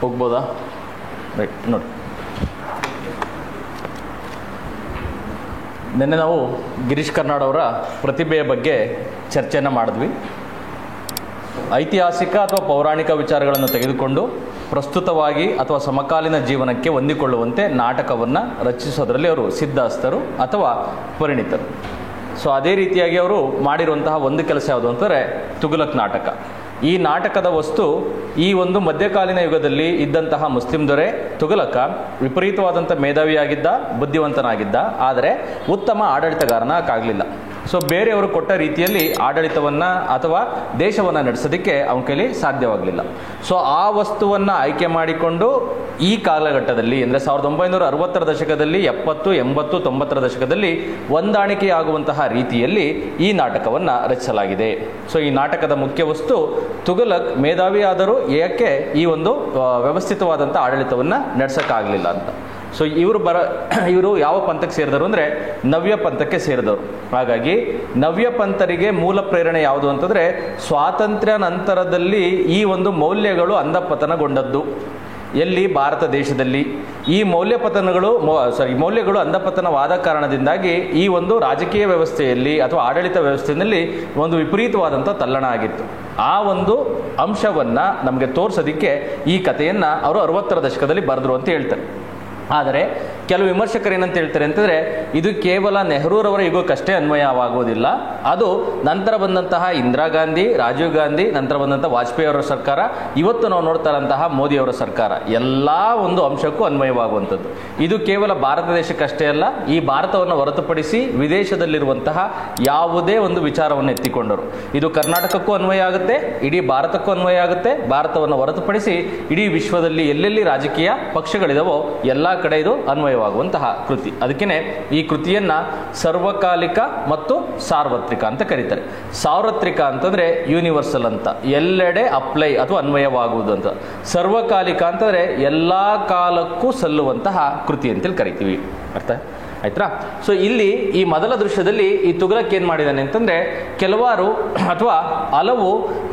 ಹೋಗ್ಬೋದಾ? Right, ನೋಡಿ. ನಿನ್ನೆ ನಾವು ಗಿರೀಶ್ ಕಾರ್ನಾಡ್ ಅವರ ಪ್ರತಿಭೆಯ ಬಗ್ಗೆ ಚರ್ಚೆಯನ್ನು ಮಾಡಿದ್ವಿ. ಐತಿಹಾಸಿಕ ಅಥವಾ ಪೌರಾಣಿಕ ವಿಚಾರಗಳನ್ನು ತೆಗೆದುಕೊಂಡು ಪ್ರಸ್ತುತವಾಗಿ ಅಥವಾ ಸಮಕಾಲೀನ ಜೀವನಕ್ಕೆ ಹೊಂದಿಕೊಳ್ಳುವಂತೆ ನಾಟಕವನ್ನು ರಚಿಸೋದ್ರಲ್ಲಿ ಅವರು ಸಿದ್ಧಹಸ್ತರು ಅಥವಾ ಪರಿಣಿತರು. ಸೊ ಅದೇ ರೀತಿಯಾಗಿ ಅವರು ಮಾಡಿರುವಂತಹ ಒಂದು ಕೆಲಸ ಯಾವುದು ಅಂತಂದರೆ ತುಘಲಕ್ ನಾಟಕ. ಈ ನಾಟಕದ ವಸ್ತು ಈ ಒಂದು ಮಧ್ಯಕಾಲೀನ ಯುಗದಲ್ಲಿ ಇದ್ದಂತಹ ಮುಸ್ಲಿಂ ದೊರೆ ತುಘಲಕ ವಿಪರೀತವಾದಂಥ ಮೇಧಾವಿಯಾಗಿದ್ದ, ಬುದ್ಧಿವಂತನಾಗಿದ್ದ, ಆದರೆ ಉತ್ತಮ ಆಡಳಿತಗಾರನಾಗಲಿಲ್ಲ. ಸೊ ಬೇರೆಯವರು ಕೊಟ್ಟ ರೀತಿಯಲ್ಲಿ ಆಡಳಿತವನ್ನು ಅಥವಾ ದೇಶವನ್ನು ನಡೆಸೋದಕ್ಕೆ ಅವನ ಕೈಲಿ ಸಾಧ್ಯವಾಗಲಿಲ್ಲ. ಸೊ ಆ ವಸ್ತುವನ್ನು ಆಯ್ಕೆ ಮಾಡಿಕೊಂಡು ಈ ಕಾಲಘಟ್ಟದಲ್ಲಿ ಅಂದರೆ 1960ರ ದಶಕದಲ್ಲಿ, 70, 80, 90ರ ದಶಕದಲ್ಲಿ ಹೊಂದಾಣಿಕೆಯಾಗುವಂತಹ ರೀತಿಯಲ್ಲಿ ಈ ನಾಟಕವನ್ನು ರಚಿಸಲಾಗಿದೆ. ಸೊ ಈ ನಾಟಕದ ಮುಖ್ಯ ವಸ್ತು ತುಘಲಕ್ ಮೇಧಾವಿಯಾದರೂ ಏಕೆ ಈ ಒಂದು ವ್ಯವಸ್ಥಿತವಾದಂಥ ಆಡಳಿತವನ್ನು ನಡೆಸೋಕ್ಕಾಗಲಿಲ್ಲ ಅಂತ. ಸೊ ಇವರು ಯಾವ ಪಂಥಕ್ಕೆ ಸೇರಿದವರು ಅಂದರೆ ನವ್ಯ ಪಂಥಕ್ಕೆ ಸೇರಿದವರು. ಹಾಗಾಗಿ ನವ್ಯ ಪಂಥರಿಗೆ ಮೂಲ ಪ್ರೇರಣೆ ಯಾವುದು ಅಂತಂದರೆ ಸ್ವಾತಂತ್ರ್ಯ ನಂತರದಲ್ಲಿ ಈ ಒಂದು ಮೌಲ್ಯಗಳು ಅಂಧಪತನಗೊಂಡದ್ದು. ಎಲ್ಲಿ? ಭಾರತ ದೇಶದಲ್ಲಿ. ಈ ಮೌಲ್ಯಗಳು ಅಂಧಪತನವಾದ ಕಾರಣದಿಂದಾಗಿ ಈ ಒಂದು ರಾಜಕೀಯ ವ್ಯವಸ್ಥೆಯಲ್ಲಿ ಅಥವಾ ಆಡಳಿತ ವ್ಯವಸ್ಥೆಯಲ್ಲಿ ಒಂದು ವಿಪರೀತವಾದಂಥ ತಲ್ಲಣ ಆಗಿತ್ತು. ಆ ಒಂದು ಅಂಶವನ್ನು ನಮಗೆ ತೋರಿಸೋದಕ್ಕೆ ಈ ಕಥೆಯನ್ನು ಅವರು 60ರ ದಶಕದಲ್ಲಿ ಬರೆದರು ಅಂತ ಹೇಳ್ತಾರೆ. ಆದರೆ ಕೆಲವು ವಿಮರ್ಶಕರು ಏನಂತ ಹೇಳ್ತಾರೆ ಅಂತಂದರೆ ಇದು ಕೇವಲ ನೆಹರೂರವರ ಯುಗಕ್ಕಷ್ಟೇ ಅನ್ವಯವಾಗುವುದಿಲ್ಲ, ಅದು ನಂತರ ಬಂದಂತಹ ಇಂದಿರಾ ಗಾಂಧಿ, ರಾಜೀವ್ ಗಾಂಧಿ, ನಂತರ ಬಂದಂಥ ವಾಜಪೇಯಿ ಅವರ ಸರ್ಕಾರ, ಇವತ್ತು ನಾವು ನೋಡ್ತಾ ಇರೋಂತಹ ಮೋದಿಯವರ ಸರ್ಕಾರ, ಎಲ್ಲ ಒಂದು ಅಂಶಕ್ಕೂ ಅನ್ವಯವಾಗುವಂಥದ್ದು. ಇದು ಕೇವಲ ಭಾರತ ದೇಶಕ್ಕಷ್ಟೇ ಅಲ್ಲ, ಈ ಭಾರತವನ್ನು ಹೊರತುಪಡಿಸಿ ವಿದೇಶದಲ್ಲಿರುವಂತಹ ಯಾವುದೇ ಒಂದು ವಿಚಾರವನ್ನು ಎತ್ತಿಕೊಂಡರು. ಇದು ಕರ್ನಾಟಕಕ್ಕೂ ಅನ್ವಯ ಆಗುತ್ತೆ, ಇಡೀ ಭಾರತಕ್ಕೂ ಅನ್ವಯ ಆಗುತ್ತೆ. ಭಾರತವನ್ನು ಹೊರತುಪಡಿಸಿ ಇಡೀ ವಿಶ್ವದಲ್ಲಿ ಎಲ್ಲೆಲ್ಲಿ ರಾಜಕೀಯ ಪಕ್ಷಗಳಿದಾವೋ ಎಲ್ಲ ಕಡೆ ಇದು ಅನ್ವಯವಾಗುವಂತಹ ಕೃತಿ. ಅದಕ್ಕೇ ಈ ಕೃತಿಯನ್ನ ಸರ್ವಕಾಲಿಕ ಮತ್ತು ಸಾರ್ವತ್ರಿಕ ಅಂತ ಕರೀತಾರೆ. ಸಾರ್ವತ್ರಿಕ ಅಂತಂದ್ರೆ ಯೂನಿವರ್ಸಲ್ ಅಂತ, ಎಲ್ಲೆಡೆ ಅಪ್ಲೈ ಅಥವಾ ಅನ್ವಯವಾಗುವುದು ಅಂತ. ಸರ್ವಕಾಲಿಕ ಅಂತಂದ್ರೆ ಎಲ್ಲಾ ಕಾಲಕ್ಕೂ ಸಲ್ಲುವಂತಹ ಕೃತಿ ಅಂತೇಳಿ ಕರಿತೀವಿ. ಅರ್ಥ ಆಯ್ತಾ? ಸೊ ಇಲ್ಲಿ ಈ ಮೊದಲ ದೃಶ್ಯದಲ್ಲಿ ಈ ತುಘಲಕ್ ಏನ್ ಮಾಡಿದ್ದಾನೆ ಅಂತಂದ್ರೆ ಕೆಲವಾರು ಅಥವಾ ಹಲವು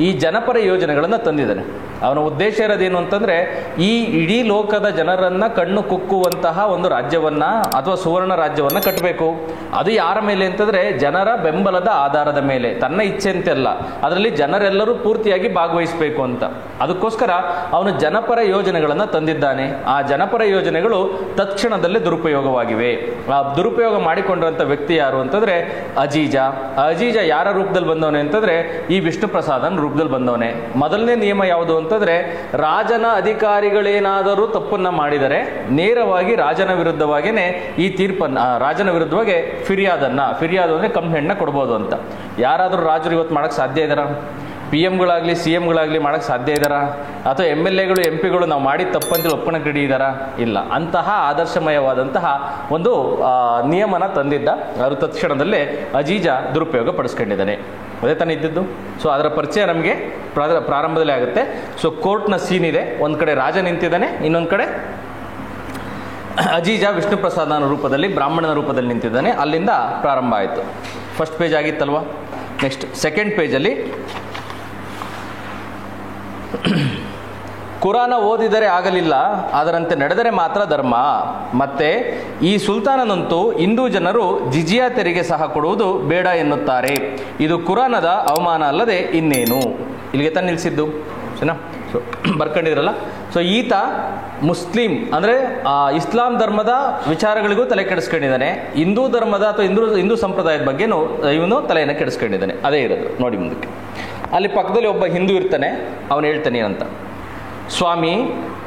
ಈ ಜನಪರ ಯೋಜನೆಗಳನ್ನು ತಂದಿದ್ದಾನೆ. ಅವನ ಉದ್ದೇಶ ಇರೋದೇನು ಅಂತಂದ್ರೆ ಈ ಇಡೀ ಲೋಕದ ಜನರನ್ನ ಕಣ್ಣು ಕುಕ್ಕುವಂತಹ ಒಂದು ರಾಜ್ಯವನ್ನ ಅಥವಾ ಸುವರ್ಣ ರಾಜ್ಯವನ್ನ ಕಟ್ಟಬೇಕು. ಅದು ಯಾರ ಮೇಲೆ ಅಂತಂದ್ರೆ ಜನರ ಬೆಂಬಲದ ಆಧಾರದ ಮೇಲೆ, ತನ್ನ ಇಚ್ಛೆ ಅಂತೆಲ್ಲ, ಅದರಲ್ಲಿ ಜನರೆಲ್ಲರೂ ಪೂರ್ತಿಯಾಗಿ ಭಾಗವಹಿಸಬೇಕು ಅಂತ. ಅದಕ್ಕೋಸ್ಕರ ಅವನು ಜನಪರ ಯೋಜನೆಗಳನ್ನ ತಂದಿದ್ದಾನೆ. ಆ ಜನಪರ ಯೋಜನೆಗಳು ತತ್ಕ್ಷಣದಲ್ಲೇ ದುರುಪಯೋಗವಾಗಿವೆ. ಆ ದುರುಪಯೋಗ ಮಾಡಿಕೊಂಡಿರುವಂಥ ವ್ಯಕ್ತಿ ಯಾರು ಅಂತಂದ್ರೆ ಅಜೀಜ. ಯಾರ ರೂಪದಲ್ಲಿ ಬಂದವನೆ ಅಂತಂದ್ರೆ ಈ ವಿಷ್ಣು ಪ್ರಸಾದನ್ ರೂಪದಲ್ಲಿ ಬಂದವನೆ. ಮೊದಲನೇ ನಿಯಮ ಯಾವುದು ಅಂತಂದ್ರೆ ರಾಜನ ಅಧಿಕಾರಿಗಳೇನಾದರೂ ತಪ್ಪನ್ನ ಮಾಡಿದರೆ ನೇರವಾಗಿ ರಾಜನ ವಿರುದ್ಧವಾಗಿನೇ ಈ ತೀರ್ಪನ್ನ, ರಾಜನ ವಿರುದ್ಧವಾಗಿ ಫಿರ್ಯಾದು ಅಂದ್ರೆ ಕಂಪ್ಲೇಂಟ್ನ ಕೊಡ್ಬೋದು ಅಂತ. ಯಾರಾದರೂ ರಾಜರು ಇವತ್ತು ಮಾಡಕ್ ಸಾಧ್ಯ ಇದಾರ? PM-ಗಳಾಗಲಿ CM-ಗಳಾಗಲಿ ಮಾಡಕ್ಕೆ ಸಾಧ್ಯ ಇದ್ದಾರಾ? ಅಥವಾ MLA-ಗಳು MP-ಗಳು ನಾವು ಮಾಡಿ ತಪ್ಪಂತೇಳಿ ಒಪ್ಪಣಕ್ಕೆ ರೆಡಿ ಇದ್ದಾರಾ? ಇಲ್ಲ. ಅಂತಹ ಆದರ್ಶಮಯವಾದಂತಹ ಒಂದು ನಿಯಮನ ತಂದಿದ್ದ. ಅವರು ತತ್ಕ್ಷಣದಲ್ಲೇ ಅಜೀಜ ದುರುಪಯೋಗ ಪಡಿಸ್ಕೊಂಡಿದ್ದಾನೆ. ಅದೇ ತಾನೇ ಇದ್ದಿದ್ದು. ಸೊ ಅದರ ಪರಿಚಯ ನಮಗೆ ಪ್ರಾರಂಭದಲ್ಲೇ ಆಗುತ್ತೆ. ಸೊ ಕೋರ್ಟ್ನ ಸೀನ್ ಇದೆ, ಒಂದು ಕಡೆ ರಾಜ ನಿಂತಿದ್ದಾನೆ, ಇನ್ನೊಂದು ಕಡೆ ಅಜೀಜ ವಿಷ್ಣು ಪ್ರಸಾದನ ರೂಪದಲ್ಲಿ, ಬ್ರಾಹ್ಮಣನ ರೂಪದಲ್ಲಿ ನಿಂತಿದ್ದಾನೆ. ಅಲ್ಲಿಂದ ಪ್ರಾರಂಭ ಆಯಿತು. ಫಸ್ಟ್ ಪೇಜ್ ಆಗಿತ್ತಲ್ವಾ? ನೆಕ್ಸ್ಟ್ ಸೆಕೆಂಡ್ ಪೇಜಲ್ಲಿ ಕುರಾನ ಓದಿದರೆ ಆಗಲಿಲ್ಲ, ಅದರಂತೆ ನಡೆದರೆ ಮಾತ್ರ ಧರ್ಮ. ಮತ್ತೆ ಈ ಸುಲ್ತಾನನಂತೂ ಹಿಂದೂ ಜನರು ಜಿಜಿಯಾ ತೆರಿಗೆ ಸಹ ಕೊಡುವುದು ಬೇಡ ಎನ್ನುತ್ತಾರೆ. ಇದು ಕುರಾನದ ಅವಮಾನ ಅಲ್ಲದೆ ಇನ್ನೇನು. ಇಲ್ಲಿಗೆ ತಾನು ನಿಲ್ಲಿಸಿದ್ದು ಸರಿನಾ? ಸೊ ಬರ್ಕೊಂಡಿದ್ರಲ್ಲ. ಸೊ ಈತ ಮುಸ್ಲಿಂ ಅಂದರೆ ಇಸ್ಲಾಂ ಧರ್ಮದ ವಿಚಾರಗಳಿಗೂ ತಲೆ ಕೆಡಿಸ್ಕೊಂಡಿದ್ದಾನೆ. ಹಿಂದೂ ಧರ್ಮದ ಅಥವಾ ಹಿಂದೂ ಸಂಪ್ರದಾಯದ ಬಗ್ಗೆನೂ ಇವನು ತಲೆಯನ್ನು ಕೆಡಿಸ್ಕೊಂಡಿದ್ದಾನೆ. ಅದೇ ಇರೋದು ನೋಡಿ ಮುಂದಕ್ಕೆ. ಅಲ್ಲಿ ಪಕ್ಕದಲ್ಲಿ ಒಬ್ಬ ಹಿಂದೂ ಇರ್ತಾನೆ. ಅವನು ಹೇಳ್ತಾನೆ ಏನಂತ, ಸ್ವಾಮಿ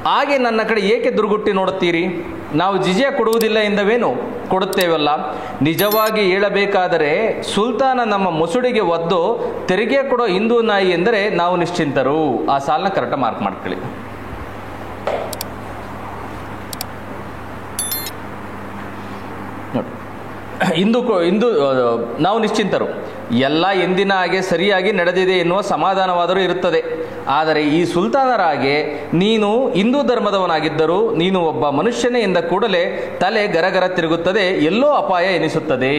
ಹಾಗೆ ನನ್ನ ಕಡೆ ಏಕೆ ದುರ್ಗುಟ್ಟಿ ನೋಡುತ್ತೀರಿ? ನಾವು ಜಿಜಿಯಾ ಕೊಡುವುದಿಲ್ಲ ಎಂದವೇನು? ಕೊಡುತ್ತೇವಲ್ಲ. ನಿಜವಾಗಿ ಹೇಳಬೇಕಾದರೆ ಸುಲ್ತಾನ ನಮ್ಮ ಮುಸುಡಿಗೆ ಒದ್ದು ತೆರಿಗೆ ಕೊಡೋ ಹಿಂದೂ ನಾಯಿ ಎಂದರೆ ನಾವು ನಿಶ್ಚಿಂತರು. ಆ ಸಾಲನ್ನ ಕರೆಕ್ಟ್ ಮಾರ್ಕ್ ಮಾಡ್ಕೊಳ್ಳಿ. ನೋಡಿ, ಇಂದು ನಾವು ನಿಶ್ಚಿಂತರು, ಎಲ್ಲ ಎಂದಿನ ಹಾಗೆ ಸರಿಯಾಗಿ ನಡೆದಿದೆ ಎನ್ನುವ ಸಮಾಧಾನವಾದರೂ ಇರುತ್ತದೆ. ಆದರೆ ಈ ಸುಲ್ತಾನರ ಹಾಗೆ ನೀನು ಹಿಂದೂ ಧರ್ಮದವನಾಗಿದ್ದರೂ ನೀನು ಒಬ್ಬ ಮನುಷ್ಯನೇ ಎಂದ ಕೂಡಲೇ ತಲೆ ಗರಗರ ತಿರುಗುತ್ತದೆ, ಎಲ್ಲೋ ಅಪಾಯ ಎನಿಸುತ್ತದೆ.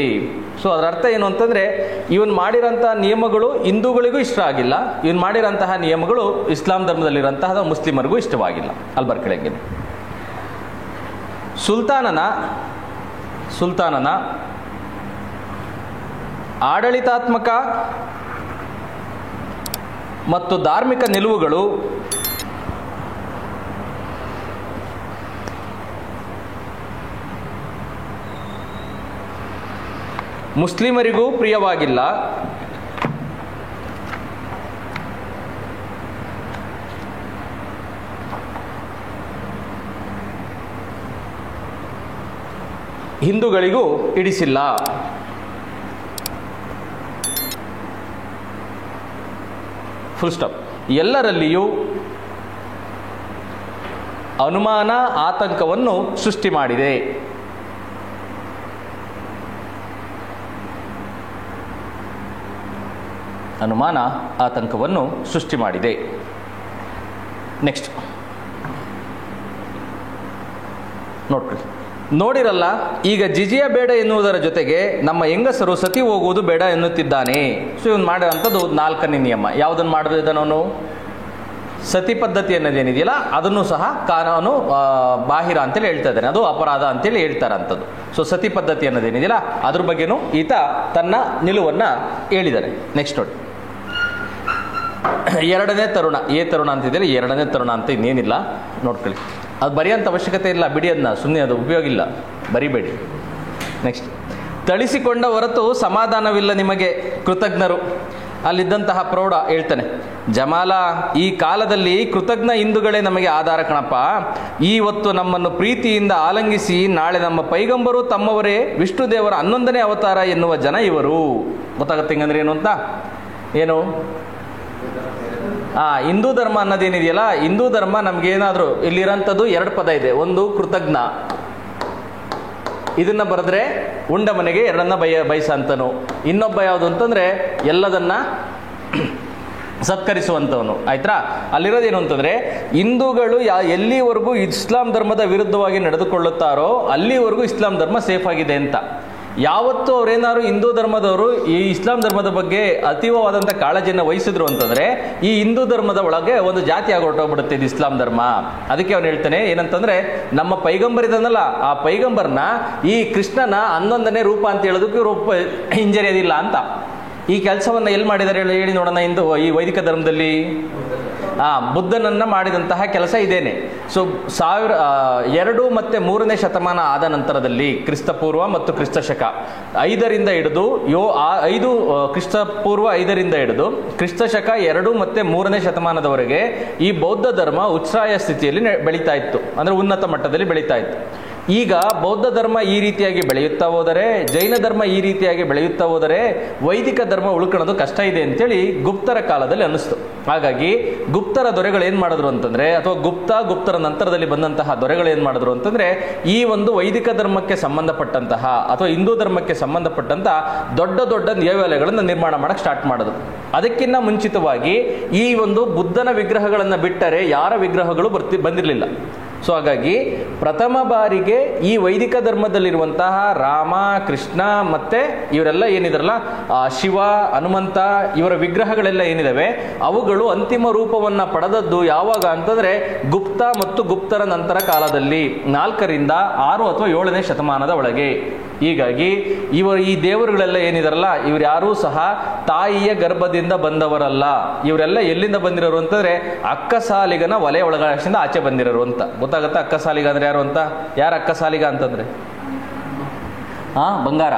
ಸೊ ಅದರ ಅರ್ಥ ಏನು ಅಂತಂದರೆ, ಇವನು ಮಾಡಿರೋಂತಹ ನಿಯಮಗಳು ಹಿಂದೂಗಳಿಗೂ ಇಷ್ಟ ಆಗಿಲ್ಲ, ಇವನು ಮಾಡಿರೋಂತಹ ನಿಯಮಗಳು ಇಸ್ಲಾಂ ಧರ್ಮದಲ್ಲಿರೋಂತಹ ಮುಸ್ಲಿಮರಿಗೂ ಇಷ್ಟವಾಗಿಲ್ಲ. ಅಲ್ಲಿ ಬರ್ಕೆಳಗೆ ಸುಲ್ತಾನನ ಆಡಳಿತಾತ್ಮಕ ಮತ್ತು ಧಾರ್ಮಿಕ ನಿಲುವುಗಳು ಮುಸ್ಲಿಮರಿಗೂ ಪ್ರಿಯವಾಗಿಲ್ಲ. ಹಿಂದೂಗಳಿಗೂ ಇಡಿಸಿಲ್ಲ. Full stop. ಎಲ್ಲರಲ್ಲಿಯೂ ಅನುಮಾನ ಆತಂಕವನ್ನು ಸೃಷ್ಟಿ ಮಾಡಿದೆ. ಅನುಮಾನ ಆತಂಕವನ್ನು ಸೃಷ್ಟಿ ಮಾಡಿದೆ. ನೆಕ್ಸ್ಟ್ ನೋಡಿರಲ್ಲ, ಈಗ ಜಿಜಿಯ ಬೇಡ ಎನ್ನುವುದರ ಜೊತೆಗೆ ನಮ್ಮ ಹೆಂಗಸರು ಸತಿ ಹೋಗುವುದು ಬೇಡ ಎನ್ನುತ್ತಿದ್ದಾನೆ. ಸೊ ಇವನು ಮಾಡಿರೋಂಥದ್ದು 4ನೇ ನಿಯಮ. ಯಾವುದನ್ನು ಮಾಡಿದ್ದಾನವನು? ಸತಿ ಪದ್ಧತಿ ಅನ್ನೋದೇನಿದೆಯಲ್ಲ ಅದನ್ನು ಸಹ ಕಾನೂನು ಬಾಹಿರ ಅಂತೇಳಿ ಹೇಳ್ತಾ ಇದ್ದಾನೆ, ಅದು ಅಪರಾಧ ಅಂತೇಳಿ ಹೇಳ್ತಾರಂಥದ್ದು. ಸೊ ಸತಿ ಪದ್ಧತಿ ಅನ್ನೋದೇನಿದೆಯಲ್ಲ ಅದ್ರ ಬಗ್ಗೆನೂ ಈತ ತನ್ನ ನಿಲುವನ್ನು ಹೇಳಿದ್ದಾನೆ. ನೆಕ್ಸ್ಟ್ ನೋಡಿ, ಎರಡನೇ ತರುಣ. ತರುಣ ಅಂತಿದ್ದೀರಿ, ಎರಡನೇ ತರುಣ ಅಂತ ಇನ್ನೇನಿಲ್ಲ, ನೋಡ್ಕೊಳ್ಳಿ. ಅದು ಬರೆಯೋಂಥ ಅವಶ್ಯಕತೆ ಇಲ್ಲ, ಬಿಡಿ ಅದನ್ನ, ಸುಮ್ಮನೆ ಅದು ಉಪಯೋಗ ಇಲ್ಲ, ಬರಿಬೇಡಿ. ನೆಕ್ಸ್ಟ್, ತಳಿಸಿಕೊಂಡ ಹೊರತು ಸಮಾಧಾನವಿಲ್ಲ ನಿಮಗೆ ಕೃತಜ್ಞರು. ಅಲ್ಲಿದ್ದಂತಹ ಪ್ರೌಢ ಹೇಳ್ತಾನೆ, ಜಮಾಲ, ಈ ಕಾಲದಲ್ಲಿ ಕೃತಜ್ಞ ಹಿಂದೂಗಳೇ ನಮಗೆ ಆಧಾರ ಕಣಪ್ಪ. ಈ ಹೊತ್ತು ನಮ್ಮನ್ನು ಪ್ರೀತಿಯಿಂದ ಆಲಂಗಿಸಿ ನಾಳೆ ನಮ್ಮ ಪೈಗಂಬರು ತಮ್ಮವರೇ ವಿಷ್ಣು ದೇವರ 11ನೇ ಅವತಾರ ಎನ್ನುವ ಜನ ಇವರು. ಗೊತ್ತಾಗುತ್ತೆ ಹಿಂಗಂದ್ರೆ ಏನು ಅಂತ? ಏನು ಹಿಂದೂ ಧರ್ಮ ಅನ್ನೋದೇನಿದೆಯಲ್ಲ, ಹಿಂದೂ ಧರ್ಮ ನಮ್ಗೇನಾದರೂ ಇಲ್ಲಿರೋಂಥದ್ದು 2 ಪದ ಇದೆ. ಒಂದು ಕೃತಜ್ಞ, ಇದನ್ನ ಬರೆದ್ರೆ ಉಂಡ ಮನೆಗೆ ಎರಡನ್ನ ಬಯಸ ಅಂತನು. ಇನ್ನೊಬ್ಬ ಯಾವುದು ಅಂತಂದ್ರೆ ಎಲ್ಲದನ್ನ ಸತ್ಕರಿಸುವಂಥವನು. ಆಯ್ತಾ? ಅಲ್ಲಿರೋದೇನು ಅಂತಂದ್ರೆ, ಹಿಂದೂಗಳು ಎಲ್ಲಿವರೆಗೂ ಇಸ್ಲಾಂ ಧರ್ಮದ ವಿರುದ್ಧವಾಗಿ ನಡೆದುಕೊಳ್ಳುತ್ತಾರೋ ಅಲ್ಲಿವರೆಗೂ ಇಸ್ಲಾಂ ಧರ್ಮ ಸೇಫ್ ಆಗಿದೆ ಅಂತ. ಯಾವತ್ತು ಅವರೇನಾದ್ರು ಹಿಂದೂ ಧರ್ಮದವರು ಈ ಇಸ್ಲಾಂ ಧರ್ಮದ ಬಗ್ಗೆ ಅತೀವವಾದಂಥ ಕಾಳಜಿಯನ್ನು ವಹಿಸಿದ್ರು ಅಂತಂದ್ರೆ ಈ ಹಿಂದೂ ಧರ್ಮದ ಒಳಗೆ ಒಂದು ಜಾತಿಯಾಗಿ ಹೊರಟೋಗ್ಬಿಡುತ್ತೆ ಇದು ಇಸ್ಲಾಂ ಧರ್ಮ. ಅದಕ್ಕೆ ಅವನು ಹೇಳ್ತಾನೆ ಏನಂತಂದ್ರೆ, ನಮ್ಮ ಪೈಗಂಬರ್ ಇದನ್ನಲ್ಲ, ಆ ಪೈಗಂಬರ್ನ ಈ ಕೃಷ್ಣನ 11ನೇ ರೂಪ ಅಂತ ಹೇಳೋದಕ್ಕೆ ರೂಪ ಹಿಂಜರಿಯೋದಿಲ್ಲ ಅಂತ. ಈ ಕೆಲಸವನ್ನ ಎಲ್ಲಿ ಮಾಡಿದ್ದಾರೆ ಹೇಳಿ ನೋಡೋಣ. ಈ ವೈದಿಕ ಧರ್ಮದಲ್ಲಿ ಬುದ್ಧನನ್ನ ಮಾಡಿದಂತಹ ಕೆಲಸ ಇದೇನೆ. ಸೊ 2 ಮತ್ತು 3ನೇ ಶತಮಾನ ಆದ ನಂತರದಲ್ಲಿ ಕ್ರಿಸ್ತಪೂರ್ವ ಮತ್ತು ಕ್ರಿಸ್ತಶಕ 5ರಿಂದ ಹಿಡಿದು 5 ಕ್ರಿಸ್ತಪೂರ್ವ 5ರಿಂದ ಹಿಡಿದು ಕ್ರಿಸ್ತಶಕ 2 ಮತ್ತು 3ನೇ ಶತಮಾನದವರೆಗೆ ಈ ಬೌದ್ಧ ಧರ್ಮ ಉಚ್ಛ್ರಾಯ ಸ್ಥಿತಿಯಲ್ಲಿ ಬೆಳೀತಾ ಇತ್ತು, ಅಂದ್ರೆ ಉನ್ನತ ಮಟ್ಟದಲ್ಲಿ ಬೆಳೀತಾ ಇತ್ತು. ಈಗ ಬೌದ್ಧ ಧರ್ಮ ಈ ರೀತಿಯಾಗಿ ಬೆಳೆಯುತ್ತಾ ಹೋದರೆ, ಜೈನ ಧರ್ಮ ಈ ರೀತಿಯಾಗಿ ಬೆಳೆಯುತ್ತಾ ಹೋದರೆ ವೈದಿಕ ಧರ್ಮ ಉಳ್ಕೊಳ್ಳೋದು ಕಷ್ಟ ಇದೆ ಅಂತೇಳಿ ಗುಪ್ತರ ಕಾಲದಲ್ಲಿ ಅನ್ನಿಸ್ತು. ಹಾಗಾಗಿ ಗುಪ್ತರ ದೊರೆಗಳು ಏನು ಮಾಡಿದ್ರು ಅಂತಂದ್ರೆ, ಅಥವಾ ಗುಪ್ತರ ನಂತರದಲ್ಲಿ ಬಂದಂತಹ ದೊರೆಗಳು ಏನು ಮಾಡಿದ್ರು ಅಂತಂದ್ರೆ, ಈ ಒಂದು ವೈದಿಕ ಧರ್ಮಕ್ಕೆ ಸಂಬಂಧಪಟ್ಟಂತಹ ಅಥವಾ ಹಿಂದೂ ಧರ್ಮಕ್ಕೆ ಸಂಬಂಧಪಟ್ಟಂತಹ ದೊಡ್ಡ ದೊಡ್ಡ ದೇವಾಲಯಗಳನ್ನು ನಿರ್ಮಾಣ ಮಾಡಕ್ಕೆ ಸ್ಟಾರ್ಟ್ ಮಾಡಿದ್ರು. ಅದಕ್ಕಿಂತ ಮುಂಚಿತವಾಗಿ ಈ ಒಂದು ಬುದ್ಧನ ವಿಗ್ರಹಗಳನ್ನು ಬಿಟ್ಟರೆ ಯಾರ ವಿಗ್ರಹಗಳು ಬಂದಿರಲಿಲ್ಲ. ಸೊ ಹಾಗಾಗಿ ಪ್ರಥಮ ಬಾರಿಗೆ ಈ ವೈದಿಕ ಧರ್ಮದಲ್ಲಿರುವಂತಹ ರಾಮ, ಕೃಷ್ಣ ಮತ್ತೆ ಇವರೆಲ್ಲ ಏನಿದಾರಲ್ಲ, ಶಿವ, ಹನುಮಂತ, ಇವರ ವಿಗ್ರಹಗಳೆಲ್ಲ ಏನಿದಾವೆ ಅವುಗಳು ಅಂತಿಮ ರೂಪವನ್ನ ಪಡೆದದ್ದು ಯಾವಾಗ ಅಂತಂದ್ರೆ ಗುಪ್ತ ಮತ್ತು ಗುಪ್ತರ ನಂತರ ಕಾಲದಲ್ಲಿ 4ರಿಂದ 6 ಅಥವಾ 7ನೇ ಶತಮಾನದ ಒಳಗೆ. ಹೀಗಾಗಿ ಈ ದೇವರುಗಳೆಲ್ಲ ಏನಿದಾರಲ್ಲ ಇವ್ರು ಯಾರೂ ಸಹ ತಾಯಿಯ ಗರ್ಭದಿಂದ ಬಂದವರಲ್ಲ. ಇವರೆಲ್ಲ ಎಲ್ಲಿಂದ ಬಂದಿರೋರು ಅಂತಂದ್ರೆ ಅಕ್ಕಸಾಲಿಗನ ವಲಯ ಒಳಗಡೆಯಿಂದ ಆಚೆ ಬಂದಿರೋರು ಅಂತ. ಗೊತ್ತಾಗತ್ತಾ ಅಕ್ಕಸಾಲಿಗ ಅಂದ್ರೆ ಯಾರು ಅಂತ? ಯಾರು ಅಕ್ಕಸಾಲಿಗ ಅಂತಂದ್ರೆ ಬಂಗಾರ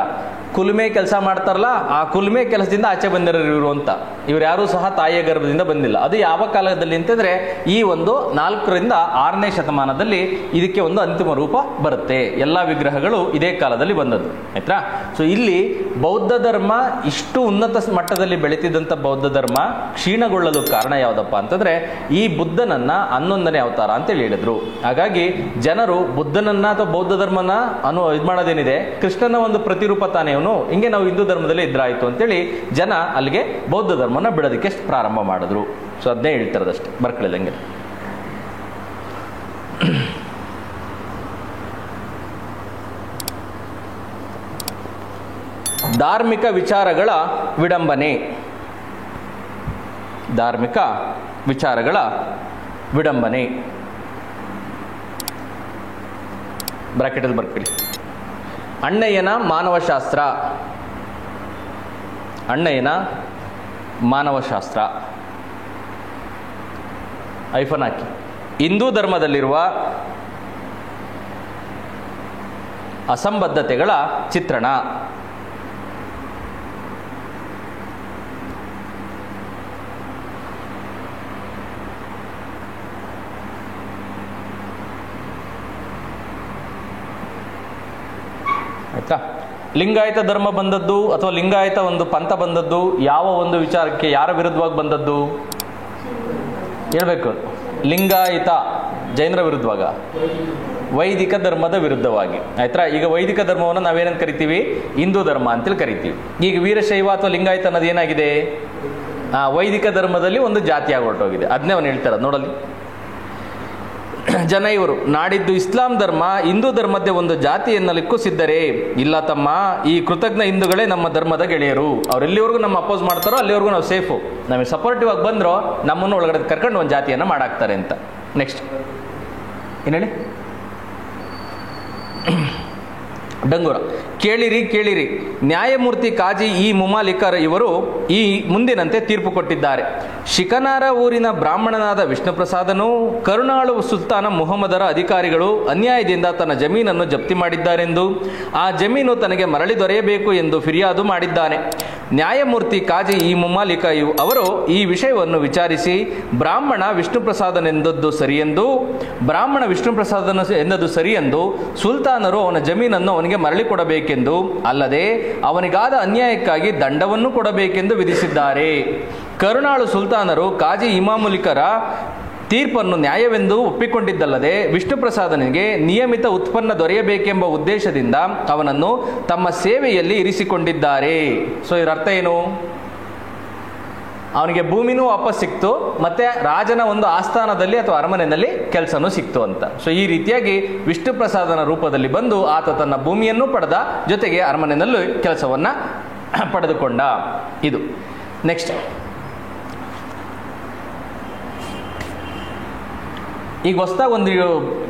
ಕುಲುಮೆ ಕೆಲಸ ಮಾಡ್ತಾರಲ್ಲ, ಆ ಕುಲುಮೆ ಕೆಲಸದಿಂದ ಆಚೆ ಬಂದಿರೋರು ಇವರು ಅಂತ. ಇವರ್ಯಾರೂ ಸಹ ತಾಯಿಯ ಗರ್ಭದಿಂದ ಬಂದಿಲ್ಲ. ಅದು ಯಾವ ಕಾಲದಲ್ಲಿ ಅಂತಂದರೆ ಈ ಒಂದು 4ರಿಂದ 6ನೇ ಶತಮಾನದಲ್ಲಿ ಇದಕ್ಕೆ ಒಂದು ಅಂತಿಮ ರೂಪ ಬರುತ್ತೆ. ಎಲ್ಲ ವಿಗ್ರಹಗಳು ಇದೇ ಕಾಲದಲ್ಲಿ ಬಂದದ್ದು, ಆಯ್ತಾ. ಸೊ ಇಲ್ಲಿ ಬೌದ್ಧ ಧರ್ಮ ಇಷ್ಟು ಉನ್ನತ ಮಟ್ಟದಲ್ಲಿ ಬೆಳೀತಿದ್ದಂಥ ಬೌದ್ಧ ಧರ್ಮ ಕ್ಷೀಣಗೊಳ್ಳಲು ಕಾರಣ ಯಾವುದಪ್ಪ ಅಂತಂದರೆ ಈ ಬುದ್ಧನನ್ನ 11ನೇ ಅವತಾರ ಅಂತೇಳಿ ಹೇಳಿದ್ರು. ಹಾಗಾಗಿ ಜನರು ಬುದ್ಧನನ್ನ ಅಥವಾ ಬೌದ್ಧ ಧರ್ಮನ ಇದು ಮಾಡೋದೇನಿದೆ, ಕೃಷ್ಣನ ಒಂದು ಪ್ರತಿರೂಪ ತಾನೇ ಅವನು, ಹಿಂಗೆ ನಾವು ಹಿಂದೂ ಧರ್ಮದಲ್ಲಿ ಇದ್ರಾಯ್ತು ಅಂತೇಳಿ ಜನ ಅಲ್ಲಿಗೆ ಬೌದ್ಧ ಧರ್ಮನ ಬಿಡೋದಕ್ಕೆ ಪ್ರಾರಂಭ ಮಾಡಿದ್ರು. ಸೊ ಅದನ್ನೇ ಹೇಳ್ತಿರೋದಷ್ಟೇ, ಬರ್ಕೊಳ್ಳಿದಂಗೆ. ಧಾರ್ಮಿಕ ವಿಚಾರಗಳ ವಿಡಂಬನೆ. ಧಾರ್ಮಿಕ ವಿಚಾರಗಳ ವಿಡಂಬನೆ ಬ್ರಾಕೆಟಲ್ಲಿ ಬರ್ಕೊಳ್ಳಿ. ಅಣ್ಣಯ್ಯನ ಮಾನವಶಾಸ್ತ್ರ. ಅಣ್ಣಯ್ಯನ ಮಾನವಶಾಸ್ತ್ರ ಐಫನ್ ಹಾಕಿ. ಹಿಂದೂ ಧರ್ಮದಲ್ಲಿರುವ ಅಸಂಬದ್ಧತೆಗಳ ಚಿತ್ರಣ. ಆಯ್ತಾ. ಲಿಂಗಾಯತ ಧರ್ಮ ಬಂದದ್ದು ಅಥವಾ ಲಿಂಗಾಯತ ಒಂದು ಪಂಥ ಬಂದದ್ದು ಯಾವ ಒಂದು ವಿಚಾರಕ್ಕೆ, ಯಾರ ವಿರುದ್ಧವಾಗಿ ಬಂದದ್ದು ಹೇಳ್ಬೇಕು? ಲಿಂಗಾಯತ ಜೈನರ ವಿರುದ್ಧವಾಗ, ವೈದಿಕ ಧರ್ಮದ ವಿರುದ್ಧವಾಗಿ, ಆಯ್ತಾ. ಈಗ ವೈದಿಕ ಧರ್ಮವನ್ನು ನಾವೇನಂತ ಕರಿತೀವಿ? ಹಿಂದೂ ಧರ್ಮ ಅಂತೇಳಿ ಕರಿತೀವಿ. ಈಗ ವೀರಶೈವ ಅಥವಾ ಲಿಂಗಾಯತ ಅನ್ನೋದು ಏನಾಗಿದೆ? ವೈದಿಕ ಧರ್ಮದಲ್ಲಿ ಒಂದು ಜಾತಿಯಾಗಿ ಹೊರಟೋಗಿದೆ. ಅದನ್ನೇ ಅವನು ಹೇಳ್ತಾರೆ ನೋಡಲಿ. ಜನ ಇವರು ನಾಡಿದ್ದು ಇಸ್ಲಾಂ ಧರ್ಮ ಹಿಂದೂ ಧರ್ಮದ್ದೇ ಒಂದು ಜಾತಿ ಎನ್ನಲಿಕ್ಕೂ ಸಿದ್ಧರೇ? ಇಲ್ಲ ತಮ್ಮ, ಈ ಕೃತಜ್ಞ ಹಿಂದೂಗಳೇ ನಮ್ಮ ಧರ್ಮದ ಗೆಳೆಯರು. ಅವ್ರೆಲ್ಲಿವರೆಗೂ ನಮ್ಮ ಅಪೋಸ್ ಮಾಡ್ತಾರೋ ಅಲ್ಲಿವರೆಗೂ ನಾವು ಸೇಫು. ನಮಗೆ ಸಪೋರ್ಟಿವ್ ಆಗಿ ಬಂದರೂ ನಮ್ಮನ್ನು ಒಳಗಡೆ ಕರ್ಕೊಂಡು ಒಂದು ಜಾತಿಯನ್ನು ಮಾಡಾಕ್ತಾರೆ ಅಂತ. ನೆಕ್ಸ್ಟ್ ಏನು ಹೇಳಿ? ಡಂಗೂರ. ಕೇಳಿರಿ ಕೇಳಿರಿ, ನ್ಯಾಯಮೂರ್ತಿ ಕಾಜಿ ಇ ಮುಮಾಲಿಕರ್ ಇವರು ಈ ಮುಂದಿನಂತೆ ತೀರ್ಪು ಕೊಟ್ಟಿದ್ದಾರೆ. ಶಿಕನಾರ ಊರಿನ ಬ್ರಾಹ್ಮಣನಾದ ವಿಷ್ಣುಪ್ರಸಾದನು ಕರುಣಾಳು ಸುಲ್ತಾನ ಮುಹಮ್ಮದರ ಅಧಿಕಾರಿಗಳು ಅನ್ಯಾಯದಿಂದ ತನ್ನ ಜಮೀನನ್ನು ಜಪ್ತಿ ಮಾಡಿದ್ದಾರೆಂದು, ಆ ಜಮೀನು ತನಗೆ ಮರಳಿ ದೊರೆಯಬೇಕು ಎಂದು ಫಿರ್ಯಾದು ಮಾಡಿದ್ದಾನೆ. ನ್ಯಾಯಮೂರ್ತಿ ಕಾಜಿ ಇ ಮುಮಾಲಿಕ ಅವರು ಈ ವಿಷಯವನ್ನು ವಿಚಾರಿಸಿ ಬ್ರಾಹ್ಮಣ ವಿಷ್ಣುಪ್ರಸಾದನೆಂದದ್ದು ಸರಿಯೆಂದು, ಬ್ರಾಹ್ಮಣ ವಿಷ್ಣುಪ್ರಸಾದನ ಎಂದದ್ದು ಸರಿಯೆಂದು ಸುಲ್ತಾನರು ಅವನ ಜಮೀನನ್ನು ಅವನಿಗೆ ಮರಳಿ ಕೊಡಬೇಕೆಂದು, ಅಲ್ಲದೆ ಅವನಿಗಾದ ಅನ್ಯಾಯಕ್ಕಾಗಿ ದಂಡವನ್ನು ಕೊಡಬೇಕೆಂದು ವಿಧಿಸಿದ್ದಾರೆ. ಕರುಣಾಳು ಸುಲ್ತಾನರು ಕಾಜಿ ಇಮಾಮುಲಿಕರ ತೀರ್ಪನ್ನು ನ್ಯಾಯವೆಂದು ಒಪ್ಪಿಕೊಂಡಿದ್ದಲ್ಲದೆ ವಿಷ್ಣುಪ್ರಸಾದನಿಗೆ ನಿಯಮಿತ ಉತ್ಪನ್ನ ದೊರೆಯಬೇಕೆಂಬ ಉದ್ದೇಶದಿಂದ ಅವನನ್ನು ತಮ್ಮ ಸೇವೆಯಲ್ಲಿ ಇರಿಸಿಕೊಂಡಿದ್ದಾರೆ. ಸೊ ಇದರ ಅರ್ಥ ಏನು? ಅವನಿಗೆ ಭೂಮಿನೂ ವಾಪಸ್ ಸಿಕ್ತು, ಮತ್ತೆ ರಾಜನ ಒಂದು ಆಸ್ಥಾನದಲ್ಲಿ ಅಥವಾ ಅರಮನೆಯಲ್ಲಿ ಕೆಲಸನೂ ಸಿಕ್ತು ಅಂತ. ಸೊ ಈ ರೀತಿಯಾಗಿ ವಿಷ್ಣುಪ್ರಸಾದನ ರೂಪದಲ್ಲಿ ಬಂದು ಆತ ತನ್ನ ಭೂಮಿಯನ್ನು ಪಡೆದ, ಜೊತೆಗೆ ಅರಮನೆಯಲ್ಲೂ ಕೆಲಸವನ್ನು ಪಡೆದುಕೊಂಡ. ಇದು ನೆಕ್ಸ್ಟ್. ಈಗ ಹೊಸದಾಗಿ ಒಂದು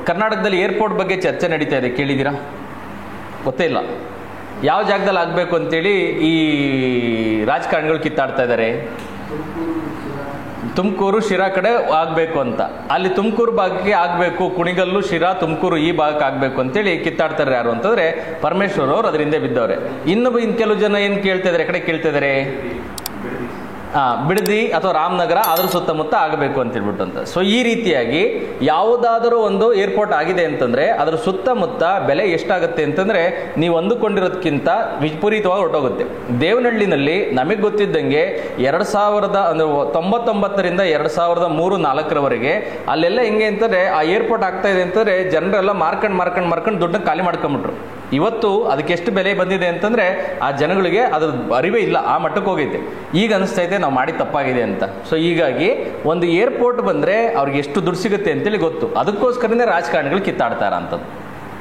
ಕರ್ನಾಟಕದಲ್ಲಿ ಏರ್ಪೋರ್ಟ್ ಬಗ್ಗೆ ಚರ್ಚೆ ನಡೀತಾ ಇದೆ, ಕೇಳಿದ್ದೀರಾ? ಗೊತ್ತೇ ಇಲ್ಲ. ಯಾವ ಜಾಗದಲ್ಲಿ ಆಗಬೇಕು ಅಂತೇಳಿ ಈ ರಾಜಕಾರಣಿಗಳು ಕಿತ್ತಾಡ್ತಾ ಇದ್ದಾರೆ. ತುಮಕೂರು ಶಿರಾ ಕಡೆ ಆಗಬೇಕು ಅಂತ. ಅಲ್ಲಿ ತುಮಕೂರು ಭಾಗಕ್ಕೆ ಆಗಬೇಕು, ಕುಣಿಗಲ್ಲು ಶಿರಾ ತುಮಕೂರು ಈ ಭಾಗಕ್ಕೆ ಆಗಬೇಕು ಅಂತೇಳಿ ಕಿತ್ತಾಡ್ತಾರೆ. ಯಾರು ಅಂತಂದರೆ ಪರಮೇಶ್ವರ್ ಅವರು ಅದರಿಂದ ಬಿದ್ದವ್ರೆ. ಇನ್ನು ಕೆಲವು ಜನ ಏನು ಕೇಳ್ತಾ ಇದ್ದಾರೆ, ಕಡೆ ಕೇಳ್ತಾ ಇದ್ದಾರೆ ಬಿಡದಿ ಅಥವಾ ರಾಮನಗರ ಅದ್ರ ಸುತ್ತಮುತ್ತ ಆಗಬೇಕು ಅಂತ ಹೇಳ್ಬಿಟ್ಟು ಅಂತ. ಸೊ ಈ ರೀತಿಯಾಗಿ ಯಾವುದಾದರೂ ಒಂದು ಏರ್ಪೋರ್ಟ್ ಆಗಿದೆ ಅಂತಂದರೆ ಅದರ ಸುತ್ತಮುತ್ತ ಬೆಲೆ ಎಷ್ಟಾಗುತ್ತೆ ಅಂತಂದರೆ ನೀವು ಅಂದುಕೊಂಡಿರೋದಕ್ಕಿಂತ ವಿಪರೀತವಾಗಿ ಹೊರಟೋಗುತ್ತೆ. ದೇವನಹಳ್ಳಿನಲ್ಲಿ ನಮಗೆ ಗೊತ್ತಿದ್ದಂಗೆ 2099ರಿಂದ 2003-4ರವರೆಗೆ ಅಲ್ಲೆಲ್ಲ ಹೆಂಗೆ ಅಂತಂದರೆ ಆ ಏರ್ಪೋರ್ಟ್ ಆಗ್ತಾ ಇದೆ ಅಂತಂದರೆ ಜನರೆಲ್ಲ ಮಾರ್ಕೊಂಡು ದುಡ್ಡನ್ನ ಖಾಲಿ ಮಾಡ್ಕೊಂಬಿಟ್ರು. ಇವತ್ತು ಅದಕ್ಕೆ ಎಷ್ಟು ಬೆಲೆ ಬಂದಿದೆ ಅಂತಂದರೆ ಆ ಜನಗಳಿಗೆ ಅದ್ರ ಅರಿವೇ ಇಲ್ಲ, ಆ ಮಟ್ಟಕ್ಕೆ ಹೋಗೈತೆ. ಈಗ ಅನಿಸ್ತೈತೆ ನಾವು ಮಾಡಿ ತಪ್ಪಾಗಿದೆ ಅಂತ. ಸೊ ಹೀಗಾಗಿ ಒಂದು ಏರ್ಪೋರ್ಟ್ ಬಂದರೆ ಅವ್ರಿಗೆ ಎಷ್ಟು ದುಡ್ಡು ಸಿಗುತ್ತೆ ಅಂತೇಳಿ ಗೊತ್ತು. ಅದಕ್ಕೋಸ್ಕರನೇ ರಾಜಕಾರಣಿಗಳು ಕಿತ್ತಾಡ್ತಾರ ಅಂಥದ್ದು,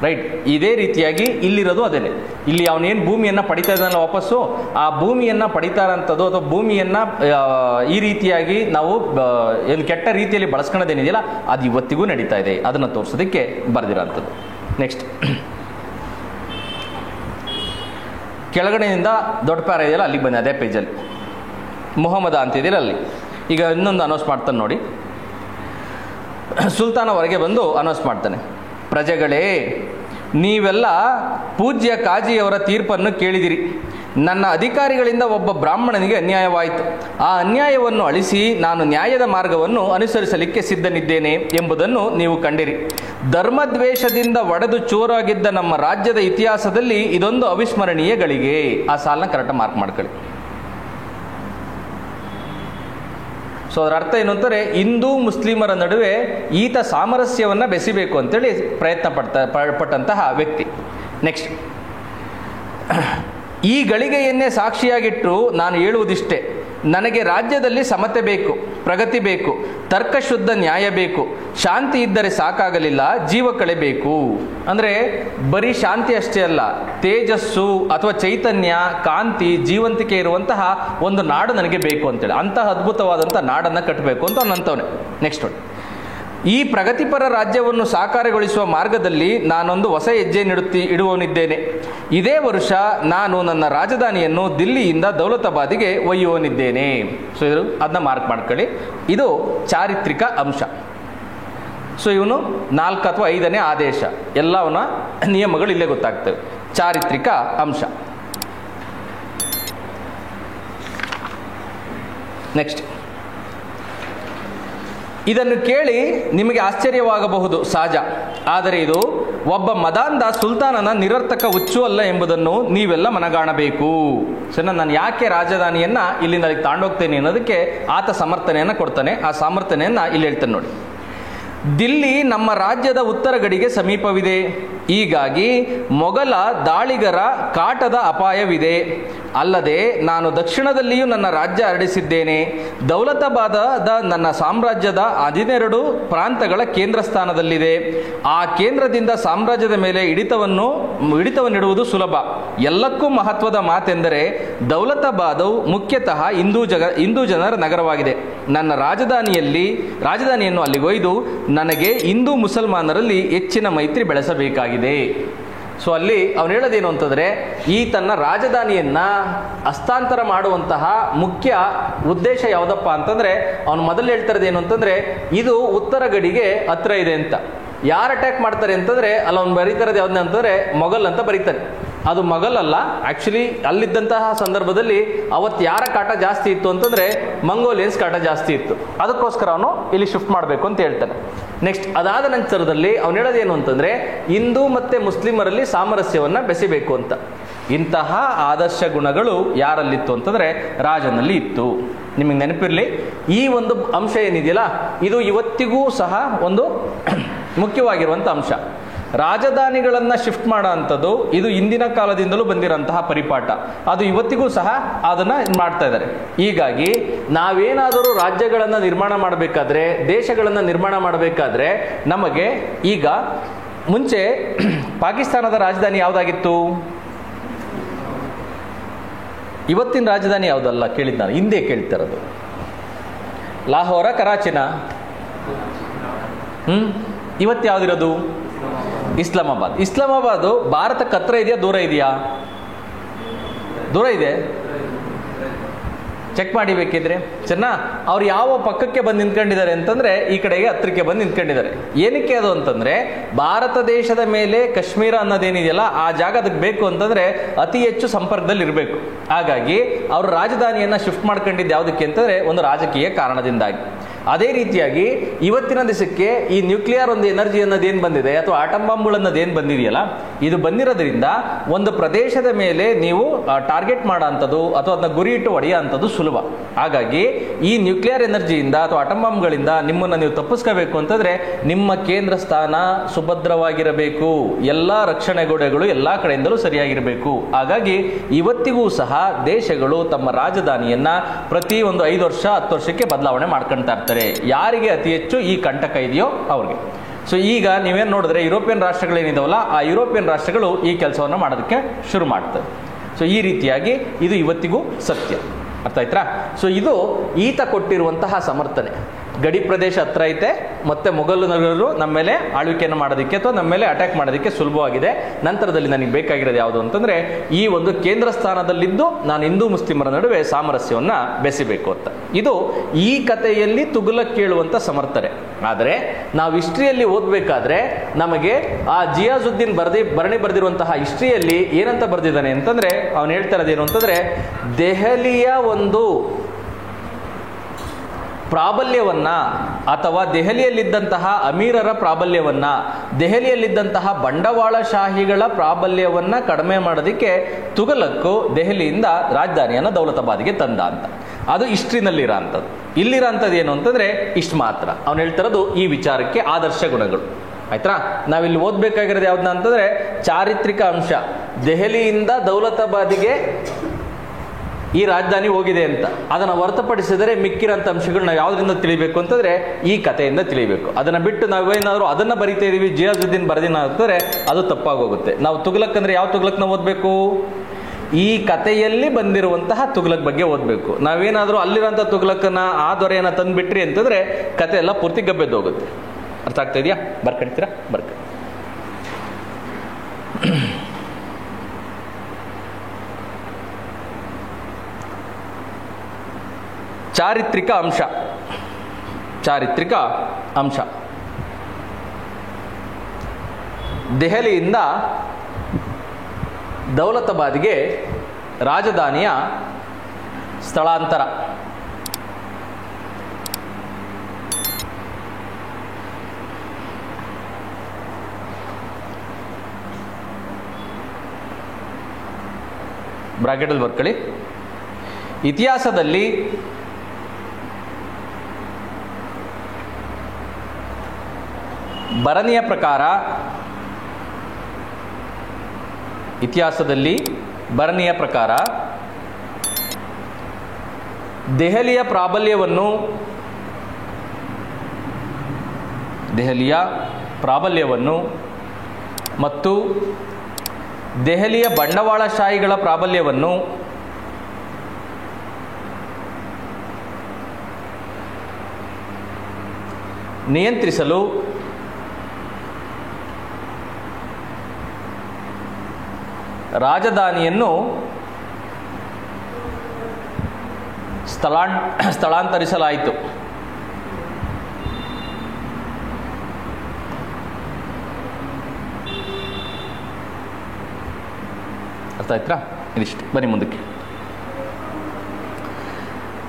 ರೈಟ್. ಇದೇ ರೀತಿಯಾಗಿ ಇಲ್ಲಿರೋದು ಅದೇನೆ. ಇಲ್ಲಿ ಅವನೇನು ಭೂಮಿಯನ್ನು ಪಡಿತಾ ಇದ್ದಾನಲ್ಲ ವಾಪಸ್ಸು, ಆ ಭೂಮಿಯನ್ನು ಪಡಿತಾರಂಥದ್ದು ಅಥವಾ ಭೂಮಿಯನ್ನು ಈ ರೀತಿಯಾಗಿ ನಾವು ಏನು ಕೆಟ್ಟ ರೀತಿಯಲ್ಲಿ ಬಳಸ್ಕೊಳ್ಳೋದೇನಿದೆಯಲ್ಲ ಅದು ಇವತ್ತಿಗೂ ನಡೀತಾ ಇದೆ. ಅದನ್ನು ತೋರಿಸೋದಕ್ಕೆ ಬರೆದಿರೋಂಥದ್ದು. ನೆಕ್ಸ್ಟ್, ಕೆಳಗಡೆಯಿಂದ ದೊಡ್ಡ ಪ್ಯಾರ ಇದೆಯಲ್ಲ ಅಲ್ಲಿಗೆ ಬನ್ನಿ, ಅದೇ ಪೇಜಲ್ಲಿ ಮೊಹಮ್ಮದ ಅಂತಿದೆಯಲ್ಲ ಅಲ್ಲಿ. ಈಗ ಇನ್ನೊಂದು ಅನೌನ್ಸ್ ಮಾಡ್ತಾನೆ ನೋಡಿ. ಸುಲ್ತಾನ ಹೊರಗೆ ಬಂದು ಅನೌನ್ಸ್ ಮಾಡ್ತಾನೆ, ಪ್ರಜೆಗಳೇ, ನೀವೆಲ್ಲ ಪೂಜ್ಯ ಕಾಜಿಯವರ ತೀರ್ಪನ್ನು ಕೇಳಿದಿರಿ. ನನ್ನ ಅಧಿಕಾರಿಗಳಿಂದ ಒಬ್ಬ ಬ್ರಾಹ್ಮಣನಿಗೆ ಅನ್ಯಾಯವಾಯಿತು. ಆ ಅನ್ಯಾಯವನ್ನು ಅಳಿಸಿ ನಾನು ನ್ಯಾಯದ ಮಾರ್ಗವನ್ನು ಅನುಸರಿಸಲಿಕ್ಕೆ ಸಿದ್ಧನಿದ್ದೇನೆ ಎಂಬುದನ್ನು ನೀವು ಕಂಡಿರಿ. ಧರ್ಮದ್ವೇಷದಿಂದ ಒಡೆದು ಚೂರಾಗಿದ್ದ ನಮ್ಮ ರಾಜ್ಯದ ಇತಿಹಾಸದಲ್ಲಿ ಇದೊಂದು ಅವಿಸ್ಮರಣೀಯ ಗಳಿಗೆ. ಆ ಸಾಲನ್ನ ಕರೆಕ್ಟಾಗಿ ಮಾರ್ಕ್ ಮಾಡ್ಕೊಳ್ಳಿ. ಸೊ ಅದರ ಅರ್ಥ ಏನು ಅಂತಾರೆ, ಹಿಂದೂ ಮುಸ್ಲಿಮರ ನಡುವೆ ಈತ ಸಾಮರಸ್ಯವನ್ನು ಬೆಸಿಬೇಕು ಅಂತೇಳಿ ಪ್ರಯತ್ನ ಪಟ್ಟಂತಹ ವ್ಯಕ್ತಿ. ನೆಕ್ಸ್ಟ್, ಈ ಗಳಿಗೆಯನ್ನೇ ಸಾಕ್ಷಿಯಾಗಿಟ್ಟು ನಾನು ಹೇಳುವುದಿಷ್ಟೇ, ನನಗೆ ರಾಜ್ಯದಲ್ಲಿ ಸಮತೆ ಬೇಕು, ಪ್ರಗತಿ ಬೇಕು, ತರ್ಕಶುದ್ಧ ನ್ಯಾಯ ಬೇಕು. ಶಾಂತಿ ಇದ್ದರೆ ಸಾಕಾಗಲಿಲ್ಲ, ಜೀವ ಕಳೆಬೇಕು. ಅಂದರೆ ಬರೀ ಶಾಂತಿ ಅಷ್ಟೇ ಅಲ್ಲ, ತೇಜಸ್ಸು ಅಥವಾ ಚೈತನ್ಯ, ಕಾಂತಿ, ಜೀವಂತಿಕೆ ಇರುವಂತಹ ಒಂದು ನಾಡು ನನಗೆ ಬೇಕು ಅಂತೇಳಿ, ಅಂತಹ ಅದ್ಭುತವಾದಂಥ ನಾಡನ್ನು ಕಟ್ಟಬೇಕು ಅಂತ ಅನ್ನಂತವನೇ. ನೆಕ್ಸ್ಟ್ ನೋಡಿ, ಈ ಪ್ರಗತಿಪರ ರಾಜ್ಯವನ್ನು ಸಾಕಾರಗೊಳಿಸುವ ಮಾರ್ಗದಲ್ಲಿ ನಾನೊಂದು ಹೊಸ ಹೆಜ್ಜೆ ಇಡುವವನಿದ್ದೇನೆ. ಇದೇ ವರ್ಷ ನಾನು ನನ್ನ ರಾಜಧಾನಿಯನ್ನು ದಿಲ್ಲಿಯಿಂದ ದೌಲತಾಬಾದಿಗೆ ಒಯ್ಯುವನಿದ್ದೇನೆ. ಸೊ ಇದು ಅದನ್ನ ಮಾರ್ಕ್ ಮಾಡ್ಕೊಳ್ಳಿ. ಇದು ಚಾರಿತ್ರಿಕ ಅಂಶ. ಸೊ ಇವನು 4 ಅಥವಾ 5ನೇ ಆದೇಶ. ಎಲ್ಲವನ್ನ ನಿಯಮಗಳು ಇಲ್ಲೇ ಗೊತ್ತಾಗ್ತವೆ. ಚಾರಿತ್ರಿಕ ಅಂಶ. ನೆಕ್ಸ್ಟ್, ಇದನ್ನು ಕೇಳಿ ನಿಮಗೆ ಆಶ್ಚರ್ಯವಾಗಬಹುದು, ಸಹಜ. ಆದರೆ ಇದು ಒಬ್ಬ ಮದಾಂಧ ಸುಲ್ತಾನನ ನಿರರ್ಥಕ ಹುಚ್ಚು ಅಲ್ಲ ಎಂಬುದನ್ನು ನೀವೆಲ್ಲ ಮನಗಾಣಬೇಕು. ಸೊ ನಾನು ಯಾಕೆ ರಾಜಧಾನಿಯನ್ನ ಇಲ್ಲಿಂದ ಅಲ್ಲಿಗೆ ತಾಂಡೋಗ್ತೇನೆ ಅನ್ನೋದಕ್ಕೆ ಆತ ಸಮರ್ಥನೆಯನ್ನು ಕೊಡ್ತಾನೆ. ಆ ಸಮರ್ಥನೆಯನ್ನು ಇಲ್ಲಿ ಹೇಳ್ತಾನೆ ನೋಡಿ. ದಿಲ್ಲಿ ನಮ್ಮ ರಾಜ್ಯದ ಉತ್ತರ ಗಡಿಗೆ ಸಮೀಪವಿದೆ. ಹೀಗಾಗಿ ಮೊಘಲ ದಾಳಿಗರ ಕಾಟದ ಅಪಾಯವಿದೆ. ಅಲ್ಲದೆ ನಾನು ದಕ್ಷಿಣದಲ್ಲಿಯೂ ನನ್ನ ರಾಜ್ಯ ಹರಡಿಸಿದ್ದೇನೆ. ದೌಲತಾಬಾದ ನನ್ನ ಸಾಮ್ರಾಜ್ಯದ 12 ಪ್ರಾಂತಗಳ ಕೇಂದ್ರ ಸ್ಥಾನದಲ್ಲಿದೆ. ಆ ಕೇಂದ್ರದಿಂದ ಸಾಮ್ರಾಜ್ಯದ ಮೇಲೆ ಹಿಡಿತವನ್ನಿಡುವುದು ಸುಲಭ. ಎಲ್ಲಕ್ಕೂ ಮಹತ್ವದ ಮಾತೆಂದರೆ ದೌಲತಾಬಾದು ಮುಖ್ಯತಃ ಹಿಂದೂ ಜನರ ನಗರವಾಗಿದೆ. ನನ್ನ ರಾಜಧಾನಿಯನ್ನು ಅಲ್ಲಿಗೊಯ್ದು ನನಗೆ ಹಿಂದೂ ಮುಸಲ್ಮಾನರಲ್ಲಿ ಹೆಚ್ಚಿನ ಮೈತ್ರಿ ಬೆಳೆಸಬೇಕಾಗಿದೆ. ಸೊ ಅಲ್ಲಿ ಅವನು ಹೇಳೋದೇನು ಅಂತಂದರೆ, ಈ ತನ್ನ ರಾಜಧಾನಿಯನ್ನು ಹಸ್ತಾಂತರ ಮಾಡುವಂತಹ ಮುಖ್ಯ ಉದ್ದೇಶ ಯಾವುದಪ್ಪ ಅಂತಂದರೆ, ಅವನು ಮೊದಲು ಹೇಳ್ತಿರೋದೇನು ಅಂತಂದರೆ, ಇದು ಉತ್ತರ ಗಡಿಗೆ ಹತ್ರ ಇದೆ ಅಂತ. ಯಾರು ಅಟ್ಯಾಕ್ ಮಾಡ್ತಾರೆ ಅಂತಂದರೆ ಅಲ್ಲಿ ಅವ್ನು ಬರೀತಾರದು ಯಾವ್ದು ಅಂತಂದರೆ ಮೊಘಲ್ ಅಂತ ಬರೀತಾನೆ. ಅದು ಮೊಘಲ್ ಅಲ್ಲ. ಆ್ಯಕ್ಚುಲಿ ಅಲ್ಲಿದ್ದಂತಹ ಸಂದರ್ಭದಲ್ಲಿ ಅವತ್ತು ಯಾರ ಕಾಟ ಜಾಸ್ತಿ ಇತ್ತು ಅಂತಂದರೆ ಮಂಗೋಲಿಯನ್ಸ್ ಕಾಟ ಜಾಸ್ತಿ ಇತ್ತು. ಅದಕ್ಕೋಸ್ಕರ ಅವನು ಇಲ್ಲಿ ಶಿಫ್ಟ್ ಮಾಡಬೇಕು ಅಂತ ಹೇಳ್ತಾನೆ. ನೆಕ್ಸ್ಟ್, ಅದಾದ ನಂತರದಲ್ಲಿ ಅವನು ಹೇಳೋದೇನು ಅಂತಂದರೆ, ಹಿಂದೂ ಮತ್ತು ಮುಸ್ಲಿಮರಲ್ಲಿ ಸಾಮರಸ್ಯವನ್ನು ಬೆಸಿಬೇಕು ಅಂತ. ಇಂತಹ ಆದರ್ಶ ಗುಣಗಳು ಯಾರಲ್ಲಿತ್ತು ಅಂತಂದರೆ ರಾಜನಲ್ಲಿ ಇತ್ತು. ನಿಮಗೆ ನೆನಪಿರಲಿ, ಈ ಒಂದು ಅಂಶ ಏನಿದೆಯಲ್ಲ, ಇದು ಇವತ್ತಿಗೂ ಸಹ ಒಂದು ಮುಖ್ಯವಾಗಿರುವಂಥ ಅಂಶ. ರಾಜಧಾನಿಗಳನ್ನು ಶಿಫ್ಟ್ ಮಾಡೋ ಅಂಥದ್ದು ಇದು ಹಿಂದಿನ ಕಾಲದಿಂದಲೂ ಬಂದಿರೋಂತಹ ಪರಿಪಾಠ. ಅದು ಇವತ್ತಿಗೂ ಸಹ ಅದನ್ನು ಮಾಡ್ತಾ ಇದ್ದಾರೆ. ಹೀಗಾಗಿ ನಾವೇನಾದರೂ ರಾಜ್ಯಗಳನ್ನು ನಿರ್ಮಾಣ ಮಾಡಬೇಕಾದ್ರೆ, ದೇಶಗಳನ್ನು ನಿರ್ಮಾಣ ಮಾಡಬೇಕಾದ್ರೆ, ನಮಗೆ ಈಗ ಮುಂಚೆ ಪಾಕಿಸ್ತಾನದ ರಾಜಧಾನಿ ಯಾವುದಾಗಿತ್ತು? ಇವತ್ತಿನ ರಾಜಧಾನಿ ಯಾವುದಲ್ಲ ಕೇಳಿದ್ದು ನಾನು, ಹಿಂದೆ ಕೇಳ್ತಿರೋದು. ಲಾಹೋರ, ಕರಾಚಿನ? ಇವತ್ತು ಯಾವುದಿರೋದು? ಇಸ್ಲಾಮಾಬಾದ್. ಇಸ್ಲಾಮಾಬಾದು ಭಾರತಕ್ಕೆ ಹತ್ರ ಇದೆಯಾ, ದೂರ ಇದೆಯಾ? ದೂರ ಇದೆ. ಚೆಕ್ ಮಾಡಿ ಬೇಕಿದ್ರೆ. ಚೆನ್ನ ಅವ್ರು ಯಾವ ಪಕ್ಕಕ್ಕೆ ಬಂದು ನಿಂತ್ಕೊಂಡಿದ್ದಾರೆ ಅಂತಂದರೆ ಈ ಕಡೆಗೆ ಹತ್ತಿರಕ್ಕೆ ಬಂದು ನಿಂತ್ಕೊಂಡಿದ್ದಾರೆ. ಏನಕ್ಕೆ ಅದು ಅಂತಂದರೆ, ಭಾರತ ದೇಶದ ಮೇಲೆ ಕಾಶ್ಮೀರ ಅನ್ನೋದೇನಿದೆಯಲ್ಲ ಆ ಜಾಗ ಅದಕ್ಕೆ ಬೇಕು ಅಂತಂದರೆ ಅತಿ ಹೆಚ್ಚು ಸಂಪರ್ಕದಲ್ಲಿ ಇರಬೇಕು. ಹಾಗಾಗಿ ಅವರು ರಾಜಧಾನಿಯನ್ನು ಶಿಫ್ಟ್ ಮಾಡ್ಕೊಂಡಿದ್ದು ಯಾವುದಕ್ಕೆ ಅಂತಂದರೆ ಒಂದು ರಾಜಕೀಯ ಕಾರಣದಿಂದಾಗಿ. ಅದೇ ರೀತಿಯಾಗಿ ಇವತ್ತಿನ ದಿವಸಕ್ಕೆ ಈ ನ್ಯೂಕ್ಲಿಯರ್ ಒಂದು ಎನರ್ಜಿ ಅನ್ನೋದೇನು ಬಂದಿದೆ, ಅಥವಾ ಆಟಮ್ ಬಾಂಬ್ಗಳು ಅನ್ನೋದೇನು ಬಂದಿದೆಯಲ್ಲ, ಇದು ಬಂದಿರೋದ್ರಿಂದ ಒಂದು ಪ್ರದೇಶದ ಮೇಲೆ ನೀವು ಟಾರ್ಗೆಟ್ ಮಾಡೋ ಅಂಥದ್ದು ಅಥವಾ ಅದನ್ನ ಗುರಿ ಇಟ್ಟು ಹೊಡೆಯೋ ಅಂಥದ್ದು ಸುಲಭ. ಹಾಗಾಗಿ ಈ ನ್ಯೂಕ್ಲಿಯರ್ ಎನರ್ಜಿಯಿಂದ ಅಥವಾ ಆಟಮ್ ಬಾಂಬ್ಗಳಿಂದ ನಿಮ್ಮನ್ನು ನೀವು ತಪ್ಪಿಸ್ಕೋಬೇಕು ಅಂತಂದರೆ ನಿಮ್ಮ ಕೇಂದ್ರ ಸ್ಥಾನ ಸುಭದ್ರವಾಗಿರಬೇಕು. ಎಲ್ಲ ರಕ್ಷಣೆ ಗೋಡೆಗಳು ಎಲ್ಲ ಕಡೆಯಿಂದಲೂ ಸರಿಯಾಗಿರಬೇಕು. ಹಾಗಾಗಿ ಇವತ್ತಿಗೂ ಸಹ ದೇಶಗಳು ತಮ್ಮ ರಾಜಧಾನಿಯನ್ನು ಪ್ರತಿ ಒಂದು 5 ವರ್ಷ 10 ವರ್ಷಕ್ಕೆ ಬದಲಾವಣೆ ಮಾಡ್ಕೊಳ್ತಾ ಇರ್ತಾರೆ. ಯಾರಿಗೆ ಅತಿ ಹೆಚ್ಚು ಈ ಕಂಟಕ ಇದೆಯೋ ಅವ್ರಿಗೆ. ಸೊ ಈಗ ನೀವೇನು ನೋಡಿದ್ರೆ ಯುರೋಪಿಯನ್ ರಾಷ್ಟ್ರಗಳೇನಿದಾವಲ್ಲ, ಆ ಯುರೋಪಿಯನ್ ರಾಷ್ಟ್ರಗಳು ಈ ಕೆಲಸವನ್ನು ಮಾಡೋದಕ್ಕೆ ಶುರು ಮಾಡ್ತವೆ. ಸೊ ಈ ರೀತಿಯಾಗಿ ಇದು ಇವತ್ತಿಗೂ ಸತ್ಯ. ಅರ್ಥ ಆಯ್ತಾ? ಸೊ ಇದು ಈತ ಕೊಟ್ಟಿರುವಂತಹ ಸಮರ್ಥನೆ. ಗಡಿ ಪ್ರದೇಶ ಹತ್ರ ಐತೆ, ಮತ್ತು ಮೊಘಲರು ನಮ್ಮ ಮೇಲೆ ಆಳ್ವಿಕೆಯನ್ನು ಮಾಡೋದಕ್ಕೆ ಅಥವಾ ನಮ್ಮ ಮೇಲೆ ಅಟ್ಯಾಕ್ ಮಾಡೋದಕ್ಕೆ ಸುಲಭವಾಗಿದೆ. ನಂತರದಲ್ಲಿ ನನಗೆ ಬೇಕಾಗಿರೋದು ಯಾವುದು ಅಂತಂದರೆ ಈ ಒಂದು ಕೇಂದ್ರ ಸ್ಥಾನದಲ್ಲಿದ್ದು ನಾನು ಹಿಂದೂ ಮುಸ್ಲಿಮರ ನಡುವೆ ಸಾಮರಸ್ಯವನ್ನು ಬೆಸೆಬೇಕು ಅಂತ. ಇದು ಈ ಕಥೆಯಲ್ಲಿ ತುಘಲಕ್ ಕೇಳುವಂಥ ಸಮರ್ಥನೆ. ಆದರೆ ನಾವು ಹಿಸ್ಟ್ರಿಯಲ್ಲಿ ಓದಬೇಕಾದ್ರೆ ನಮಗೆ ಆ ಜಿಯಾಜುದ್ದೀನ್ ಭರಣಿ ಬರೆದಿರುವಂತಹ ಹಿಸ್ಟ್ರಿಯಲ್ಲಿ ಏನಂತ ಬರೆದಿದ್ದಾನೆ ಅಂತಂದರೆ, ಅವನು ಹೇಳ್ತಾ ಇರೋದೇನು ಅಂತಂದರೆ, ದೆಹಲಿಯ ಒಂದು ಪ್ರಾಬಲ್ಯವನ್ನ ಅಥವಾ ದೆಹಲಿಯಲ್ಲಿದ್ದಂತಹ ಅಮೀರರ ಪ್ರಾಬಲ್ಯವನ್ನ, ದೆಹಲಿಯಲ್ಲಿದ್ದಂತಹ ಬಂಡವಾಳಶಾಹಿಗಳ ಪ್ರಾಬಲ್ಯವನ್ನ ಕಡಿಮೆ ಮಾಡೋದಕ್ಕೆ ತುಘಲಕ್ ದೆಹಲಿಯಿಂದ ರಾಜಧಾನಿಯನ್ನು ದೌಲತಾಬಾದ್ಗೆ ತಂದ ಅಂತ. ಅದು ಹಿಸ್ಟ್ರಿನಲ್ಲಿರೋ ಅಂಥದ್ದು. ಇಲ್ಲಿರೋ ಅಂಥದ್ದು ಏನು ಅಂತಂದರೆ ಇಷ್ಟು ಮಾತ್ರ. ಅವನು ಹೇಳ್ತಿರೋದು ಈ ವಿಚಾರಕ್ಕೆ ಆದರ್ಶ ಗುಣಗಳು. ಆಯ್ತಾ? ನಾವಿಲ್ಲಿ ಓದಬೇಕಾಗಿರೋದು ಯಾವ್ದನ್ನ ಅಂತಂದರೆ ಚಾರಿತ್ರಿಕ ಅಂಶ. ದೆಹಲಿಯಿಂದ ದೌಲತಾಬಾದಿಗೆ ಈ ರಾಜಧಾನಿ ಹೋಗಿದೆ ಅಂತ. ಅದನ್ನು ಹೊರತುಪಡಿಸಿದರೆ ಮಿಕ್ಕಿರೋಂಥ ಅಂಶಗಳು ನಾವು ಯಾವುದರಿಂದ ತಿಳಿಬೇಕು ಅಂತಂದರೆ ಈ ಕಥೆಯಿಂದ ತಿಳಿಬೇಕು. ಅದನ್ನು ಬಿಟ್ಟು ನಾವೇನಾದರೂ ಅದನ್ನು ಬರಿತಾ ಇದ್ದೀವಿ, ಜಿಯಾಜುದ್ದೀನ್ ಬರೆದಿನ ಅಂತಂದರೆ ಅದು ತಪ್ಪಾಗೋಗುತ್ತೆ. ನಾವು ತುಘಲಕ್ ಅಂದರೆ ಯಾವ ತುಘಲಕ್ನ ಓದಬೇಕು? ಈ ಕಥೆಯಲ್ಲಿ ಬಂದಿರುವಂತಹ ತುಘಲಕ್ ಬಗ್ಗೆ ಓದಬೇಕು. ನಾವೇನಾದರೂ ಅಲ್ಲಿರೋಂಥ ತುಘಲಕ್ಕನ್ನ ಆ ದೊರೆಯನ್ನು ತಂದುಬಿಟ್ರಿ ಅಂತಂದರೆ ಕಥೆ ಎಲ್ಲ ಪೂರ್ತಿ ಗಬ್ಬೆದ್ದು ಹೋಗುತ್ತೆ. ಅರ್ಥ ಆಗ್ತಾ ಇದೆಯಾ? ಬರ್ಕಂತೀರಾ? ಚಾರಿತ್ರಿಕ ಅಂಶ. ದೆಹಲಿಯಿಂದ ದೌಲತಾಬಾದ್ಗೆ ರಾಜಧಾನಿಯ ಸ್ಥಳಾಂತರ. ಬ್ರಾಕೆಟಲ್ಲಿ ಬರ್ಕೊಳ್ಳಿ. ಇತಿಹಾಸದಲ್ಲಿ ಭರಣಿಯ ಪ್ರಕಾರ ದೆಹಲಿಯ ಪ್ರಾಬಲ್ಯವನ್ನು ಮತ್ತು ದೆಹಲಿಯ ಬಂಡವಾಳಶಾಹಿಗಳ ಪ್ರಾಬಲ್ಯವನ್ನು ನಿಯಂತ್ರಿಸಲು ರಾಜಧಾನಿಯನ್ನು ಸ್ಥಳಾಂತರಿಸಲಾಯಿತು. ಅರ್ಥ ಆಯ್ತಾ? ಇದಿಷ್ಟು. ಬನ್ನಿ ಮುಂದಕ್ಕೆ.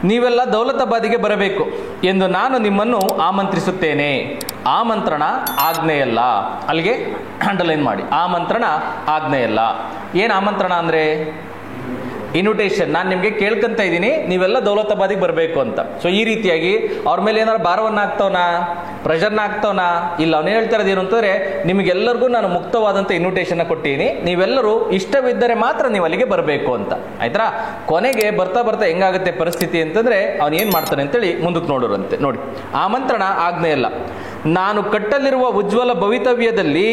ನೀವೆಲ್ಲ ದೌಲತಾಬಾದಿಗೆ ಬರಬೇಕು ಎಂದು ನಾನು ನಿಮ್ಮನ್ನು ಆಮಂತ್ರಿಸುತ್ತೇನೆ. ಆಮಂತ್ರಣ ಆಜ್ಞೆಯಲ್ಲ. ಅಲ್ಲಿಗೆ ಅಂಡರ್ಲೈನ್ ಮಾಡಿ. ಆಮಂತ್ರಣ ಆಜ್ಞೆಯಲ್ಲ. ಏನು ಆಮಂತ್ರಣ ಅಂದರೆ? ಇನ್ವಿಟೇಷನ್. ನಾನು ನಿಮಗೆ ಕೇಳ್ಕೊಂತ ಇದ್ದೀನಿ, ನೀವೆಲ್ಲ ದೌಲತಾಬಾದಿಗೆ ಬರಬೇಕು ಅಂತ. ಸೊ ಈ ರೀತಿಯಾಗಿ ಅವ್ರ ಮೇಲೆ ಏನಾದ್ರು ಭಾರವನ್ನು ಹಾಕ್ತವನಾ, ಪ್ರೆಷರ್ನ ಹಾಕ್ತವನಾ? ಇಲ್ಲ. ಅವನು ಹೇಳ್ತಾ ಇರೋದು ಏನು ಅಂತಂದರೆ, ನಿಮಗೆಲ್ಲರಿಗೂ ನಾನು ಮುಕ್ತವಾದಂಥ ಇನ್ವಿಟೇಷನ್ನ ಕೊಟ್ಟಿದ್ದೀನಿ, ನೀವೆಲ್ಲರೂ ಇಷ್ಟವಿದ್ದರೆ ಮಾತ್ರ ನೀವು ಅಲ್ಲಿಗೆ ಬರಬೇಕು ಅಂತ. ಆಯ್ತಾ? ಕೊನೆಗೆ ಬರ್ತಾ ಹೆಂಗಾಗುತ್ತೆ ಪರಿಸ್ಥಿತಿ ಅಂತಂದರೆ ಅವನು ಏನು ಮಾಡ್ತಾನೆ ಅಂತೇಳಿ ಮುಂದಕ್ಕೆ ನೋಡೋರಂತೆ. ನೋಡಿ, ಆಮಂತ್ರಣ ಆಜ್ಞೆಯಲ್ಲ. ನಾನು ಕಟ್ಟಲಿರುವ ಉಜ್ವಲ ಭವಿತವ್ಯದಲ್ಲಿ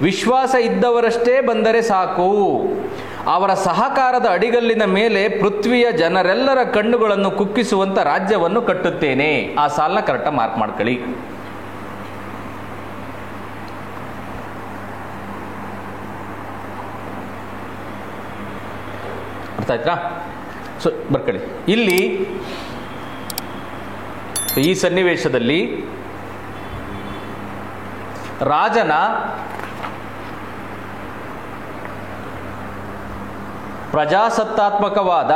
ವಿಶ್ವಾಸ ಇದ್ದವರಷ್ಟೇ ಬಂದರೆ ಸಾಕು. ಅವರ ಸಹಕಾರದ ಅಡಿಗಲ್ಲಿನ ಮೇಲೆ ಪೃಥ್ವಿಯ ಜನರೆಲ್ಲರ ಕಣ್ಣುಗಳನ್ನು ಕುಕ್ಕಿಸುವಂತ ರಾಜ್ಯವನ್ನು ಕಟ್ಟುತ್ತೇನೆ. ಆ ಸಾಲನ್ನ ಕರೆಕ್ಟಾಗಿ ಮಾರ್ಕ್ ಮಾಡ್ಕೊಳ್ಳಿ. ಅರ್ಥ ಆಯ್ತಾ? ಸೊ ಬರ್ಕೊಳ್ಳಿ. ಇಲ್ಲಿ ಈ ಸನ್ನಿವೇಶದಲ್ಲಿ ರಾಜನ ಪ್ರಜಾಸತ್ತಾತ್ಮಕವಾದ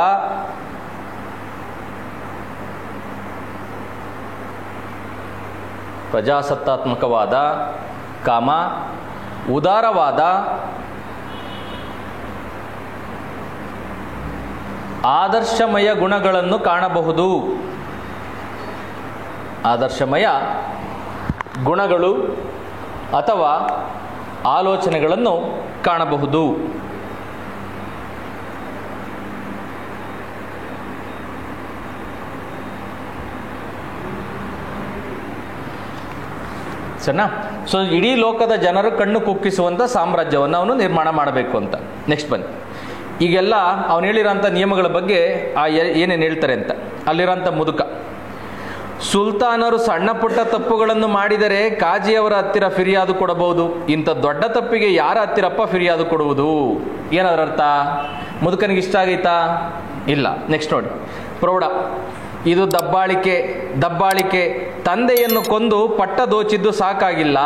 ಉದಾರವಾದ ಆದರ್ಶಮಯ ಗುಣಗಳನ್ನು ಕಾಣಬಹುದು. ಆದರ್ಶಮಯ ಗುಣಗಳು ಅಥವಾ ಆಲೋಚನೆಗಳನ್ನು ಕಾಣಬಹುದು. ಸರಿನಾ? ಸೊ ಇಡೀ ಲೋಕದ ಜನರು ಕಣ್ಣು ಕುಕ್ಕಿಸುವಂಥ ಸಾಮ್ರಾಜ್ಯವನ್ನು ಅವನು ನಿರ್ಮಾಣ ಮಾಡಬೇಕು ಅಂತ. ನೆಕ್ಸ್ಟ್ ಬನ್ನಿ. ಈಗೆಲ್ಲ ಅವನು ಹೇಳಿರೋಂಥ ನಿಯಮಗಳ ಬಗ್ಗೆ ಏನೇನು ಹೇಳ್ತಾರೆ ಅಂತ. ಅಲ್ಲಿರೋಂಥ ಮುದುಕ ಸುಲ್ತಾನರು ಸಣ್ಣ ಪುಟ್ಟ ತಪ್ಪುಗಳನ್ನು ಮಾಡಿದರೆ ಕಾಜಿಯವರ ಹತ್ತಿರ ಫಿರ್ಯಾದು ಕೊಡಬಹುದು. ಇಂಥ ದೊಡ್ಡ ತಪ್ಪಿಗೆ ಯಾರ ಹತ್ತಿರಪ್ಪ ಫಿರ್ಯಾದು ಕೊಡುವುದು? ಏನಾದ್ರ ಅರ್ಥ? ಮುದುಕನಿಗೆ ಇಷ್ಟ ಆಗೈತಾ? ಇಲ್ಲ. ನೆಕ್ಸ್ಟ್ ನೋಡಿ, ಪ್ರೌಢ. ಇದು ದಬ್ಬಾಳಿಕೆ. ತಂದೆಯನ್ನು ಕೊಂದು ಪಟ್ಟ ದೋಚಿದ್ದು ಸಾಕಾಗಿಲ್ಲ.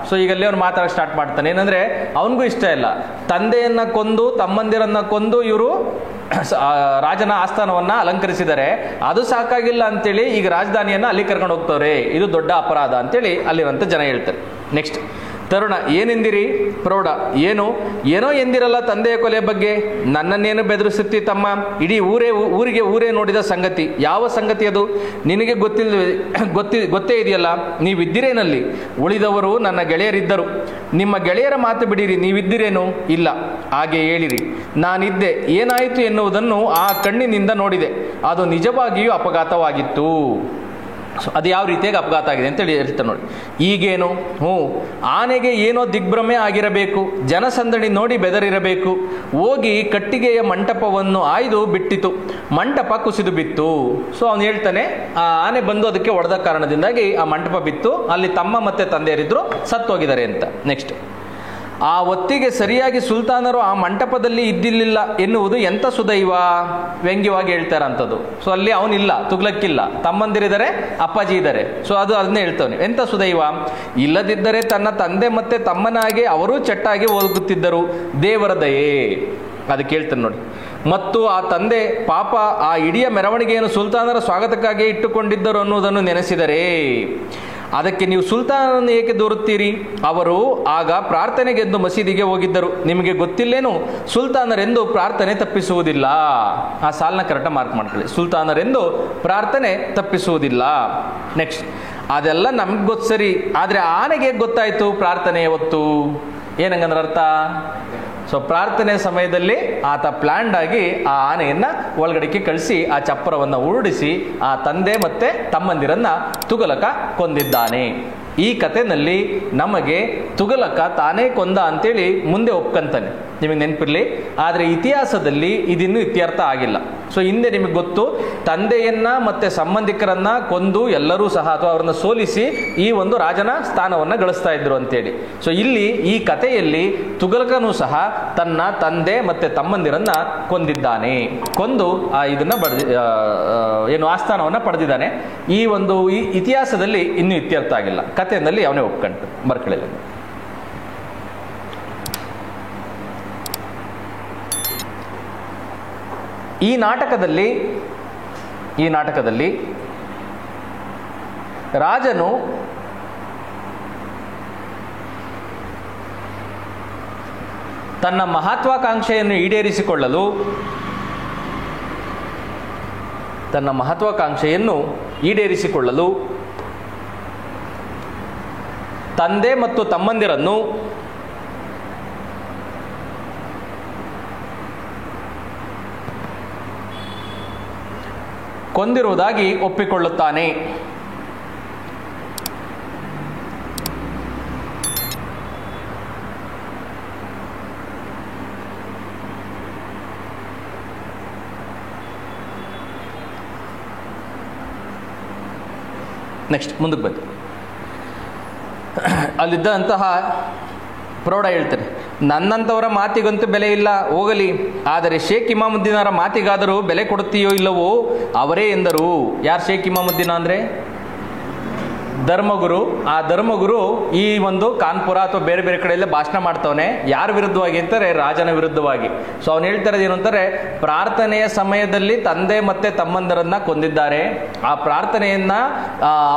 ಸೊ ಈಗಲ್ಲೇ ಅವ್ನು ಮಾತಾಡಕ್ಕೆ ಸ್ಟಾರ್ಟ್ ಮಾಡ್ತಾನೆ. ಏನಂದ್ರೆ ಅವನಿಗೂ ಇಷ್ಟ ಇಲ್ಲ, ತಂದೆಯನ್ನ ಕೊಂದು ತಮ್ಮಂದಿರನ್ನ ಕೊಂದು ಇವರು ರಾಜನ ಆಸ್ಥಾನವನ್ನ ಅಲಂಕರಿಸಿದರೆ ಅದು ಸಾಕಾಗಿಲ್ಲ ಅಂತೇಳಿ ಈಗ ರಾಜಧಾನಿಯನ್ನ ಅಲ್ಲಿ ಕರ್ಕೊಂಡು ಹೋಗ್ತವ್ರೆ, ಇದು ದೊಡ್ಡ ಅಪರಾಧ ಅಂತೇಳಿ ಅಲ್ಲಿರುವಂತ ಜನ ಹೇಳ್ತಾರೆ. ನೆಕ್ಸ್ಟ್, ತರುಣ. ಏನೆಂದಿರಿ? ಪ್ರೌಢ. ಏನೋ ಎಂದಿರಲ್ಲ ತಂದೆಯ ಕೊಲೆ ಬಗ್ಗೆ. ನನ್ನನ್ನೇನು ಬೆದರಿಸುತ್ತಿ ತಮ್ಮ? ಇಡೀ ಊರೇ ನೋಡಿದ ಸಂಗತಿ. ಯಾವ ಸಂಗತಿ ಅದು? ನಿನಗೆ ಗೊತ್ತೇ ಇದೆಯಲ್ಲ. ನೀವಿದ್ದಿರೇನಲ್ಲಿ? ಉಳಿದವರು ನನ್ನ ಗೆಳೆಯರಿದ್ದರು. ನಿಮ್ಮ ಗೆಳೆಯರ ಮಾತು ಬಿಡಿರಿ, ನೀವಿದ್ದಿರೇನು? ಇಲ್ಲ. ಹಾಗೆ ಹೇಳಿರಿ. ನಾನಿದ್ದೆ. ಏನಾಯಿತು ಎನ್ನುವುದನ್ನು ಆ ಕಣ್ಣಿನಿಂದ ನೋಡಿದೆ. ಅದು ನಿಜವಾಗಿಯೂ ಅಪಘಾತವಾಗಿತ್ತು. ಅದು ಯಾವ ರೀತಿಯಾಗಿ ಅಪಘಾತ ಆಗಿದೆ ಅಂತೇಳಿ ಹೇಳ್ತಾರೆ ನೋಡಿ. ಈಗೇನು? ಆನೆಗೆ ಏನೋ ದಿಗ್ಭ್ರಮೆ ಆಗಿರಬೇಕು. ಜನಸಂದಣಿ ನೋಡಿ ಬೆದರಿರಬೇಕು. ಹೋಗಿ ಕಟ್ಟಿಗೆಯ ಮಂಟಪವನ್ನು ಆಯ್ದು ಬಿಟ್ಟಿತು. ಮಂಟಪ ಕುಸಿದು ಬಿತ್ತು. ಸೊ ಅವನು ಹೇಳ್ತಾನೆ, ಆ ಆನೆ ಬಂದು ಅದಕ್ಕೆ ಹೊಡೆದ ಕಾರಣದಿಂದಾಗಿ ಆ ಮಂಟಪ ಬಿತ್ತು. ಅಲ್ಲಿ ತಮ್ಮ ಮತ್ತೆ ತಂದೆಯರಿದ್ರು, ಸತ್ತೋಗಿದ್ದಾರೆ ಅಂತ. ನೆಕ್ಸ್ಟ್, ಆ ಹೊತ್ತಿಗೆ ಸರಿಯಾಗಿ ಸುಲ್ತಾನರು ಆ ಮಂಟಪದಲ್ಲಿ ಇದ್ದಿರಲಿಲ್ಲ ಎನ್ನುವುದು ಎಂಥ ಸುದೈವ? ವ್ಯಂಗ್ಯವಾಗಿ ಹೇಳ್ತಾರಂಥದ್ದು. ಸೊ ಅಲ್ಲಿ ಅವನಿಲ್ಲ, ತುಗ್ಲಕ್ಕಿಲ್ಲ, ತಮ್ಮಂದಿರಿದ್ದಾರೆ, ಅಪ್ಪಾಜಿ ಇದ್ದಾರೆ. ಸೊ ಅದನ್ನೇ ಹೇಳ್ತಾನೆ. ಎಂಥ ಸುದೈವ? ಇಲ್ಲದಿದ್ದರೆ ತನ್ನ ತಂದೆ ಮತ್ತೆ ತಮ್ಮನಾಗೆ ಅವರೂ ಚಟ್ಟಾಗಿ ಹೋಗುತ್ತಿದ್ದರು. ದೇವರ ದಯೆ. ಅದಕ್ಕೆ ಹೇಳ್ತಾನೆ ನೋಡಿ. ಮತ್ತು ಆ ತಂದೆ ಪಾಪ ಆ ಇಡೀ ಮೆರವಣಿಗೆಯನ್ನು ಸುಲ್ತಾನರ ಸ್ವಾಗತಕ್ಕಾಗಿ ಇಟ್ಟುಕೊಂಡಿದ್ದರು ಅನ್ನುವುದನ್ನು ನೆನೆಸಿದರೆ ಅದಕ್ಕೆ ನೀವು ಸುಲ್ತಾನರನ್ನು ಏಕೆ ದೂರುತ್ತೀರಿ? ಅವರು ಆಗ ಪ್ರಾರ್ಥನೆಗೆಂದು ಮಸೀದಿಗೆ ಹೋಗಿದ್ದರು. ನಿಮಗೆ ಗೊತ್ತಿಲ್ಲೇನು? ಸುಲ್ತಾನರೆಂದು ಪ್ರಾರ್ಥನೆ ತಪ್ಪಿಸುವುದಿಲ್ಲ. ಆ ಸಾಲನ್ನ ಕರೆಕ್ಟಾಗಿ ಮಾರ್ಕ್ ಮಾಡ್ಕೊಳ್ಳಿ. ಸುಲ್ತಾನರೆಂದು ಪ್ರಾರ್ಥನೆ ತಪ್ಪಿಸುವುದಿಲ್ಲ. ನೆಕ್ಸ್ಟ್, ಅದೆಲ್ಲ ನಮ್ಗೆ ಗೊತ್ತು ಸರಿ, ಆದರೆ ಆನೆಗೆ ಗೊತ್ತಾಯ್ತು ಪ್ರಾರ್ಥನೆ ಹೊತ್ತು. ಏನಂಗಂದ್ರೆ ಅರ್ಥ? ಸೊ ಪ್ರಾರ್ಥನೆ ಸಮಯದಲ್ಲಿ ಆತ ಪ್ಲಾನ್ಡ್ ಆಗಿ ಆ ಆನೆಯನ್ನ ಒಳಗಡೆಗೆ ಕಳಿಸಿ ಆ ಚಪ್ಪರವನ್ನು ಉರುಳಿಸಿ ಆ ತಂದೆ ಮತ್ತೆ ತಮ್ಮಂದಿರನ್ನ ತುಘಲಕ ಕೊಂದಿದ್ದಾನೆ. ಈ ಕಥೆನಲ್ಲಿ ನಮಗೆ ತುಘಲಕ ತಾನೇ ಕೊಂದ ಅಂತೇಳಿ ಮುಂದೆ ಒಪ್ಕಂತಾನೆ, ನಿಮಗೆ ನೆನಪಿರ್ಲಿ. ಆದರೆ ಇತಿಹಾಸದಲ್ಲಿ ಇದಿನ್ನೂ ಇತ್ಯರ್ಥ ಆಗಿಲ್ಲ. ಸೊ ಹಿಂದೆ ನಿಮಗೆ ಗೊತ್ತು, ತಂದೆಯನ್ನ ಮತ್ತೆ ಸಂಬಂಧಿಕರನ್ನ ಕೊಂದು ಎಲ್ಲರೂ ಸಹ ಅಥವಾ ಅವರನ್ನ ಸೋಲಿಸಿ ಈ ಒಂದು ರಾಜನ ಸ್ಥಾನವನ್ನ ಗಳಿಸ್ತಾ ಇದ್ರು ಅಂತೇಳಿ. ಸೊ ಇಲ್ಲಿ ಈ ಕಥೆಯಲ್ಲಿ ತುಘಲಕನೂ ಸಹ ತನ್ನ ತಂದೆ ಮತ್ತೆ ತಮ್ಮಂದಿರನ್ನ ಕೊಂದಿದ್ದಾನೆ, ಕೊಂದು ಇದನ್ನ ಆಸ್ಥಾನವನ್ನ ಪಡೆದಿದ್ದಾನೆ. ಈ ಒಂದು ಇತಿಹಾಸದಲ್ಲಿ ಇನ್ನೂ ಇತ್ಯರ್ಥ ಆಗಿಲ್ಲ, ಕಥೆಯಲ್ಲಿ ಅವನೇ ಒಪ್ಕೊಂಡ ಬರ್ಕಳಿಲ್ಲ. ಈ ನಾಟಕದಲ್ಲಿ ರಾಜನು ತನ್ನ ಮಹತ್ವಾಕಾಂಕ್ಷೆಯನ್ನು ಈಡೇರಿಸಿಕೊಳ್ಳಲು ತಂದೆ ಮತ್ತು ತಮ್ಮಂದಿರನ್ನು ಕೊಂದಿರುವುದಾಗಿ ಒಪ್ಪಿಕೊಳ್ಳುತ್ತಾನೆ. ನೆಕ್ಸ್ಟ್ ಮುಂದಕ್ಕೆ ಬಂದು ಅಲ್ಲಿದ್ದಂತಹ ಪ್ರೌಢ ಹೇಳ್ತಾರೆ, ನನ್ನಂಥವರ ಮಾತಿಗಂತೂ ಬೆಲೆ ಇಲ್ಲ, ಹೋಗಲಿ. ಆದರೆ ಶೇಖ್ ಇಮಾಮುದ್ದೀನರ ಮಾತಿಗಾದರೂ ಬೆಲೆ ಕೊಡುತ್ತೀಯೋ ಇಲ್ಲವೋ? ಅವರೇ ಎಂದರು. ಯಾರು ಶೇಖ್ ಇಮಾಮುದ್ದೀನ ಅಂದರೆ? ಧರ್ಮಗುರು. ಆ ಧರ್ಮಗುರು ಈ ಒಂದು ಕಾನ್ಪುರ ಅಥವಾ ಬೇರೆ ಬೇರೆ ಕಡೆಯಲ್ಲೇ ಭಾಷಣ ಮಾಡ್ತವನೆ. ಯಾರ ವಿರುದ್ಧವಾಗಿ ಅಂತಾರೆ? ರಾಜನ ವಿರುದ್ಧವಾಗಿ. ಸೊ ಅವ್ನು ಹೇಳ್ತಾರೆ ಏನು ಅಂತಾರೆ, ಪ್ರಾರ್ಥನೆಯ ಸಮಯದಲ್ಲಿ ತಂದೆ ಮತ್ತೆ ತಮ್ಮಂದರನ್ನ ಕೊಂದಿದ್ದಾರೆ. ಆ ಪ್ರಾರ್ಥನೆಯನ್ನ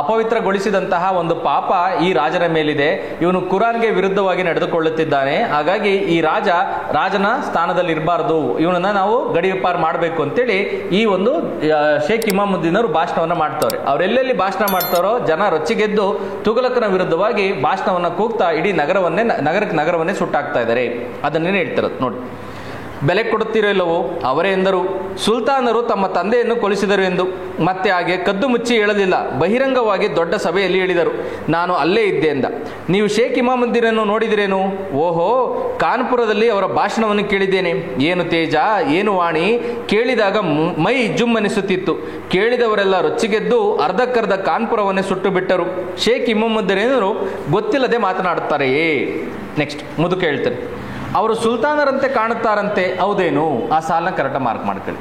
ಅಪವಿತ್ರಗೊಳಿಸಿದಂತಹ ಒಂದು ಪಾಪ ಈ ರಾಜನ ಮೇಲಿದೆ. ಇವನು ಕುರಾನ್ಗೆ ವಿರುದ್ಧವಾಗಿ ನಡೆದುಕೊಳ್ಳುತ್ತಿದ್ದಾನೆ. ಹಾಗಾಗಿ ಈ ರಾಜನ ಸ್ಥಾನದಲ್ಲಿ ಇರಬಾರ್ದು, ಇವನನ್ನ ನಾವು ಗಡಿಪಾರು ಮಾಡಬೇಕು ಅಂತೇಳಿ ಈ ಒಂದು ಶೇಖ್ ಇಮಾಮುದ್ದೀನರು ಭಾಷಣವನ್ನ ಮಾಡ್ತವ್ರೆ. ಅವರೆಲ್ಲೆಲ್ಲಿ ಭಾಷಣ ಮಾಡ್ತಾರೋ ಜನ ರೊಚ್ಚಿಗೆದ್ದು ತುಘಲಕನ ವಿರುದ್ಧವಾಗಿ ಭಾಷಣವನ್ನ ಕೂಗ್ತಾ ಇಡೀ ನಗರವನ್ನೇ ಸುಟ್ಟಾಕ್ತಾ ಇದ್ದಾರೆ. ಅದನ್ನೇನು ಹೇಳ್ತಾರೆ ನೋಡಿ. ಬೆಲೆ ಕೊಡುತ್ತೀರೋ ಇಲ್ಲವೋ? ಅವರೇ ಎಂದರು, ಸುಲ್ತಾನರು ತಮ್ಮ ತಂದೆಯನ್ನು ಕೊಲಿಸಿದರು ಎಂದು. ಮತ್ತೆ ಹಾಗೆ ಕದ್ದು ಮುಚ್ಚಿ ಹೇಳಲಿಲ್ಲ, ಬಹಿರಂಗವಾಗಿ ದೊಡ್ಡ ಸಭೆಯಲ್ಲಿ ಹೇಳಿದರು. ನಾನು ಅಲ್ಲೇ ಇದ್ದೆ ಎಂದ. ನೀವು ಶೇಖ್ ಇಮಾಮುದ್ದೀನನ್ನು ನೋಡಿದಿರೇನು? ಓಹೋ, ಕಾನ್ಪುರದಲ್ಲಿ ಅವರ ಭಾಷಣವನ್ನು ಕೇಳಿದ್ದೇನೆ. ಏನು ತೇಜ, ಏನು ವಾಣಿ! ಕೇಳಿದಾಗ ಮೈ ಜುಮ್ಮನಿಸುತ್ತಿತ್ತು. ಕೇಳಿದವರೆಲ್ಲ ರೊಚ್ಚಿಗೆದ್ದು ಅರ್ಧಕ್ಕರ್ಧ ಕಾನ್ಪುರವನ್ನೇ ಸುಟ್ಟು ಬಿಟ್ಟರು. ಶೇಖ್ ಇಮಾಮುದ್ದೀನರು ಗೊತ್ತಿಲ್ಲದೆ ಮಾತನಾಡುತ್ತಾರೆಯೇ? ನೆಕ್ಸ್ಟ್ ಮುದುಕ ಹೇಳ್ತಾರೆ, ಅವರು ಸುಲ್ತಾನರಂತೆ ಕಾಣುತ್ತಾರಂತೆ, ಹೌದೇನು? ಆ ಸಾಲನ್ನ ಕರೆಕ್ಟಾಗಿ ಮಾರ್ಕ್ ಮಾಡ್ಕೊಳ್ಳಿ.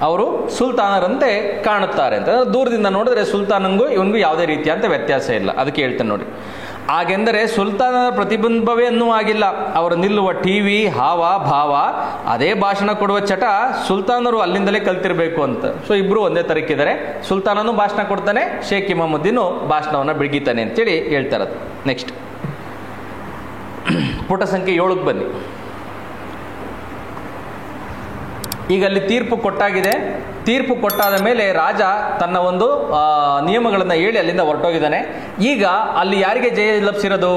ಅವರು ಸುಲ್ತಾನರಂತೆ ಕಾಣುತ್ತಾರೆ ಅಂತ ದೂರದಿಂದ ನೋಡಿದ್ರೆ ಸುಲ್ತಾನಂಗೂ ಇವನಿಗೂ ಯಾವುದೇ ರೀತಿಯಂತ ವ್ಯತ್ಯಾಸ ಇಲ್ಲ. ಅದಕ್ಕೆ ಹೇಳ್ತೇನೆ ನೋಡಿ. ಹಾಗೆಂದರೆ ಸುಲ್ತಾನರ ಪ್ರತಿಬಿಂಬವೇ ಅನ್ನೂ ಆಗಿಲ್ಲ. ಅವರು ನಿಲ್ಲುವ ಟಿವಿ, ಹಾವ ಭಾವ, ಅದೇ ಭಾಷಣ ಕೊಡುವ ಚಟ ಸುಲ್ತಾನರು ಅಲ್ಲಿಂದಲೇ ಕಲ್ತಿರ್ಬೇಕು ಅಂತ. ಸೊ ಇಬ್ರು ಒಂದೇ ತರಕ್ಕಿದ್ದಾರೆ. ಸುಲ್ತಾನನು ಭಾಷಣ ಕೊಡ್ತಾನೆ, ಶೇಖ್ ಇಮಾಮುದ್ದೀನು ಭಾಷಣವನ್ನು ಬಿಗಿತಾನೆ ಅಂತೇಳಿ ಹೇಳ್ತಾರೆ. ನೆಕ್ಸ್ಟ್ ಪುಟ ಸಂಖ್ಯೆ 7ಕ್ಕೆ ಬನ್ನಿ. ಈಗ ಅಲ್ಲಿ ತೀರ್ಪು ಕೊಟ್ಟಾಗಿದೆ. ತೀರ್ಪು ಕೊಟ್ಟಾದ ಮೇಲೆ ರಾಜ ತನ್ನ ಒಂದು ನಿಯಮಗಳನ್ನು ಹೇಳಿ ಅಲ್ಲಿಂದ ಹೊರಟೋಗಿದ್ದಾನೆ. ಈಗ ಅಲ್ಲಿ ಯಾರಿಗೆ ಜಯ ಲಭಿಸಿರೋದು?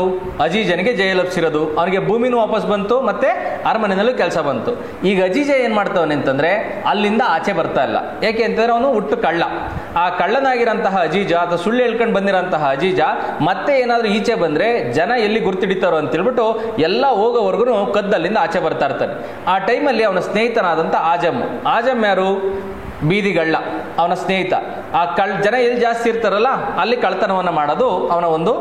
ಅಜೀಜನಿಗೆ ಜಯ ಲಭಿಸಿರೋದು. ಅವನಿಗೆ ಭೂಮಿನೂ ವಾಪಸ್ ಬಂತು, ಮತ್ತೆ ಅರಮನೆಯಲ್ಲೂ ಕೆಲಸ ಬಂತು. ಈಗ ಅಜೀಜ ಏನು ಮಾಡ್ತಾವನೆ ಅಂತಂದರೆ ಅಲ್ಲಿಂದ ಆಚೆ ಬರ್ತಾ ಇಲ್ಲ. ಯಾಕೆ ಅಂತಂದರೆ ಅವನು ಹುಟ್ಟು ಕಳ್ಳ. ಆ ಕಳ್ಳನಾಗಿರೋಂತಹ ಅಜೀಜ ಅಥವಾ ಸುಳ್ಳು ಹೇಳ್ಕೊಂಡು ಬಂದಿರೋಂತಹ ಅಜೀಜ ಮತ್ತೆ ಏನಾದರೂ ಈಚೆ ಬಂದರೆ ಜನ ಎಲ್ಲಿ ಗುರ್ತಿಡಿತಾರೋ ಅಂತೇಳ್ಬಿಟ್ಟು ಎಲ್ಲ ಹೋಗೋವರೆಗೂ ಕದ್ದಲ್ಲಿಂದ ಆಚೆ ಬರ್ತಾ ಇರ್ತಾನೆ. ಆ ಟೈಮಲ್ಲಿ ಅವನ ಸ್ನೇಹಿತನಾದಂಥ ಆಜಮ್ ಯಾರು? ಬೀದಿಗಳ್ಳ, ಅವನ ಸ್ನೇಹಿತ. ಆ ಜನ ಎಲ್ಲಿ ಜಾಸ್ತಿ ಇರ್ತಾರಲ್ಲ ಅಲ್ಲಿ ಕಳ್ತನವನ್ನು ಮಾಡೋದು ಅವನ ಒಂದು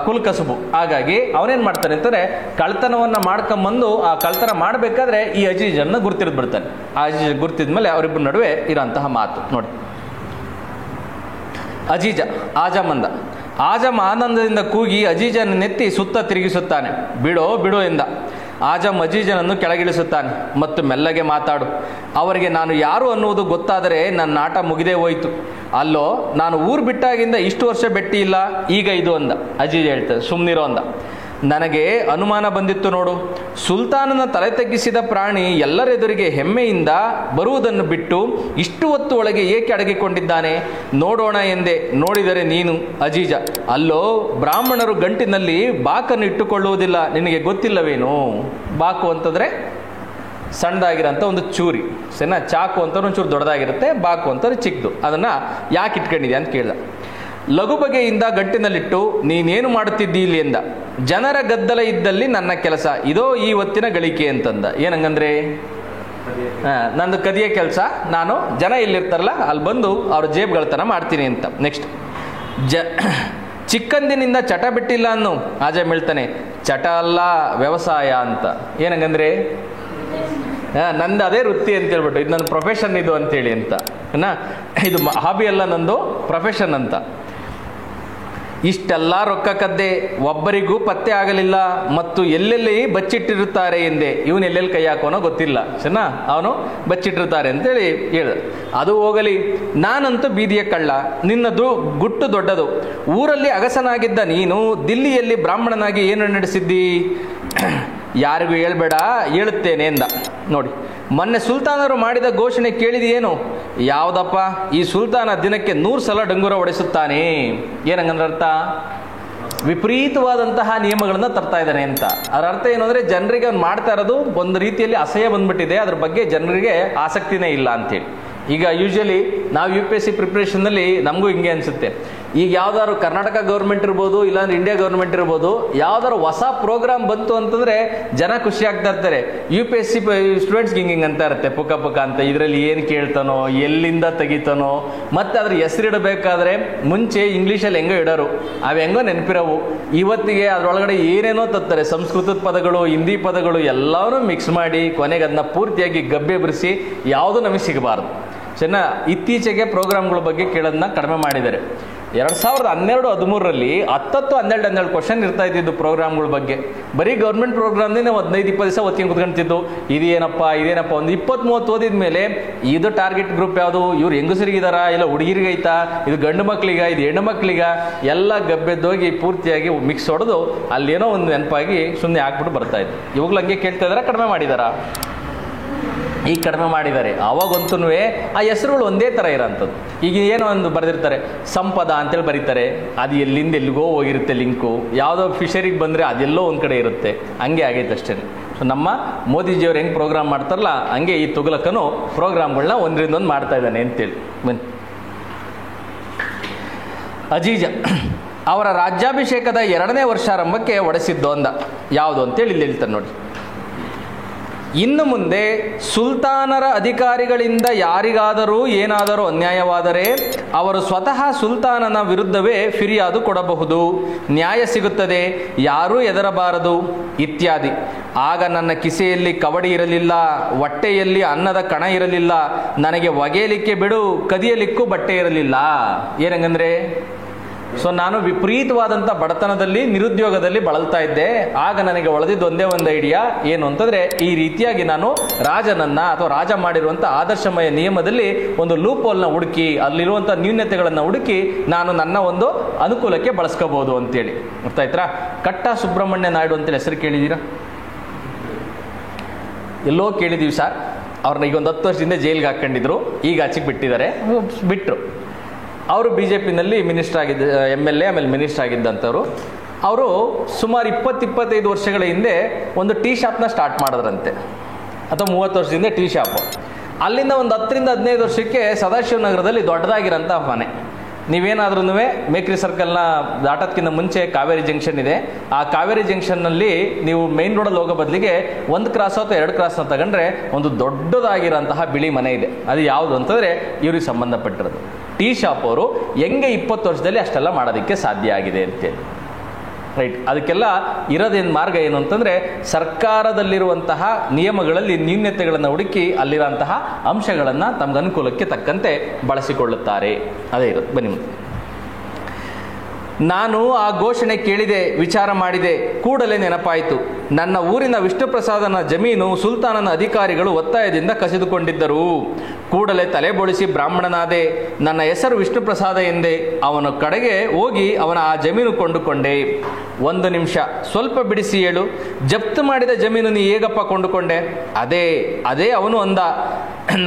ಕುಲ್ಕಸುಬು. ಹಾಗಾಗಿ ಅವನೇನು ಮಾಡ್ತಾನೆ ಅಂತಂದರೆ ಕಳ್ತನವನ್ನು ಮಾಡ್ಕೊಂಬಂದು ಆ ಕಳ್ತನ ಮಾಡಬೇಕಾದ್ರೆ ಈ ಅಜೀಜನ್ನು ಗುರ್ತಿರಿದು ಬಿಡ್ತಾನೆ. ಆ ಅಜೀಜ್ ಗುರ್ತಿದ್ಮೇಲೆ ಅವರಿಬ್ಬರ ನಡುವೆ ಇರೋಂತಹ ಮಾತು ನೋಡಿ. ಆಜಮ್ ಅಂದ. ಆಜಮ್ ಆನಂದದಿಂದ ಕೂಗಿ ಅಜೀಜನ ನೆತ್ತಿ ಸುತ್ತ ತಿರುಗಿಸುತ್ತಾನೆ. ಬಿಡೋ ಬಿಡೋ ಎಂದ. ಆಜಮ್ ಅಜೀಜನನ್ನು ಕೆಳಗಿಳಿಸುತ್ತಾನೆ ಮತ್ತು ಮೆಲ್ಲಗೆ ಮಾತಾಡು. ಅವರಿಗೆ ನಾನು ಯಾರು ಅನ್ನುವುದು ಗೊತ್ತಾದರೆ ನನ್ನ ಆಟ ಮುಗಿದೇ ಹೋಯಿತು. ಅಲ್ಲೋ, ನಾನು ಊರು ಬಿಟ್ಟಾಗಿಂದ ಇಷ್ಟು ವರ್ಷ ಭೇಟಿ ಇಲ್ಲ, ಈಗ ಇದು ಅಂದ. ಅಜೀಜ್ ಹೇಳ್ತಾರೆ, ಸುಮ್ಮನಿರೋ ಅಂದ. ನನಗೆ ಅನುಮಾನ ಬಂದಿತ್ತು ನೋಡು. ಸುಲ್ತಾನನ ತಲೆ ತಗ್ಗಿಸಿದ ಪ್ರಾಣಿ ಎಲ್ಲರೆದುರಿಗೆ ಹೆಮ್ಮೆಯಿಂದ ಬರುವುದನ್ನು ಬಿಟ್ಟು ಇಷ್ಟು ಹೊತ್ತು ಒಳಗೆ ಏಕೆ ಅಡಗಿಕೊಂಡಿದ್ದಾನೆ? ನೋಡೋಣ ಎಂದೆ. ನೋಡಿದರೆ ನೀನು ಅಜೀಜ. ಅಲ್ಲೋ, ಬ್ರಾಹ್ಮಣರು ಗಂಟಿನಲ್ಲಿ ಬಾಕನ್ನು ಇಟ್ಟುಕೊಳ್ಳುವುದಿಲ್ಲ, ನಿನಗೆ ಗೊತ್ತಿಲ್ಲವೇನು? ಬಾಕು ಅಂತಂದರೆ ಸಣ್ಣದಾಗಿರೋಂಥ ಒಂದು ಚೂರಿ, ಸರಿನಾ? ಚಾಕು ಅಂತ ಒಂಚೂರು ದೊಡ್ಡದಾಗಿರುತ್ತೆ, ಬಾಕು ಅಂತಂದ್ರೆ ಚಿಕ್ಕದು. ಅದನ್ನು ಯಾಕೆ ಇಟ್ಕೊಂಡಿದೆ ಅಂತ ಕೇಳ್ದ. ಲಘು ಬಗೆಯಿಂದ ಗಂಟಿನಲ್ಲಿಟ್ಟು ನೀನೇನು ಮಾಡುತ್ತಿದ್ದಿ ಇಲ್ಲಿ ಎಂದ. ಜನರ ಗದ್ದಲ ಇದ್ದಲ್ಲಿ ನನ್ನ ಕೆಲಸ, ಇದೋ ಈ ಹೊತ್ತಿನ ಗಳಿಕೆ ಅಂತಂದ. ಏನಂಗಂದ್ರೆ ನಂದು ಕದಿಯ ಕೆಲಸ, ನಾನು ಜನ ಎಲ್ಲಿರ್ತಾರಲ್ಲ ಅಲ್ಲಿ ಬಂದು ಅವ್ರ ಜೇಬ್ಗಳತನ ಮಾಡ್ತೀನಿ ಅಂತ. ನೆಕ್ಸ್ಟ್ ಚಿಕ್ಕಂದಿನಿಂದ ಚಟ ಬಿಟ್ಟಿಲ್ಲ ಅನ್ನು ಆಜಮ್ ಹೇಳ್ತಾನೆ. ಚಟ ಅಲ್ಲ, ವ್ಯವಸಾಯ ಅಂತ. ಏನಂಗಂದ್ರೆ ನಂದು ಅದೇ ವೃತ್ತಿ ಅಂತ ಹೇಳ್ಬಿಟ್ಟು, ಇದು ನನ್ನ ಪ್ರೊಫೆಷನ್ ಇದು ಅಂತೇಳಿ ಅಂತ. ಇದು ಹಾಬಿ ಅಲ್ಲ, ನಂದು ಪ್ರೊಫೆಷನ್ ಅಂತ. ಇಷ್ಟೆಲ್ಲ ರೊಕ್ಕ ಕದ್ದೆ, ಒಬ್ಬರಿಗೂ ಪತ್ತೆ ಆಗಲಿಲ್ಲ, ಮತ್ತು ಎಲ್ಲೆಲ್ಲಿ ಬಚ್ಚಿಟ್ಟಿರುತ್ತಾರೆ ಎಂದೆ. ಇವನು ಎಲ್ಲೆಲ್ಲಿ ಕೈ ಹಾಕೋನೋ ಗೊತ್ತಿಲ್ಲ, ಸರಿನಾ? ಅವನು ಬಚ್ಚಿಟ್ಟಿರ್ತಾರೆ ಅಂತೇಳಿ ಹೇಳ್ದ. ಅದು ಹೋಗಲಿ, ನಾನಂತೂ ಬೀದಿಯ ಕಳ್ಳ, ನಿನ್ನದು ಗುಟ್ಟು ದೊಡ್ಡದು. ಊರಲ್ಲಿ ಅಗಸನಾಗಿದ್ದ ನೀನು ದಿಲ್ಲಿಯಲ್ಲಿ ಬ್ರಾಹ್ಮಣನಾಗಿ ಏನು ನಡೆಸಿದ್ದಿ? ಯಾರಿಗೂ ಹೇಳ್ಬೇಡ, ಹೇಳುತ್ತೇನೆ ಎಂದ. ನೋಡಿ, ಮೊನ್ನೆ ಸುಲ್ತಾನರು ಮಾಡಿದ ಘೋಷಣೆ ಕೇಳಿದೆಯೇನು? ಯಾವುದಪ್ಪ? ಈ ಸುಲ್ತಾನ ದಿನಕ್ಕೆ 100 ಸಲ ಡಂಗುರ ಹೊಡೆಸುತ್ತಾನೆ. ಏನಂಗಂದ್ರೆ ಅರ್ಥ? ವಿಪರೀತವಾದಂತಹ ನಿಯಮಗಳನ್ನು ತರ್ತಾ ಇದ್ದಾನೆ ಅಂತ. ಅದರ ಅರ್ಥ ಏನು ಅಂದರೆ ಜನರಿಗೆ ಅವ್ನು ಮಾಡ್ತಾ ಇರೋದು ಒಂದು ರೀತಿಯಲ್ಲಿ ಅಸಹ್ಯ ಬಂದ್ಬಿಟ್ಟಿದೆ, ಅದ್ರ ಬಗ್ಗೆ ಜನರಿಗೆ ಆಸಕ್ತಿನೇ ಇಲ್ಲ ಅಂತೇಳಿ. ಈಗ ಯೂಶಲಿ ನಾವು UPSC ಪ್ರಿಪ್ರೇಷನ್ನಲ್ಲಿ ನಮಗೂ ಹಿಂಗೆ ಅನಿಸುತ್ತೆ. ಈಗ ಯಾವ್ದಾದ್ರು ಕರ್ನಾಟಕ ಗೌರ್ಮೆಂಟ್ ಇರ್ಬೋದು, ಇಲ್ಲಾಂದ್ರೆ ಇಂಡಿಯಾ ಗೌರ್ಮೆಂಟ್ ಇರ್ಬೋದು, ಯಾವ್ದಾದ್ರು ಹೊಸ ಪ್ರೋಗ್ರಾಮ್ ಬಂತು ಅಂತಂದರೆ ಜನ ಖುಷಿ ಆಗ್ತಾ ಇರ್ತಾರೆ. UPSC ಸ್ಟೂಡೆಂಟ್ಸ್ಗೆ ಹಿಂಗೆ ಅಂತ ಇರುತ್ತೆ, ಪುಕ್ಕ ಪುಕ್ಕ ಅಂತ. ಇದರಲ್ಲಿ ಏನು ಕೇಳ್ತಾನೋ, ಎಲ್ಲಿಂದ ತೆಗಿತಾನೋ, ಮತ್ತು ಅದ್ರ ಹೆಸರಿಡಬೇಕಾದ್ರೆ ಮುಂಚೆ ಇಂಗ್ಲೀಷಲ್ಲಿ ಹೆಂಗೋ ಇಡೋರು, ಅವು ಹೆಂಗೋ ನೆನಪಿರೋವು. ಇವತ್ತಿಗೆ ಅದರೊಳಗಡೆ ಏನೇನೋ ತತ್ತಾರೆ, ಸಂಸ್ಕೃತದ ಪದಗಳು, ಹಿಂದಿ ಪದಗಳು ಎಲ್ಲವೂ ಮಿಕ್ಸ್ ಮಾಡಿ ಕೊನೆಗೆ ಅದನ್ನ ಪೂರ್ತಿಯಾಗಿ ಗಬ್ಬೆ ಬಿರಿಸಿ ಯಾವುದು ನಮಗೆ ಸಿಗಬಾರ್ದು. ಚೆನ್ನ ಇತ್ತೀಚೆಗೆ ಪ್ರೋಗ್ರಾಮ್ಗಳ ಬಗ್ಗೆ ಕೇಳೋದನ್ನ ಕಡಿಮೆ ಮಾಡಿದ್ದಾರೆ. 2012-13ರಲ್ಲಿ 10-12 ಕ್ವಶನ್ ಇರ್ತಾ ಇದ್ದಿದ್ದು ಪ್ರೋಗ್ರಾಮ್ಗಳ ಬಗ್ಗೆ. ಬರೀ ಗೌರ್ಮೆಂಟ್ ಪ್ರೋಗ್ರಾಮ್ನೇ ನಾವು 15-20 ದಿವಸ ಓದ್ಕೊಂಡು ಕುತ್ಕೊಂತಿದ್ದು. ಇದೇನಪ್ಪ ಒಂದು 20-30 ಓದಿದ ಮೇಲೆ ಇದು ಟಾರ್ಗೆಟ್ ಗ್ರೂಪ್ ಯಾವುದು, ಇವ್ರು ಹೆಂಗಸರಿಗಿದಾರಾ ಇಲ್ಲ ಹುಡುಗಿರಿಗೈತಾ, ಇದು ಗಂಡು ಮಕ್ಕಳಿಗ ಇದು ಹೆಣ್ಣು ಮಕ್ಕಳಿಗ, ಎಲ್ಲ ಗಬ್ಬೆದ್ದೋಗಿ ಪೂರ್ತಿಯಾಗಿ ಮಿಕ್ಸ್ ಹೊಡೆದು ಅಲ್ಲೇನೋ ಒಂದು ನೆನಪಾಗಿ ಸುಮ್ಮನೆ ಹಾಕ್ಬಿಟ್ಟು ಬರ್ತಾ ಇತ್ತು. ಇವಾಗಲೂ ಹಂಗೆ ಕೇಳ್ತಾ ಇದಾರ, ಕಡಿಮೆ ಮಾಡಿದಾರಾ? ಈಗ ಕಡಿಮೆ ಮಾಡಿದ್ದಾರೆ. ಅವಾಗಂತೂ ಆ ಹೆಸರುಗಳು ಒಂದೇ ಥರ ಇರೋಂಥದ್ದು. ಈಗ ಏನೋ ಒಂದು ಬರೆದಿರ್ತಾರೆ ಸಂಪದ ಅಂತೇಳಿ ಬರೀತಾರೆ, ಅದು ಎಲ್ಲಿಂದ ಎಲ್ಲಿಗೋ ಹೋಗಿರುತ್ತೆ ಲಿಂಕು. ಯಾವುದೋ ಫಿಶರಿಗೆ ಬಂದರೆ ಅದೆಲ್ಲೋ ಒಂದು ಕಡೆ ಇರುತ್ತೆ. ಹಂಗೆ ಆಗೈತೆ ಅಷ್ಟೇ. ಸೊ ನಮ್ಮ ಮೋದಿಜಿಯವ್ರು ಹೆಂಗೆ ಪ್ರೋಗ್ರಾಮ್ ಮಾಡ್ತಾರಲ್ಲ ಹಂಗೆ ಈ ತುಘಲಕನು ಪ್ರೋಗ್ರಾಮ್ಗಳನ್ನ ಒಂದರಿಂದ ಒಂದು ಮಾಡ್ತಾ ಇದ್ದಾನೆ ಅಂತೇಳಿ. ಬನ್ನಿ, ಅಜೀಜ ಅವರ ರಾಜ್ಯಾಭಿಷೇಕದ 2ನೇ ವರ್ಷಾರಂಭಕ್ಕೆ ಒಡೆಸಿದ್ದು ಅಂದ. ಯಾವುದು ಅಂತೇಳಿ ಇಲ್ಲಿ ಹೇಳ್ತಾರೆ ನೋಡಿ. ಇನ್ನು ಮುಂದೆ ಸುಲ್ತಾನರ ಅಧಿಕಾರಿಗಳಿಂದ ಯಾರಿಗಾದರೂ ಏನಾದರೂ ಅನ್ಯಾಯವಾದರೆ ಅವರು ಸ್ವತಃ ಸುಲ್ತಾನನ ವಿರುದ್ಧವೇ ಫಿರ್ಯಾದು ಕೊಡಬಹುದು, ನ್ಯಾಯ ಸಿಗುತ್ತದೆ, ಯಾರೂ ಹೆದರಬಾರದು ಇತ್ಯಾದಿ. ಆಗ ನನ್ನ ಕಿಸೆಯಲ್ಲಿ ಕವಡಿ ಇರಲಿಲ್ಲ, ಹೊಟ್ಟೆಯಲ್ಲಿ ಅನ್ನದ ಕಣ ಇರಲಿಲ್ಲ, ನನಗೆ ಒಗೆಯಲಿಕ್ಕೆ ಬಿಡು ಕದಿಯಲಿಕ್ಕೂ ಬಟ್ಟೆ ಇರಲಿಲ್ಲ. ಏನಂಗಂದ್ರೆ, ಸೊ ನಾನು ವಿಪರೀತವಾದಂಥ ಬಡತನದಲ್ಲಿ ನಿರುದ್ಯೋಗದಲ್ಲಿ ಬಳಲ್ತಾ ಇದ್ದೆ. ಆಗ ನನಗೆ ಒಳದಿದ್ದು ಒಂದೇ ಒಂದು ಐಡಿಯಾ ಏನು ಅಂತಂದರೆ, ಈ ರೀತಿಯಾಗಿ ನಾನು ರಾಜನನ್ನು ಅಥವಾ ರಾಜ ಮಾಡಿರುವಂಥ ಆದರ್ಶಮಯ ನಿಯಮದಲ್ಲಿ ಒಂದು ಲೂಪ್ ಹೋಲ್ನ ಹುಡುಕಿ ಅಲ್ಲಿರುವಂಥ ನ್ಯೂನ್ಯತೆಗಳನ್ನು ಹುಡುಕಿ ನಾನು ನನ್ನ ಒಂದು ಅನುಕೂಲಕ್ಕೆ ಬಳಸ್ಕೋಬೋದು ಅಂತೇಳಿ. ಗೊತ್ತಾಯ್ತಾ? ಕಟ್ಟ ಸುಬ್ರಹ್ಮಣ್ಯ ನಾಯ್ಡು ಅಂತೇಳಿ ಹೆಸರು ಕೇಳಿದ್ದೀರಾ? ಎಲ್ಲೋ ಕೇಳಿದ್ದೀವಿ ಸರ್. ಅವ್ರನ್ನ ಈಗ ಒಂದು 10 ವರ್ಷದಿಂದ ಜೈಲಿಗೆ ಹಾಕ್ಕೊಂಡಿದ್ರು, ಈಗ ಆಚೆಗೆ ಬಿಟ್ಟಿದ್ದಾರೆ, ಬಿಟ್ಟರು. ಅವರು BJPನಲ್ಲಿ ಮಿನಿಸ್ಟರ್ ಆಗಿದ್ದ, MLA ಆಮೇಲೆ ಮಿನಿಸ್ಟರ್ ಆಗಿದ್ದಂಥವ್ರು. ಅವರು ಸುಮಾರು 20-25 ವರ್ಷಗಳ ಹಿಂದೆ ಒಂದು ಟೀ ಶಾಪ್ನ ಸ್ಟಾರ್ಟ್ ಮಾಡಿದ್ರಂತೆ, ಅಥವಾ 30 ವರ್ಷದಿಂದ ಟೀ ಶಾಪು. ಅಲ್ಲಿಂದ ಒಂದು 10-15 ವರ್ಷಕ್ಕೆ ಸದಾಶಿವನಗರದಲ್ಲಿ ದೊಡ್ಡದಾಗಿರೋಂಥ ಮನೆ. ನೀವೇನಾದ್ರೂ ಮೇಕ್ರಿ ಸರ್ಕಲ್ನ ದಾಟೋದಕ್ಕಿಂತ ಮುಂಚೆ ಕಾವೇರಿ ಜಂಕ್ಷನ್ ಇದೆ. ಆ ಕಾವೇರಿ ಜಂಕ್ಷನ್ನಲ್ಲಿ ನೀವು ಮೇನ್ ರೋಡಲ್ಲಿ ಹೋಗೋ ಬದಲಿಗೆ 1 ಕ್ರಾಸ್ ಅಥವಾ 2 ಕ್ರಾಸ್ನ ತಗೊಂಡ್ರೆ ಒಂದು ದೊಡ್ಡದಾಗಿರೋಂತಹ ಬಿಳಿ ಮನೆ ಇದೆ. ಅದು ಯಾವುದು ಅಂತಂದರೆ ಇವ್ರಿಗೆ ಸಂಬಂಧಪಟ್ಟಿರೋದು. ಟೀ ಶಾಪ್ ಅವರು ಹೆಂಗೆ 20 ವರ್ಷದಲ್ಲಿ ಅಷ್ಟೆಲ್ಲ ಮಾಡೋದಕ್ಕೆ ಸಾಧ್ಯ ಆಗಿದೆ ಅಂತೇಳಿ. ರೈಟ್. ಅದಕ್ಕೆಲ್ಲ ಇರೋದೇನು ಮಾರ್ಗ ಏನು ಅಂತಂದರೆ, ಸರ್ಕಾರದಲ್ಲಿರುವಂತಹ ನಿಯಮಗಳಲ್ಲಿ ನ್ಯೂನ್ಯತೆಗಳನ್ನು ಹುಡುಕಿ ಅಲ್ಲಿರುವಂತಹ ಅಂಶಗಳನ್ನು ತಮ್ಮ ಅನುಕೂಲಕ್ಕೆ ತಕ್ಕಂತೆ ಬಳಸಿಕೊಳ್ಳುತ್ತಾರೆ. ಅದೇ ಇರೋದು. ಬನ್ನಿ ಮುಂದೆ. ನಾನು ಆ ಘೋಷಣೆ ಕೇಳಿದೆ, ವಿಚಾರ ಮಾಡಿದೆ, ಕೂಡಲೇ ನೆನಪಾಯಿತು. ನನ್ನ ಊರಿನ ವಿಷ್ಣುಪ್ರಸಾದನ ಜಮೀನು ಸುಲ್ತಾನನ ಅಧಿಕಾರಿಗಳು ಒತ್ತಾಯದಿಂದ ಕಸಿದುಕೊಂಡಿದ್ದರು. ಕೂಡಲೇ ತಲೆಬೋಳಿಸಿ ಬ್ರಾಹ್ಮಣನಾದೆ. ನನ್ನ ಹೆಸರು ವಿಷ್ಣುಪ್ರಸಾದ ಎಂದೆ. ಅವನ ಕಡೆಗೆ ಹೋಗಿ ಅವನ ಆ ಜಮೀನು ಕೊಂಡುಕೊಂಡೆ. 1 ನಿಮಿಷ, ಸ್ವಲ್ಪ ಬಿಡಿಸಿ ಹೇಳು. ಜಪ್ತು ಮಾಡಿದ ಜಮೀನು ನೀ ಹೇಗಪ್ಪ ಕೊಂಡುಕೊಂಡೆ? ಅದೇ ಅವನು ಅಂದ.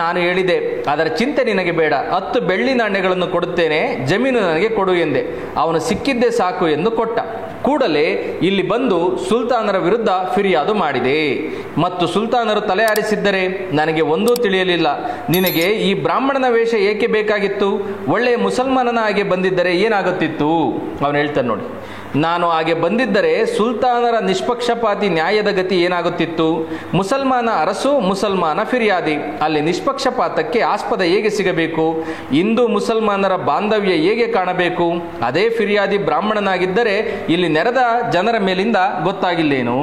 ನಾನು ಹೇಳಿದೆ, ಅದರ ಚಿಂತೆ ನಿನಗೆ ಬೇಡ, 10 ಬೆಳ್ಳಿ ನಾಣ್ಯಗಳನ್ನು ಕೊಡುತ್ತೇನೆ, ಜಮೀನು ನನಗೆ ಕೊಡು ಎಂದೆ. ಅವನು ಸಿಕ್ಕಿದ್ದೇ ಸಾಕು ಎಂದು ಕೊಟ್ಟ. ಕೂಡಲೇ ಇಲ್ಲಿ ಬಂದು ಸುಲ್ತಾನರ ವಿರುದ್ಧ ಫಿರ್ಯಾದು ಮಾಡಿದೆ. ಮತ್ತು ಸುಲ್ತಾನರು ತಲೆ ಆರಿಸಿದ್ದರೆ ನನಗೆ ಒಂದೂ ತಿಳಿಯಲಿಲ್ಲ. ನಿನಗೆ ಈ ಬ್ರಾಹ್ಮಣನ ವೇಷ ಏಕೆ ಬೇಕಾಗಿತ್ತು? ಒಳ್ಳೆಯ ಮುಸಲ್ಮಾನನ ಹಾಗೆ ಬಂದಿದ್ದರೆ ಏನಾಗುತ್ತಿತ್ತು? ಅವನು ಹೇಳ್ತಾನೆ ನೋಡಿ. ನಾನು ಹಾಗೆ ಬಂದಿದ್ದರೆ ಸುಲ್ತಾನರ ನಿಷ್ಪಕ್ಷಪಾತಿ ನ್ಯಾಯದ ಗತಿ ಏನಾಗುತ್ತಿತ್ತು? ಮುಸಲ್ಮಾನ ಅರಸು, ಮುಸಲ್ಮಾನ ಫಿರ್ಯಾದಿ. ಅಲ್ಲಿ ನಿಷ್ಪಕ್ಷಪಾತಕ್ಕೆ ಆಸ್ಪದ ಹೇಗೆ ಸಿಗಬೇಕು? ಹಿಂದೂ ಮುಸಲ್ಮಾನರ ಬಾಂಧವ್ಯ ಹೇಗೆ ಕಾಣಬೇಕು? ಅದೇ ಫಿರ್ಯಾದಿ ಬ್ರಾಹ್ಮಣನಾಗಿದ್ದರೆ ಇಲ್ಲಿ ನೆರೆದ ಜನರ ಮೇಲಿಂದ ಗೊತ್ತಾಗಿಲ್ಲೇನು?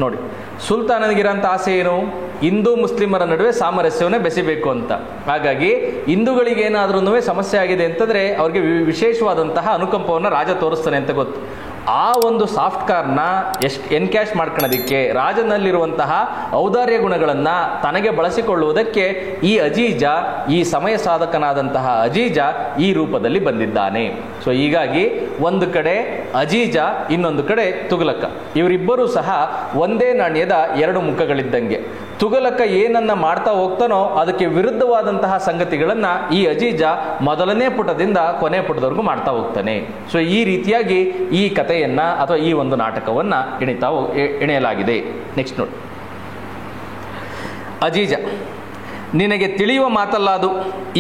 ನೋಡಿ, ಸುಲ್ತಾನನಿಗಿರೋಂಥ ಆಸೆ ಏನು? ಹಿಂದೂ ಮುಸ್ಲಿಮರ ನಡುವೆ ಸಾಮರಸ್ಯವನ್ನೇ ಬೆಸಿಬೇಕು ಅಂತ. ಹಾಗಾಗಿ ಹಿಂದೂಗಳಿಗೆ ಏನಾದ್ರೂ ಸಮಸ್ಯೆ ಆಗಿದೆ ಅಂತಂದರೆ ಅವ್ರಿಗೆ ವಿಶೇಷವಾದಂತಹ ಅನುಕಂಪವನ್ನು ರಾಜ ತೋರಿಸ್ತಾನೆ ಅಂತ ಗೊತ್ತು. ಆ ಒಂದು ಸಾಫ್ಟ್ ಕಾರ್ನ ಎನ್ಕ್ಯಾಶ್ ಮಾಡ್ಕೊಳ್ಳೋದಕ್ಕೆ, ರಾಜನಲ್ಲಿರುವಂತಹ ಔದಾರ್ಯ ಗುಣಗಳನ್ನು ತನಗೆ ಬಳಸಿಕೊಳ್ಳುವುದಕ್ಕೆ ಈ ಅಜೀಜ, ಈ ಸಮಯ ಸಾಧಕನಾದಂತಹ ಅಜೀಜ ಈ ರೂಪದಲ್ಲಿ ಬಂದಿದ್ದಾನೆ. ಸೊ ಹೀಗಾಗಿ ಒಂದು ಕಡೆ ಅಜೀಜ, ಇನ್ನೊಂದು ಕಡೆ ತುಘಲಕ. ಇವರಿಬ್ಬರೂ ಸಹ ಒಂದೇ ನಾಣ್ಯದ 2 ಮುಖಗಳಿದ್ದಂಗೆ. ತುಘಲಕ ಏನನ್ನ ಮಾಡ್ತಾ ಹೋಗ್ತಾನೋ ಅದಕ್ಕೆ ವಿರುದ್ಧವಾದಂತಹ ಸಂಗತಿಗಳನ್ನು ಈ ಅಜೀಜ ಮೊದಲನೇ ಪುಟದಿಂದ ಕೊನೆ ಪುಟದವರೆಗೂ ಮಾಡ್ತಾ ಹೋಗ್ತಾನೆ. ಸೊ ಈ ರೀತಿಯಾಗಿ ಈ ಕಥೆಯನ್ನ ಅಥವಾ ಈ ಒಂದು ನಾಟಕವನ್ನ ಎಣೆಯಲಾಗಿದೆ. ನೆಕ್ಸ್ಟ್ ನೋಡಿ. ಅಜೀಜ, ನಿನಗೆ ತಿಳಿಯುವ ಮಾತಲ್ಲ ಅದು.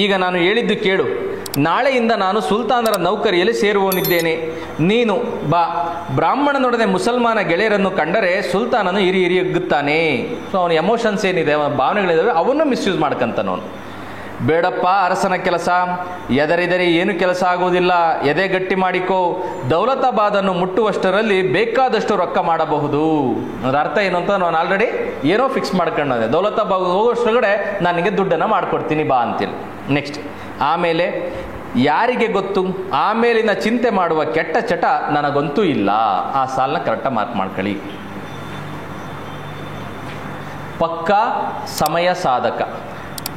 ಈಗ ನಾನು ಹೇಳಿದ್ದು ಕೇಳು. ನಾಳೆಯಿಂದ ನಾನು ಸುಲ್ತಾನರ ನೌಕರಿಯಲ್ಲಿ ಸೇರುವವನಿದ್ದೇನೆ. ನೀನು ಬಾ. ಬ್ರಾಹ್ಮಣನೊಡನೆ ಮುಸಲ್ಮಾನ ಗೆಳೆಯರನ್ನು ಕಂಡರೆ ಸುಲ್ತಾನನು ಹಿರಿಯುತ್ತಾನೆ. ಸೊ ಅವನ ಎಮೋಷನ್ಸ್ ಏನಿದೆ, ಅವನ ಭಾವನೆಗಳಿದ್ದಾವೆ, ಅವನ್ನು ಮಿಸ್ಯೂಸ್ ಮಾಡ್ಕೊಂತಾನವನು. ಬೇಡಪ್ಪ ಅರಸನ ಕೆಲಸ, ಎದರಿದರೆ ಏನು ಕೆಲಸ ಆಗುವುದಿಲ್ಲ, ಎದೆ ಗಟ್ಟಿ ಮಾಡಿಕೋ. ದೌಲತಾಬಾದನ್ನು ಮುಟ್ಟುವಷ್ಟರಲ್ಲಿ ಬೇಕಾದಷ್ಟು ರೊಕ್ಕ ಮಾಡಬಹುದು. ಅದರ ಅರ್ಥ ಏನು ಅಂತ ನಾನು ಆಲ್ರೆಡಿ ಏನೋ ಫಿಕ್ಸ್ ಮಾಡ್ಕೊಂಡೆ. ದೌಲತಾಬಾದ್ ಹೋಗೋಷ್ಟೊಳಗಡೆ ನನಗೆ ದುಡ್ಡನ್ನು ಮಾಡಿಕೊಡ್ತೀನಿ ಬಾ ಅಂತೇಳಿ. ನೆಕ್ಸ್ಟ್, ಆಮೇಲೆ ಯಾರಿಗೆ ಗೊತ್ತು? ಆಮೇಲಿನ ಚಿಂತೆ ಮಾಡುವ ಕೆಟ್ಟ ಚಟ ನನಗಂತೂ ಇಲ್ಲ. ಆ ಸಾಲನ್ನ ಕರೆಕ್ಟಾಗಿ ಮಾರ್ಕ್ ಮಾಡ್ಕೊಳ್ಳಿ. ಪಕ್ಕಾ ಸಮಯ ಸಾಧಕ,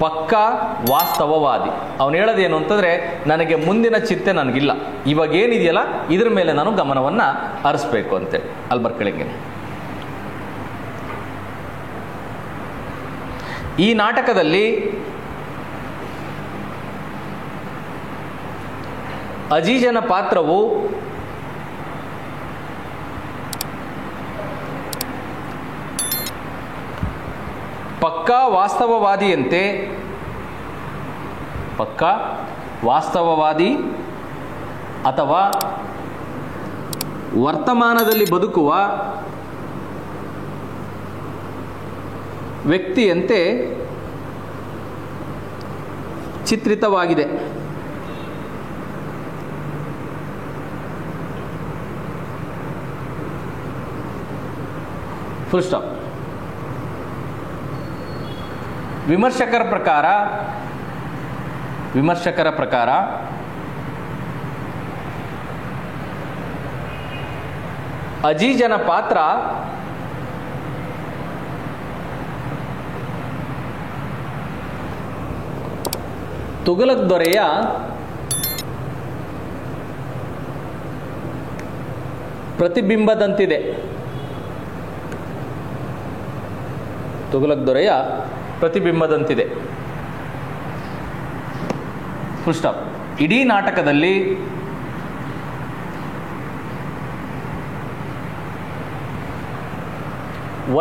ಪಕ್ಕಾ ವಾಸ್ತವವಾದಿ. ಅವನು ಹೇಳೋದೇನು ಅಂತಂದರೆ, ನನಗೆ ಮುಂದಿನ ಚಿಂತೆ ನನಗಿಲ್ಲ, ಇವಾಗೇನಿದೆಯಲ್ಲ ಇದ್ರ ಮೇಲೆ ನಾನು ಗಮನವನ್ನು ಹರಿಸ್ಬೇಕು ಅಂತೇಳಿ. ಅಲ್ಲಿ ಬರ್ಕಳಿಗೆ ಈ ನಾಟಕದಲ್ಲಿ ಅಜೀಜನ ಪಾತ್ರವು ಪಕ್ಕಾ ವಾಸ್ತವವಾದಿ ಅಥವಾ ವರ್ತಮಾನದಲ್ಲಿ ಬದುಕುವ ವ್ಯಕ್ತಿಯಂತೆ ಚಿತ್ರಿತವಾಗಿದೆ. Full stop. ವಿಮರ್ಶಕರ ಪ್ರಕಾರ ಅಜೀಜನ ಪಾತ್ರ ತುಘಲಕ್ ದೊರೆಯ ಪ್ರತಿಬಿಂಬದಂತಿದೆ. Full stop. ಇಡೀ ನಾಟಕದಲ್ಲಿ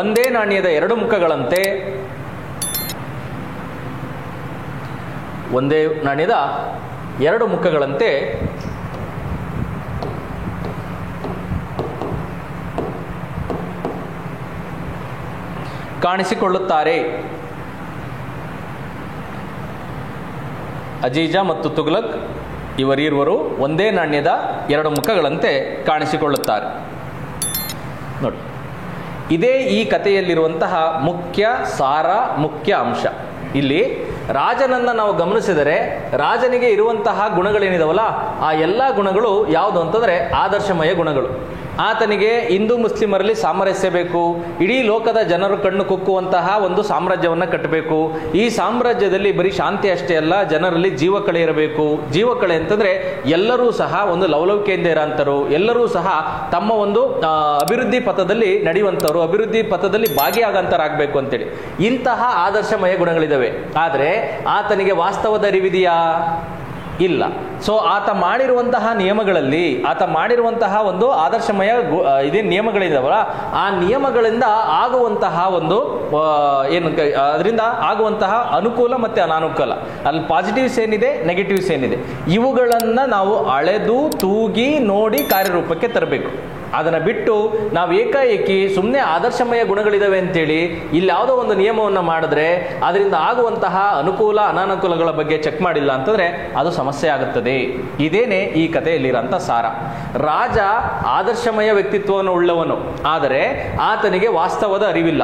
ಒಂದೇ ನಾಣ್ಯದ ಎರಡು ಮುಖಗಳಂತೆ ಕಾಣಿಸಿಕೊಳ್ಳುತ್ತಾರೆ. ಅಜೀಜ ಮತ್ತು ತುಘಲಕ್ ಇವರಿರುವರು ಒಂದೇ ನಾಣ್ಯದ ಎರಡು ಮುಖಗಳಂತೆ ಕಾಣಿಸಿಕೊಳ್ಳುತ್ತಾರೆ. ನೋಡಿ, ಇದೇ ಈ ಕಥೆಯಲ್ಲಿರುವಂತಹ ಮುಖ್ಯ ಅಂಶ. ಇಲ್ಲಿ ರಾಜನನ್ನು ನಾವು ಗಮನಿಸಿದರೆ ರಾಜನಿಗೆ ಇರುವಂತಹ ಗುಣಗಳೇನಿದಾವಲ್ಲ, ಆ ಎಲ್ಲ ಗುಣಗಳು ಯಾವುದು ಅಂತಂದರೆ ಆದರ್ಶಮಯ ಗುಣಗಳು. ಆತನಿಗೆ ಹಿಂದೂ ಮುಸ್ಲಿಮರಲ್ಲಿ ಸಾಮರಸ್ಯ ಬೇಕು, ಇಡೀ ಲೋಕದ ಜನರು ಕಣ್ಣು ಕುಕ್ಕುವಂತಹ ಒಂದು ಸಾಮ್ರಾಜ್ಯವನ್ನು ಕಟ್ಟಬೇಕು. ಈ ಸಾಮ್ರಾಜ್ಯದಲ್ಲಿ ಬರೀ ಶಾಂತಿ ಅಷ್ಟೇ ಅಲ್ಲ, ಜನರಲ್ಲಿ ಜೀವಕಳೆ ಇರಬೇಕು. ಜೀವಕಳೆ ಅಂತಂದರೆ ಎಲ್ಲರೂ ಸಹ ಒಂದು ಲವಲವಿಕೆಯಿಂದ ಇರೋಂಥರು, ಎಲ್ಲರೂ ಸಹ ತಮ್ಮ ಒಂದು ಅಭಿವೃದ್ಧಿ ಪಥದಲ್ಲಿ ನಡೆಯುವಂಥವ್ರು, ಅಭಿವೃದ್ಧಿ ಪಥದಲ್ಲಿ ಭಾಗಿಯಾಗಂತರಾಗಬೇಕು ಅಂತೇಳಿ ಇಂತಹ ಆದರ್ಶಮಯ ಗುಣಗಳಿದ್ದಾವೆ. ಆದರೆ ಆತನಿಗೆ ವಾಸ್ತವದ ಅರಿವಿದೆಯಾ? ಇಲ್ಲ. ಸೊ ಆತ ಮಾಡಿರುವಂತಹ ನಿಯಮಗಳಲ್ಲಿ, ಆತ ಮಾಡಿರುವಂತಹ ಒಂದು ಆದರ್ಶಮಯ ನಿಯಮಗಳಿದಾವಲ್ಲ, ಆ ನಿಯಮಗಳಿಂದ ಆಗುವಂತಹ ಒಂದು ಅದರಿಂದ ಆಗುವಂತಹ ಅನುಕೂಲ ಮತ್ತು ಅನಾನುಕೂಲ, ಅಲ್ಲಿ ಪಾಸಿಟಿವ್ಸ್ ಏನಿದೆ, ನೆಗೆಟಿವ್ಸ್ ಏನಿದೆ, ಇವುಗಳನ್ನು ನಾವು ಅಳೆದು ತೂಗಿ ನೋಡಿ ಕಾರ್ಯರೂಪಕ್ಕೆ ತರಬೇಕು. ಅದನ್ನು ಬಿಟ್ಟು ನಾವು ಏಕಾಏಕಿ ಸುಮ್ಮನೆ ಆದರ್ಶಮಯ ಗುಣಗಳಿದಾವೆ ಅಂತೇಳಿ ಇಲ್ಲಿ ಯಾವುದೋ ಒಂದು ನಿಯಮವನ್ನು ಮಾಡಿದ್ರೆ ಅದರಿಂದ ಆಗುವಂತಹ ಅನುಕೂಲ ಅನಾನುಕೂಲಗಳ ಬಗ್ಗೆ ಚೆಕ್ ಮಾಡಿಲ್ಲ ಅಂತಂದರೆ ಅದು ಸಮಸ್ಯೆ ಆಗುತ್ತದೆ. ಇದೇನೆ ಈ ಕಥೆಯಲ್ಲಿರೋಂಥ ಸಾರ. ರಾಜ ಆದರ್ಶಮಯ ವ್ಯಕ್ತಿತ್ವವನ್ನು ಉಳ್ಳವನು, ಆದರೆ ಆತನಿಗೆ ವಾಸ್ತವದ ಅರಿವಿಲ್ಲ.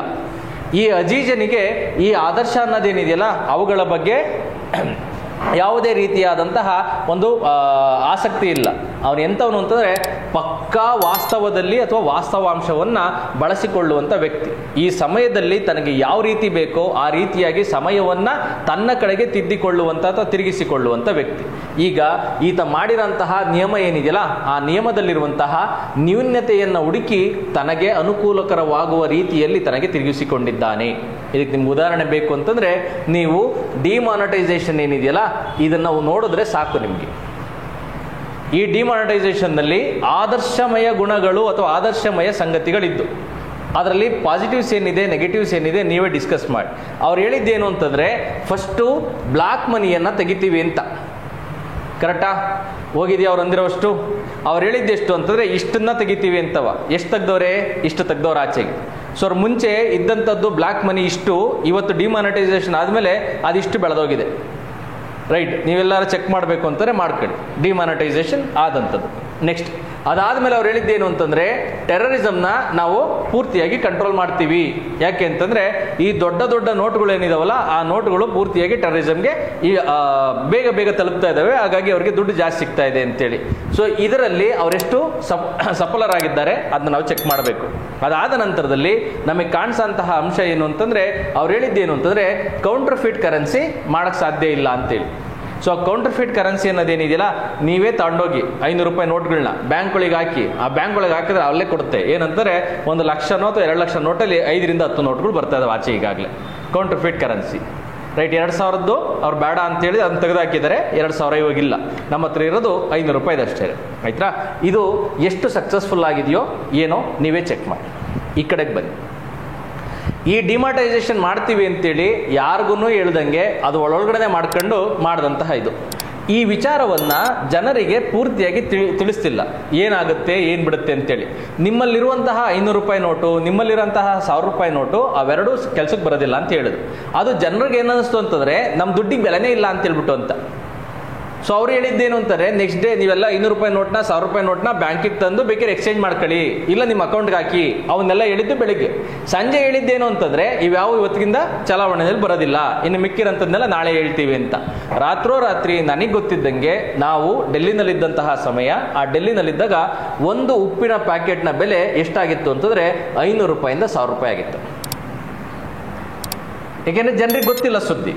ಈ ಅಜೀಜನಿಗೆ ಈ ಆದರ್ಶ ಅನ್ನೋದೇನಿದೆಯಲ್ಲ ಅವುಗಳ ಬಗ್ಗೆ ಯಾವುದೇ ರೀತಿಯಾದಂತಹ ಒಂದು ಆಸಕ್ತಿ ಇಲ್ಲ. ಅವನು ಎಂಥವನು ಅಂತಂದರೆ ಪಕ್ಕಾ ವಾಸ್ತವದಲ್ಲಿ ಅಥವಾ ವಾಸ್ತವಾಂಶವನ್ನು ಬಳಸಿಕೊಳ್ಳುವಂಥ ವ್ಯಕ್ತಿ. ಈ ಸಮಯದಲ್ಲಿ ತನಗೆ ಯಾವ ರೀತಿ ಬೇಕೋ ಆ ರೀತಿಯಾಗಿ ಸಮಯವನ್ನು ತನ್ನ ಕಡೆಗೆ ತಿದ್ದಿಕೊಳ್ಳುವಂಥ ಅಥವಾ ತಿರುಗಿಸಿಕೊಳ್ಳುವಂಥ ವ್ಯಕ್ತಿ. ಈಗ ಈತ ಮಾಡಿರೋಂತಹ ನಿಯಮ ಏನಿದೆಯಲ್ಲ, ಆ ನಿಯಮದಲ್ಲಿರುವಂತಹ ನ್ಯೂನ್ಯತೆಯನ್ನು ಹುಡುಕಿ ತನಗೆ ಅನುಕೂಲಕರವಾಗುವ ರೀತಿಯಲ್ಲಿ ತನಗೆ ತಿರುಗಿಸಿಕೊಂಡಿದ್ದಾನೆ. ಇದಕ್ಕೆ ನಿಮ್ಗೆ ಉದಾಹರಣೆ ಬೇಕು ಅಂತಂದರೆ ನೀವು ಡಿಮಾನಿಟೈಸೇಷನ್ ಏನಿದೆಯಲ್ಲ ಇದನ್ನು ನೋಡಿದ್ರೆ ಸಾಕು ನಿಮಗೆ. ಈ ಡಿಮಾನಿಟೈಸೇಷನ್ನಲ್ಲಿ ಆದರ್ಶಮಯ ಗುಣಗಳು ಅಥವಾ ಆದರ್ಶಮಯ ಸಂಗತಿಗಳಿದ್ದು ಅದರಲ್ಲಿ ಪಾಸಿಟಿವ್ಸ್ ಏನಿದೆ, ನೆಗೆಟಿವ್ಸ್ ಏನಿದೆ ನೀವೇ ಡಿಸ್ಕಸ್ ಮಾಡಿ. ಅವ್ರು ಹೇಳಿದ್ದೇನು ಅಂತಂದರೆ ಫಸ್ಟು ಬ್ಲ್ಯಾಕ್ ಮನಿಯನ್ನು ತೆಗಿತೀವಿ ಅಂತ. ಕರೆಕ್ಟಾ? ಹೋಗಿದೆಯಾ ಅವ್ರು ಅಂದಿರೋಷ್ಟು? ಅವ್ರು ಹೇಳಿದ್ದೆಷ್ಟು ಅಂತಂದರೆ ಇಷ್ಟನ್ನ ತೆಗಿತೀವಿ ಅಂತವ. ಎಷ್ಟು ತೆಗ್ದವ್ರೆ? ಇಷ್ಟು ತೆಗ್ದವ್ರು ಆಚೆಗೆ. ಸೊ ಅವ್ರು ಮುಂಚೆ ಇದ್ದಂಥದ್ದು ಬ್ಲ್ಯಾಕ್ ಮನಿ ಇಷ್ಟು, ಇವತ್ತು ಡಿಮಾನಿಟೈಸೇಷನ್ ಆದಮೇಲೆ ಅದಿಷ್ಟು ಬೆಳೆದೋಗಿದೆ. ರೈಟ್, ನೀವೆಲ್ಲರೂ ಚೆಕ್ ಮಾಡಬೇಕು ಅಂತಾರೆ ಮಾಡ್ಕೊಳ್ಳಿ. ಡಿಮಾನಿಟೈಸೇಷನ್ ಆದಂಥದ್ದು. ನೆಕ್ಸ್ಟ್ ಅದಾದಮೇಲೆ ಅವ್ರು ಹೇಳಿದ್ದೇನು ಅಂತಂದರೆ ಟೆರರಿಸಮ್ನ ನಾವು ಪೂರ್ತಿಯಾಗಿ ಕಂಟ್ರೋಲ್ ಮಾಡ್ತೀವಿ. ಯಾಕೆ ಅಂತಂದರೆ ಈ ದೊಡ್ಡ ದೊಡ್ಡ ನೋಟುಗಳು ಏನಿದಾವಲ್ಲ ಆ ನೋಟುಗಳು ಪೂರ್ತಿಯಾಗಿ ಟೆರರಿಸಮ್ಗೆ ಈ ಬೇಗ ಬೇಗ ತಲುಪ್ತಾ ಇದ್ದಾವೆ, ಹಾಗಾಗಿ ಅವ್ರಿಗೆ ದುಡ್ಡು ಜಾಸ್ತಿ ಸಿಗ್ತಾ ಇದೆ ಅಂತೇಳಿ. ಸೊ ಇದರಲ್ಲಿ ಅವರೆಷ್ಟು ಸಫಲರಾಗಿದ್ದಾರೆ ಅದನ್ನ ನಾವು ಚೆಕ್ ಮಾಡಬೇಕು. ಅದಾದ ನಂತರದಲ್ಲಿ ನಮಗೆ ಕಾಣಿಸೋಂತಹ ಅಂಶ ಏನು ಅಂತಂದರೆ ಅವ್ರು ಹೇಳಿದ್ದೇನು ಅಂತಂದರೆ ಕೌಂಟರ್ಫಿಟ್ ಕರೆನ್ಸಿ ಮಾಡೋಕ್ಕೆ ಸಾಧ್ಯ ಇಲ್ಲ ಅಂತೇಳಿ. ಸೊ ಕೌಂಟರ್ಫಿಟ್ ಕರೆನ್ಸಿ ಅನ್ನೋದೇನಿದೆಯಲ್ಲ ನೀವೇ ತಗೊಂಡೋಗಿ 500 ರೂಪಾಯಿ ನೋಟ್ಗಳನ್ನ ಬ್ಯಾಂಕ್ಗಳಿಗೆ ಹಾಕಿ, ಆ ಬ್ಯಾಂಕ್ಗಳಿಗೆ ಹಾಕಿದ್ರೆ ಅಲ್ಲೇ ಕೊಡುತ್ತೆ. ಏನಂತಾರೆ 1 ಲಕ್ಷನೋ ಅಥವಾ 2 ಲಕ್ಷ ನೋಟಲ್ಲಿ 5 ರಿಂದ 10 ನೋಟ್ಗಳು ಬರ್ತಾ ಇದಾವೆ ಆಚೆ ಈಗಾಗಲೇ. ಕೌಂಟರ್ಫಿಟ್ ಕರೆನ್ಸಿ. ರೈಟ್, 2000 ಅವ್ರು ಬೇಡ ಅಂತೇಳಿ ಅದನ್ನು ತೆಗೆದುಹಾಕಿದ್ದಾರೆ. 2000 ಇವಾಗಿಲ್ಲ, ನಮ್ಮ ಹತ್ರ ಇರೋದು 500 ರೂಪಾಯಿದಷ್ಟೇ. ಆಯ್ತಾ, ಇದು ಎಷ್ಟು ಸಕ್ಸಸ್ಫುಲ್ ಆಗಿದೆಯೋ ಏನೋ ನೀವೇ ಚೆಕ್ ಮಾಡಿ. ಈ ಕಡೆಗೆ ಬನ್ನಿ. ಈ ಡಿಮಾಟೈಸೇಷನ್ ಮಾಡ್ತೀವಿ ಅಂತೇಳಿ ಯಾರಿಗೂ ಹೇಳ್ದಂಗೆ ಅದು ಒಳಗಡೆ ಮಾಡ್ಕೊಂಡು ಮಾಡಿದಂತಹ ಇದು. ಈ ವಿಚಾರವನ್ನು ಜನರಿಗೆ ಪೂರ್ತಿಯಾಗಿ ತಿಳಿಸ್ತಿಲ್ಲ, ಏನಾಗುತ್ತೆ ಏನು ಬಿಡುತ್ತೆ ಅಂತೇಳಿ. ನಿಮ್ಮಲ್ಲಿರುವಂತಹ 500 ರೂಪಾಯಿ ನೋಟು, ನಿಮ್ಮಲ್ಲಿರುವಂತಹ 1000 ರೂಪಾಯಿ ನೋಟು ಅವೆರಡೂ ಕೆಲಸಕ್ಕೆ ಬರೋದಿಲ್ಲ ಅಂತ ಹೇಳಿದ್ರು. ಅದು ಜನರಿಗೆ ಏನನ್ನಿಸ್ತು ಅಂತಂದರೆ ನಮ್ಮ ದುಡ್ಡಿಗೆ ಬೆಲೆನೇ ಇಲ್ಲ ಅಂತ ಹೇಳ್ಬಿಟ್ಟು ಅಂತ. ಸೊ ಅವ್ರು ಹೇಳಿದ್ದೇನು ಅಂತಾರೆ, ನೆಕ್ಸ್ಟ್ ಡೇ ನೀವೆಲ್ಲ 500 ರೂಪಾಯಿ ನೋಟ್ನ 1000 ರೂಪಾಯಿ ನೋಟ್ನ ಬ್ಯಾಂಕಿಗೆ ತಂದು ಬೇಕಾದ್ರೆ ಎಕ್ಸ್ಚೇಂಜ್ ಮಾಡ್ಕೊಳ್ಳಿ, ಇಲ್ಲ ನಿಮ್ಮ ಅಕೌಂಟ್ಗೆ ಹಾಕಿ. ಅವನ್ನೆಲ್ಲ ಹೇಳಿದ್ದು ಬೆಳಿಗ್ಗೆ. ಸಂಜೆ ಹೇಳಿದ್ದೇನು ಅಂತಂದರೆ ಇವ್ಯಾವ ಇವತ್ತಿಗಿಂದ ಚಲಾವಣೆಯಲ್ಲಿ ಬರೋದಿಲ್ಲ, ಇನ್ನು ಮಿಕ್ಕಿರೋಂಥದ್ದನ್ನೆಲ್ಲ ನಾಳೆ ಹೇಳ್ತೀವಿ ಅಂತ. ರಾತ್ರೋರಾತ್ರಿ ನನಗೆ ಗೊತ್ತಿದ್ದಂಗೆ ನಾವು ಡೆಲ್ಲಿನಲ್ಲಿದ್ದಂತಹ ಸಮಯ, ಆ ಡೆಲ್ಲಿನಲ್ಲಿದ್ದಾಗ ಒಂದು ಉಪ್ಪಿನ ಪ್ಯಾಕೆಟ್ನ ಬೆಲೆ ಎಷ್ಟಾಗಿತ್ತು ಅಂತಂದರೆ 500 ರೂಪಾಯಿಂದ 1000 ರೂಪಾಯಿ ಆಗಿತ್ತು. ಏಕೆಂದರೆ ಜನರಿಗೆ ಗೊತ್ತಿಲ್ಲ ಸುದ್ದಿ.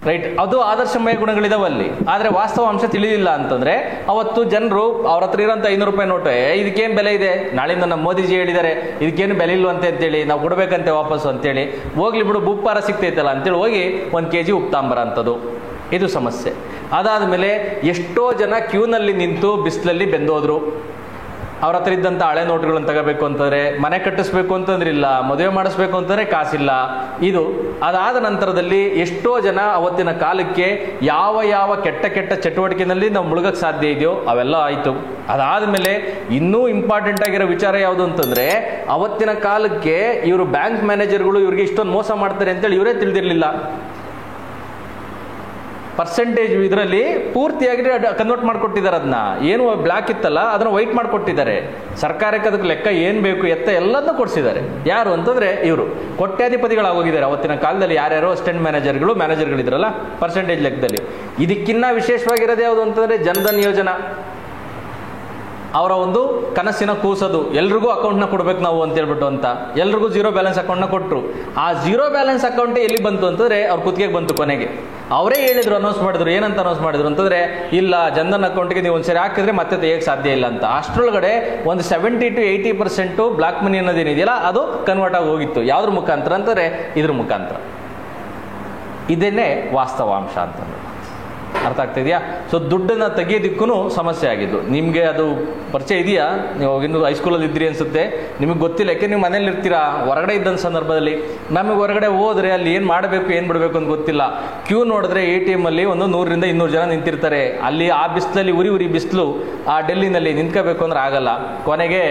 ರೈಟ್, ಅದು ಆದರ್ಶಮಯ ಗುಣಗಳಿದಾವಲ್ಲಿ. ಆದರೆ ವಾಸ್ತವಾಂಶ ತಿಳಿದಿಲ್ಲ ಅಂತಂದರೆ ಅವತ್ತು ಜನರು ಅವ್ರ ಹತ್ರ ಇರೋಂಥ 500 ರೂಪಾಯಿ ನೋಟು, ಇದಕ್ಕೇನು ಬೆಲೆ ಇದೆ, ನಾಳಿಂದ ನಮ್ಮ ಮೋದಿಜಿ ಹೇಳಿದ್ದಾರೆ ಇದಕ್ಕೇನು ಬೆಲೆ ಇಲ್ವಂತೆ ಅಂತೇಳಿ, ನಾವು ಕೊಡಬೇಕಂತೆ ವಾಪಸ್ಸು ಅಂತೇಳಿ, ಹೋಗ್ಲಿ ಬಿಡು ಉಪ್ಪಾರ ಸಿಗ್ತೈತಲ್ಲ ಅಂತೇಳಿ ಹೋಗಿ 1 kg ಉಪ್ಪು ತಾಂಬರ ಅಂಥದ್ದು. ಇದು ಸಮಸ್ಯೆ. ಅದಾದಮೇಲೆ ಎಷ್ಟೋ ಜನ ಕ್ಯೂನಲ್ಲಿ ನಿಂತು ಬಿಸಿಲಲ್ಲಿ ಬೆಂದೋದ್ರು. ಅವ್ರ ಹತ್ರ ಇದ್ದಂಥ ಹಳೆ ನೋಟುಗಳನ್ನು ತಗೋಬೇಕು ಅಂತಂದರೆ, ಮನೆ ಕಟ್ಟಿಸ್ಬೇಕು ಅಂತಂದ್ರಿಲ್ಲ, ಮದುವೆ ಮಾಡಿಸ್ಬೇಕು ಅಂತಂದರೆ ಕಾಸಿಲ್ಲ. ಇದು ಅದಾದ ನಂತರದಲ್ಲಿ ಎಷ್ಟೋ ಜನ ಅವತ್ತಿನ ಕಾಲಕ್ಕೆ ಯಾವ ಯಾವ ಕೆಟ್ಟ ಕೆಟ್ಟ ಚಟುವಟಿಕೆಯಲ್ಲಿ ನಾವು ಮುಳುಗಕ್ಕೆ ಸಾಧ್ಯ ಇದೆಯೋ ಅವೆಲ್ಲ ಆಯಿತು. ಅದಾದಮೇಲೆ ಇನ್ನೂ ಇಂಪಾರ್ಟೆಂಟ್ ಆಗಿರೋ ವಿಚಾರ ಯಾವುದು ಅಂತಂದರೆ, ಅವತ್ತಿನ ಕಾಲಕ್ಕೆ ಇವರು ಬ್ಯಾಂಕ್ ಮ್ಯಾನೇಜರ್ಗಳು ಇವ್ರಿಗೆ ಇಷ್ಟೊಂದು ಮೋಸ ಮಾಡ್ತಾರೆ ಅಂತೇಳಿ ಇವರೇ ತಿಳಿದಿರಲಿಲ್ಲ. ಪರ್ಸೆಂಟೇಜ್ ಇದರಲ್ಲಿ ಪೂರ್ತಿಯಾಗಿ ಕನ್ವರ್ಟ್ ಮಾಡಿಕೊಟ್ಟಿದ್ದಾರೆ. ಅದನ್ನ ಏನು ಬ್ಲ್ಯಾಕ್ ಇತ್ತಲ್ಲ ಅದನ್ನು ವೈಟ್ ಮಾಡಿಕೊಟ್ಟಿದ್ದಾರೆ. ಸರ್ಕಾರಕ್ಕೆ ಅದಕ್ಕೆ ಲೆಕ್ಕ ಏನು ಬೇಕು ಎತ್ತ ಎಲ್ಲದನ್ನೂ ಕೊಡಿಸಿದ್ದಾರೆ. ಯಾರು ಅಂತಂದರೆ ಇವರು ಕೋಟ್ಯಾಧಿಪತಿಗಳಾಗೋಗಿದ್ದಾರೆ ಅವತ್ತಿನ ಕಾಲದಲ್ಲಿ. ಯಾರ್ಯಾರೋ ಅಸಿಸ್ಟೆಂಟ್ ಮ್ಯಾನೇಜರ್ಗಳಿದ್ರಲ್ಲ ಪರ್ಸೆಂಟೇಜ್ ಲೆಕ್ಕದಲ್ಲಿ. ಇದಕ್ಕಿನ್ನ ವಿಶೇಷವಾಗಿರೋದು ಯಾವುದು ಅಂತಂದರೆ ಜನ್ಧನ್ ಯೋಜನಾ. ಅವರ ಒಂದು ಕನಸಿನ ಕೂಸದು, ಎಲ್ರಿಗೂ ಅಕೌಂಟ್ನ ಕೊಡ್ಬೇಕು ನಾವು ಅಂತ ಹೇಳ್ಬಿಟ್ಟು ಅಂತ ಎಲ್ರಿಗೂ 0 ಬ್ಯಾಲೆನ್ಸ್ ಅಕೌಂಟ್ನ ಕೊಟ್ಟರು. ಆ 0 ಬ್ಯಾಲೆನ್ಸ್ ಅಕೌಂಟೇ ಎಲ್ಲಿ ಬಂತು ಅಂತಂದರೆ ಅವ್ರ ಕುತ್ತಿಗೆಗೆ ಬಂತು. ಕೊನೆಗೆ ಅವರೇ ಹೇಳಿದ್ರು, ಅನೌನ್ಸ್ ಮಾಡಿದ್ರು. ಏನಂತ ಅನೌನ್ಸ್ ಮಾಡಿದ್ರು ಅಂತಂದರೆ, ಇಲ್ಲ ಜನ್ಧನ್ ಅಕೌಂಟ್ಗೆ ನೀವು ಒಂದ್ಸರಿ ಹಾಕಿದ್ರೆ ಮತ್ತೆ ತೆಗೆಯಕ್ಕೆ ಸಾಧ್ಯ ಇಲ್ಲ ಅಂತ. ಅಷ್ಟರೊಳಗಡೆ ಒಂದು 70 to 80% ಬ್ಲಾಕ್ ಮನಿ ಅನ್ನೋದೇನಿದೆಯಲ್ಲ ಅದು ಕನ್ವರ್ಟ್ ಆಗಿ ಹೋಗಿತ್ತು. ಯಾವುದ್ರ ಮುಖಾಂತರ ಅಂತಂದರೆ ಇದ್ರ ಮುಖಾಂತರ. ಇದೇನೇ ವಾಸ್ತವಾಂಶ ಅಂತಂದ್ರೆ ಅರ್ಥ ಆಗ್ತಿದೆಯಾ? ಸೊ ದುಡ್ಡನ್ನು ತೆಗಿಯೋದಕ್ಕೂ ಸಮಸ್ಯೆ ಆಗಿದ್ದು. ನಿಮಗೆ ಅದು ಪರಿಚಯ ಇದೆಯಾ? ನೀವು ಇನ್ನು ಹೈಸ್ಕೂಲಲ್ಲಿ ಇದ್ರಿ ಅನಿಸುತ್ತೆ, ನಿಮಗೆ ಗೊತ್ತಿಲ್ಲ. ಯಾಕೆ ನೀವು ಮನೇಲಿ ಇರ್ತೀರಾ. ಹೊರಗಡೆ ಇದ್ದಂಥ ಸಂದರ್ಭದಲ್ಲಿ ನಮಗೆ ಹೊರಗಡೆ ಹೋದರೆ ಅಲ್ಲಿ ಏನು ಮಾಡಬೇಕು ಏನು ಬಿಡಬೇಕು ಅಂತ ಗೊತ್ತಿಲ್ಲ. ಕ್ಯೂ ನೋಡಿದ್ರೆ ATM ಅಲ್ಲಿ ಒಂದು 100 ರಿಂದ 200 ಜನ ನಿಂತಿರ್ತಾರೆ. ಅಲ್ಲಿ ಆ ಬಿಸಿಲಲ್ಲಿ ಉರಿ ಬಿಸಿಲು ಆ ಡೆಲ್ಲಿನಲ್ಲಿ ನಿಂತ್ಕೋಬೇಕು ಅಂದ್ರೆ ಆಗಲ್ಲ. ಕೊನೆಗೆ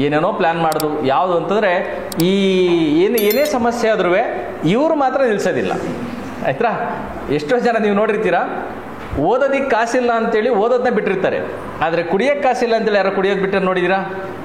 ಏನೇನೋ ಪ್ಲ್ಯಾನ್ ಮಾಡೋದು. ಯಾವುದು ಅಂತಂದರೆ ಈ ಏನೇ ಸಮಸ್ಯೆ ಆದ್ರೂ ಇವರು ಮಾತ್ರ ನಿಲ್ಲಿಸೋದಿಲ್ಲ. ಆಯ್ತಾ? ಎಷ್ಟೋ ಜನ ನೀವು ನೋಡಿರ್ತೀರಾ, ಓದೋದಕ್ಕೆ ಕಾಸಿಲ್ಲ ಅಂತೇಳಿ ಓದೋದನ್ನ ಬಿಟ್ಟಿರ್ತಾರೆ. ಆದರೆ ಕುಡಿಯೋಕ್ಕೆ ಕಾಸಿಲ್ಲ ಅಂತೇಳಿ ಯಾರೋ ಕುಡಿಯೋದು ಬಿಟ್ಟರೆ ನೋಡಿದ್ದೀರಾ?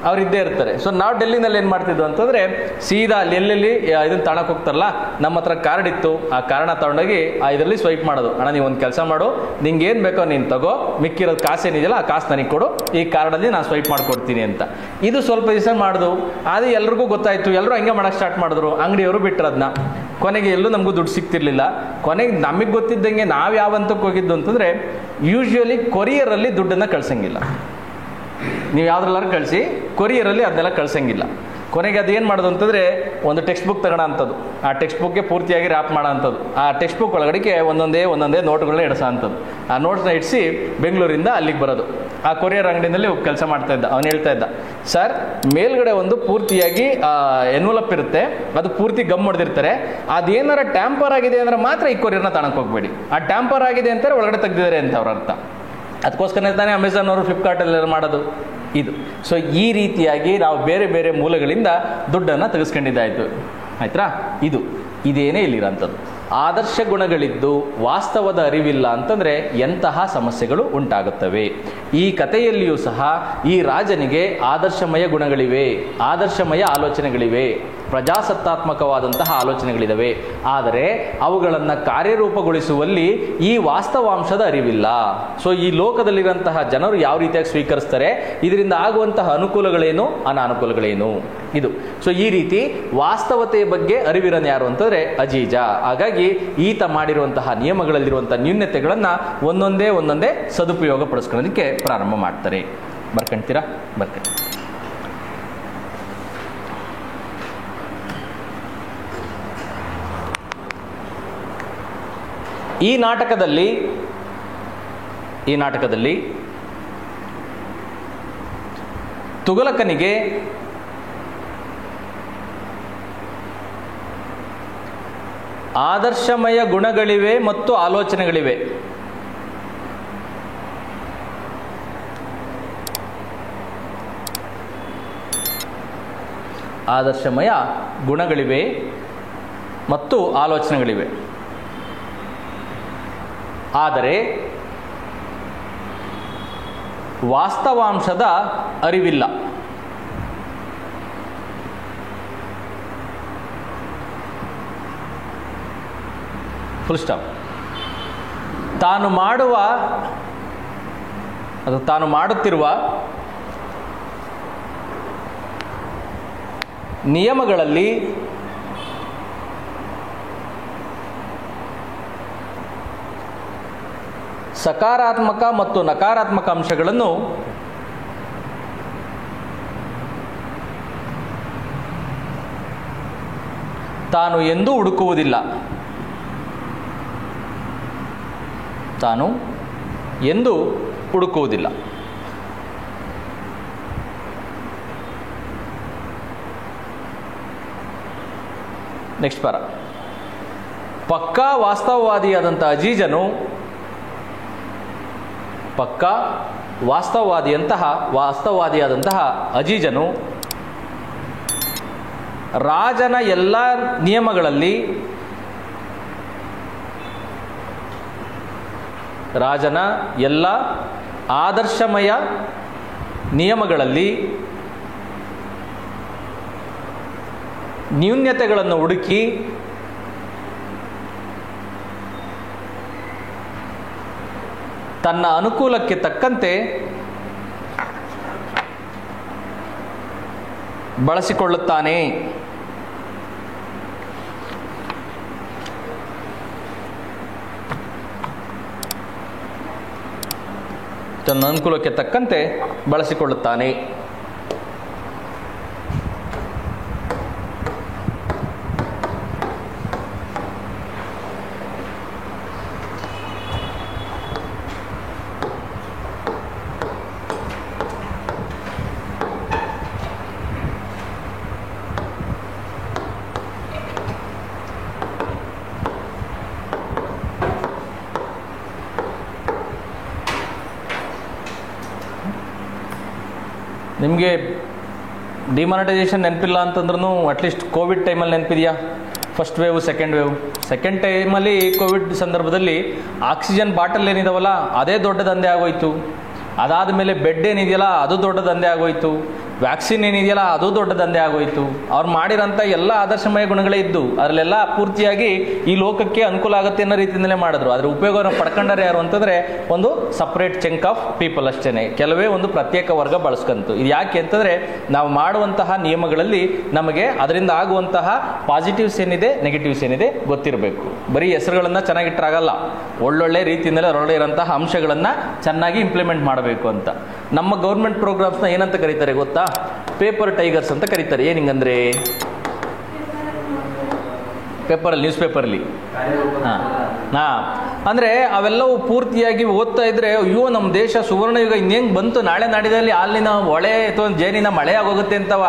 ಅವ್ರು ಇದ್ದೇ ಇರ್ತಾರೆ. ಸೊ ನಾವು ಡೆಲ್ಲಿನಲ್ಲಿ ಏನು ಮಾಡ್ತಿದ್ವು ಅಂತಂದರೆ, ಸೀದಾ ಅಲ್ಲಿ ಎಲ್ಲೆಲ್ಲಿ ಇದನ್ನು ತಗೊಳಕ್ಕೆ ಹೋಗ್ತಾರಲ್ಲ, ನಮ್ಮ ಹತ್ರ ಕಾರ್ಡ್ ಇತ್ತು. ಆ ಕಾರ್ಡ್ನ ತೊಗೊಂಡೋಗಿ ಇದರಲ್ಲಿ ಸ್ವೈಪ್ ಮಾಡೋದು. ಅಣ್ಣ ನೀವು ಒಂದು ಕೆಲಸ ಮಾಡು, ನಿಂಗೆ ಏನು ಬೇಕೋ ನೀನು ತಗೋ, ಮಿಕ್ಕಿರೋದು ಕಾಸೇನಿದೆಯಲ್ಲ ಆ ಕಾಸು ನನಗೆ ಕೊಡು, ಈ ಕಾರ್ಡಲ್ಲಿ ನಾನು ಸ್ವೈಪ್ ಮಾಡ್ಕೊಡ್ತೀನಿ ಅಂತ. ಇದು ಸ್ವಲ್ಪ ದಿವಸ ಮಾಡಿದು. ಅದು ಎಲ್ರಿಗೂ ಗೊತ್ತಾಯಿತು. ಎಲ್ಲರೂ ಹಂಗೆ ಮಾಡೋಕ್ಕೆ ಸ್ಟಾರ್ಟ್ ಮಾಡಿದ್ರು. ಅಂಗಡಿಯವರು ಬಿಟ್ಟರು ಅದನ್ನ. ಕೊನೆಗೆ ಎಲ್ಲೂ ನಮಗೂ ದುಡ್ಡು ಸಿಗ್ತಿರ್ಲಿಲ್ಲ. ಕೊನೆಗೆ ನಮಗೆ ಗೊತ್ತಿದ್ದಂಗೆ ನಾವು ಯಾವ ಹಂತಕ್ಕೆ ಹೋಗಿದ್ದು ಅಂತಂದರೆ, ಯೂಶ್ವಲಿ ಕೊರಿಯರಲ್ಲಿ ದುಡ್ಡನ್ನು ಕಳ್ಸಂಗಿಲ್ಲ. ನೀವು ಯಾವುದ್ರಲ್ಲಾರು ಕಳಿಸಿ, ಕೊರಿಯರಲ್ಲಿ ಅದನ್ನೆಲ್ಲ ಕಳ್ಸಂಗಿಲ್ಲ. ಕೊನೆಗೆ ಅದೇನು ಮಾಡೋದು ಅಂತಂದರೆ, ಒಂದು ಟೆಕ್ಸ್ಟ್ ಬುಕ್ ತಗೋಣ ಅಂಥದ್ದು. ಆ ಟೆಕ್ಸ್ಟ್ ಬುಕ್ಗೆ ಪೂರ್ತಿಯಾಗಿ ರ್ಯಾಪ್ ಮಾಡೋ ಅಂಥದ್ದು. ಆ ಟೆಕ್ಸ್ಟ್ ಬುಕ್ ಒಳಗಡೆಗೆ ಒಂದೊಂದೇ ನೋಟ್ಗಳನ್ನ ಇಡಿಸೋ ಅಂಥದ್ದು. ಆ ನೋಟ್ಸ್ನ ಇಡಿಸಿ ಬೆಂಗಳೂರಿಂದ ಅಲ್ಲಿಗೆ ಬರೋದು. ಆ ಕೊರಿಯರ್ ಅಂಗಡಿನಲ್ಲಿ ಕೆಲಸ ಮಾಡ್ತಾ ಇದ್ದ. ಅವನು ಹೇಳ್ತಾ ಇದ್ದ, ಸರ್ ಮೇಲ್ಗಡೆ ಒಂದು ಪೂರ್ತಿಯಾಗಿ ಎನ್ವಲಪ್ ಇರುತ್ತೆ, ಅದು ಪೂರ್ತಿ ಗಮ್ ಹೊಡೆದಿರ್ತಾರೆ. ಅದೇನಾರ ಟ್ಯಾಂಪರ್ ಆಗಿದೆ ಅಂದರೆ ಮಾತ್ರ ಈ ಕೊರಿಯರ್ನ ತಗೊಳಕ್ಕೆ ಹೋಗ್ಬೇಡಿ. ಆ ಟ್ಯಾಂಪರ್ ಆಗಿದೆ ಅಂತಾರೆ ಒಳಗಡೆ ತೆಗೆದಿದ್ದಾರೆ ಅಂತ ಅವ್ರ ಅರ್ಥ. ಅದಕ್ಕೋಸ್ಕರ ತಾನೇ ಅಮೆಝಾನ್ ಅವರು ಫ್ಲಿಪ್ಕಾರ್ಟಲ್ಲೆಲ್ಲ ಮಾಡೋದು ಇದು. ಸೊ ಈ ರೀತಿಯಾಗಿ ನಾವು ಬೇರೆ ಬೇರೆ ಮೂಲಗಳಿಂದ ದುಡ್ಡನ್ನು ತೆಗೆಸ್ಕೊಂಡಿದ್ದಾಯಿತು. ಆಯ್ತಾ? ಇದೇನೇ ಇಲ್ಲಿರೋಂಥದ್ದು. ಆದರ್ಶ ಗುಣಗಳಿದ್ದು ವಾಸ್ತವದ ಅರಿವಿಲ್ಲ ಅಂತಂದರೆ ಎಂತಹ ಸಮಸ್ಯೆಗಳು ಉಂಟಾಗುತ್ತವೆ. ಈ ಕಥೆಯಲ್ಲಿಯೂ ಸಹ ಈ ರಾಜನಿಗೆ ಆದರ್ಶಮಯ ಗುಣಗಳಿವೆ, ಆದರ್ಶಮಯ ಆಲೋಚನೆಗಳಿವೆ, ಪ್ರಜಾಸತ್ತಾತ್ಮಕವಾದಂತಹ ಆಲೋಚನೆಗಳಿದ್ದಾವೆ. ಆದರೆ ಅವುಗಳನ್ನು ಕಾರ್ಯರೂಪಗೊಳಿಸುವಲ್ಲಿ ಈ ವಾಸ್ತವಾಂಶದ ಅರಿವಿಲ್ಲ. ಸೊ ಈ ಲೋಕದಲ್ಲಿರುವಂತಹ ಜನರು ಯಾವ ರೀತಿಯಾಗಿ ಸ್ವೀಕರಿಸ್ತಾರೆ, ಇದರಿಂದ ಆಗುವಂತಹ ಅನುಕೂಲಗಳೇನು, ಅನಾನುಕೂಲಗಳೇನು, ಇದು. ಸೊ ಈ ರೀತಿ ವಾಸ್ತವತೆಯ ಬಗ್ಗೆ ಅರಿವಿರನ್ ಯಾರು ಅಂತಂದರೆ ಅಜೀಜ. ಹಾಗಾಗಿ ಈತ ಮಾಡಿರುವಂತಹ ನಿಯಮಗಳಲ್ಲಿರುವಂತಹ ನ್ಯೂನ್ಯತೆಗಳನ್ನು ಒಂದೊಂದೇ ಸದುಪಯೋಗ ಪಡಿಸ್ಕೊಳ್ಳೋದಕ್ಕೆ ಪ್ರಾರಂಭ ಮಾಡ್ತಾರೆ. ಬರ್ಕಂತೀರಾ? ಬರ್ಕಂಡಿ. ಈ ನಾಟಕದಲ್ಲಿ ತುಘಲಕನಿಗೆ ಆದರ್ಶಮಯ ಗುಣಗಳಿವೆ ಮತ್ತು ಆಲೋಚನೆಗಳಿವೆ. ಆದರ್ಶಮಯ ಗುಣಗಳಿವೆ ಮತ್ತು ಆಲೋಚನೆಗಳಿವೆ. ಆದರೆ ವಾಸ್ತವಾಂಶದ ಅರಿವಿಲ್ಲ. Full stop. ತಾನು ಮಾಡುತ್ತಿರುವ ನಿಯಮಗಳಲ್ಲಿ ಸಕಾರಾತ್ಮಕ ಮತ್ತು ನಕಾರಾತ್ಮಕ ಅಂಶಗಳನ್ನು ತಾನು ಎಂದೂ ಹುಡುಕುವುದಿಲ್ಲ. ನೆಕ್ಸ್ಟ್ ಪಾರ. ಪಕ್ಕಾ ವಾಸ್ತವವಾದಿಯಾದಂತಹ ಅಜೀಜನು ರಾಜನ ಎಲ್ಲ ನಿಯಮಗಳಲ್ಲಿ ಆದರ್ಶಮಯ ನಿಯಮಗಳಲ್ಲಿ ನ್ಯೂನ್ಯತೆಗಳನ್ನು ಹುಡುಕಿ ತನ್ನ ಅನುಕೂಲಕ್ಕೆ ತಕ್ಕಂತೆ ಬಳಸಿಕೊಳ್ಳುತ್ತಾನೆ. ನಿಮಗೆ ಡಿಮಾನಿಟೈಸೇಷನ್ ನೆನಪಿಲ್ಲ ಅಂತಂದ್ರೂ ಅಟ್ಲೀಸ್ಟ್ ಕೋವಿಡ್ ಟೈಮಲ್ಲಿ ನೆನಪಿದೆಯಾ? ಫಸ್ಟ್ ವೇವ್, ಸೆಕೆಂಡ್ ಟೈಮಲ್ಲಿ ಕೋವಿಡ್ ಸಂದರ್ಭದಲ್ಲಿ ಆಕ್ಸಿಜನ್ ಬಾಟಲ್ ಏನಿದಾವಲ್ಲ ಅದೇ ದೊಡ್ಡ ದಂಧೆ ಆಗೋಯ್ತು. ಅದಾದ ಮೇಲೆ ಬೆಡ್ ಏನಿದೆಯಲ್ಲ ಅದು ದೊಡ್ಡ ದಂಧೆ ಆಗೋಯ್ತು. ವ್ಯಾಕ್ಸಿನ್ ಏನಿದೆಯಲ್ಲ ಅದು ದೊಡ್ಡ ದಂಧೆ ಆಗೋಯ್ತು. ಅವ್ರು ಮಾಡಿರೋಂಥ ಎಲ್ಲ ಆದರ್ಶಮಯ ಗುಣಗಳೇ ಇದ್ದು ಅದರಲ್ಲೆಲ್ಲ ಪೂರ್ತಿಯಾಗಿ ಈ ಲೋಕಕ್ಕೆ ಅನುಕೂಲ ಆಗುತ್ತೆ ಅನ್ನೋ ರೀತಿಯಿಂದಲೇ ಮಾಡಿದ್ರು. ಅದರ ಉಪಯೋಗವನ್ನು ಪಡ್ಕೊಂಡರೆ ಯಾರು ಅಂತಂದರೆ ಒಂದು ಸಪ್ರೇಟ್ ಚಂಕ್ ಆಫ್ ಪೀಪಲ್ ಅಷ್ಟೇ, ಕೆಲವೇ ಒಂದು ಪ್ರತ್ಯೇಕ ವರ್ಗ ಬಳಸ್ಕಂತು. ಇದು ಯಾಕೆ ಅಂತಂದರೆ ನಾವು ಮಾಡುವಂತಹ ನಿಯಮಗಳಲ್ಲಿ ನಮಗೆ ಅದರಿಂದ ಆಗುವಂತಹ ಪಾಸಿಟಿವ್ಸ್ ಏನಿದೆ, ನೆಗೆಟಿವ್ಸ್ ಏನಿದೆ ಗೊತ್ತಿರಬೇಕು. ಬರೀ ಹೆಸರುಗಳನ್ನು ಚೆನ್ನಾಗಿಟ್ಟರಾಗಲ್ಲ, ಒಳ್ಳೊಳ್ಳೆ ರೀತಿಯಿಂದಲೇ ಅದರೊಳಗೆ ಇರೋಂತಹ ಅಂಶಗಳನ್ನು ಚೆನ್ನಾಗಿ ಇಂಪ್ಲಿಮೆಂಟ್ ಮಾಡಬೇಕು ಅಂತ. ನಮ್ಮ ಗೌರ್ಮೆಂಟ್ ಪ್ರೋಗ್ರಾಮ್ಸ್ನ ಏನಂತ ಕರೀತಾರೆ ಗೊತ್ತಾ? ಪೇಪರ್ ಟೈಗರ್ಸ್ ಅಂತ ಕರೀತಾರೆ. ಏನಿಂಗಂದ್ರೆ ನ್ಯೂಸ್ ಪೇಪರ್ಲಿ ಅಂದರೆ ಅವೆಲ್ಲವೂ ಪೂರ್ತಿಯಾಗಿ ಓದ್ತಾ ಇದ್ರೆ ಅಯ್ಯೋ ನಮ್ಮ ದೇಶ ಸುವರ್ಣ ಯುಗ ಇನ್ನೇನು ಬಂತು, ನಾಳೆ ನಾಡಿದಲ್ಲಿ ಹಾಲಿನ ಹೊಳೆ ಅಥವಾ ಜೇನಿನ ಮಳೆ ಆಗೋಗುತ್ತೆ ಅಂತವ.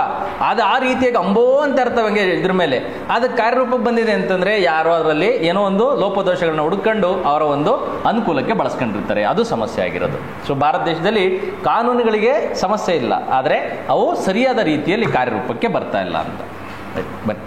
ಅದು ಆ ರೀತಿಯಾಗಿ ಅಂಬೋ ಅಂತ ಇರ್ತವಂಗೆ ಇದ್ರ ಮೇಲೆ. ಅದಕ್ಕೆ ಕಾರ್ಯರೂಪಕ್ಕೆ ಬಂದಿದೆ ಅಂತಂದರೆ ಯಾರೋ ಅದರಲ್ಲಿ ಏನೋ ಒಂದು ಲೋಪದೋಷಗಳನ್ನ ಹುಡುಕೊಂಡು ಅವರ ಒಂದು ಅನುಕೂಲಕ್ಕೆ ಬಳಸ್ಕೊಂಡಿರ್ತಾರೆ. ಅದು ಸಮಸ್ಯೆ ಆಗಿರೋದು. ಸೊ ಭಾರತ ದೇಶದಲ್ಲಿ ಕಾನೂನುಗಳಿಗೆ ಸಮಸ್ಯೆ ಇಲ್ಲ, ಆದರೆ ಅವು ಸರಿಯಾದ ರೀತಿಯಲ್ಲಿ ಕಾರ್ಯರೂಪಕ್ಕೆ ಬರ್ತಾ ಇಲ್ಲ ಅಂತ. ಬನ್ನಿ.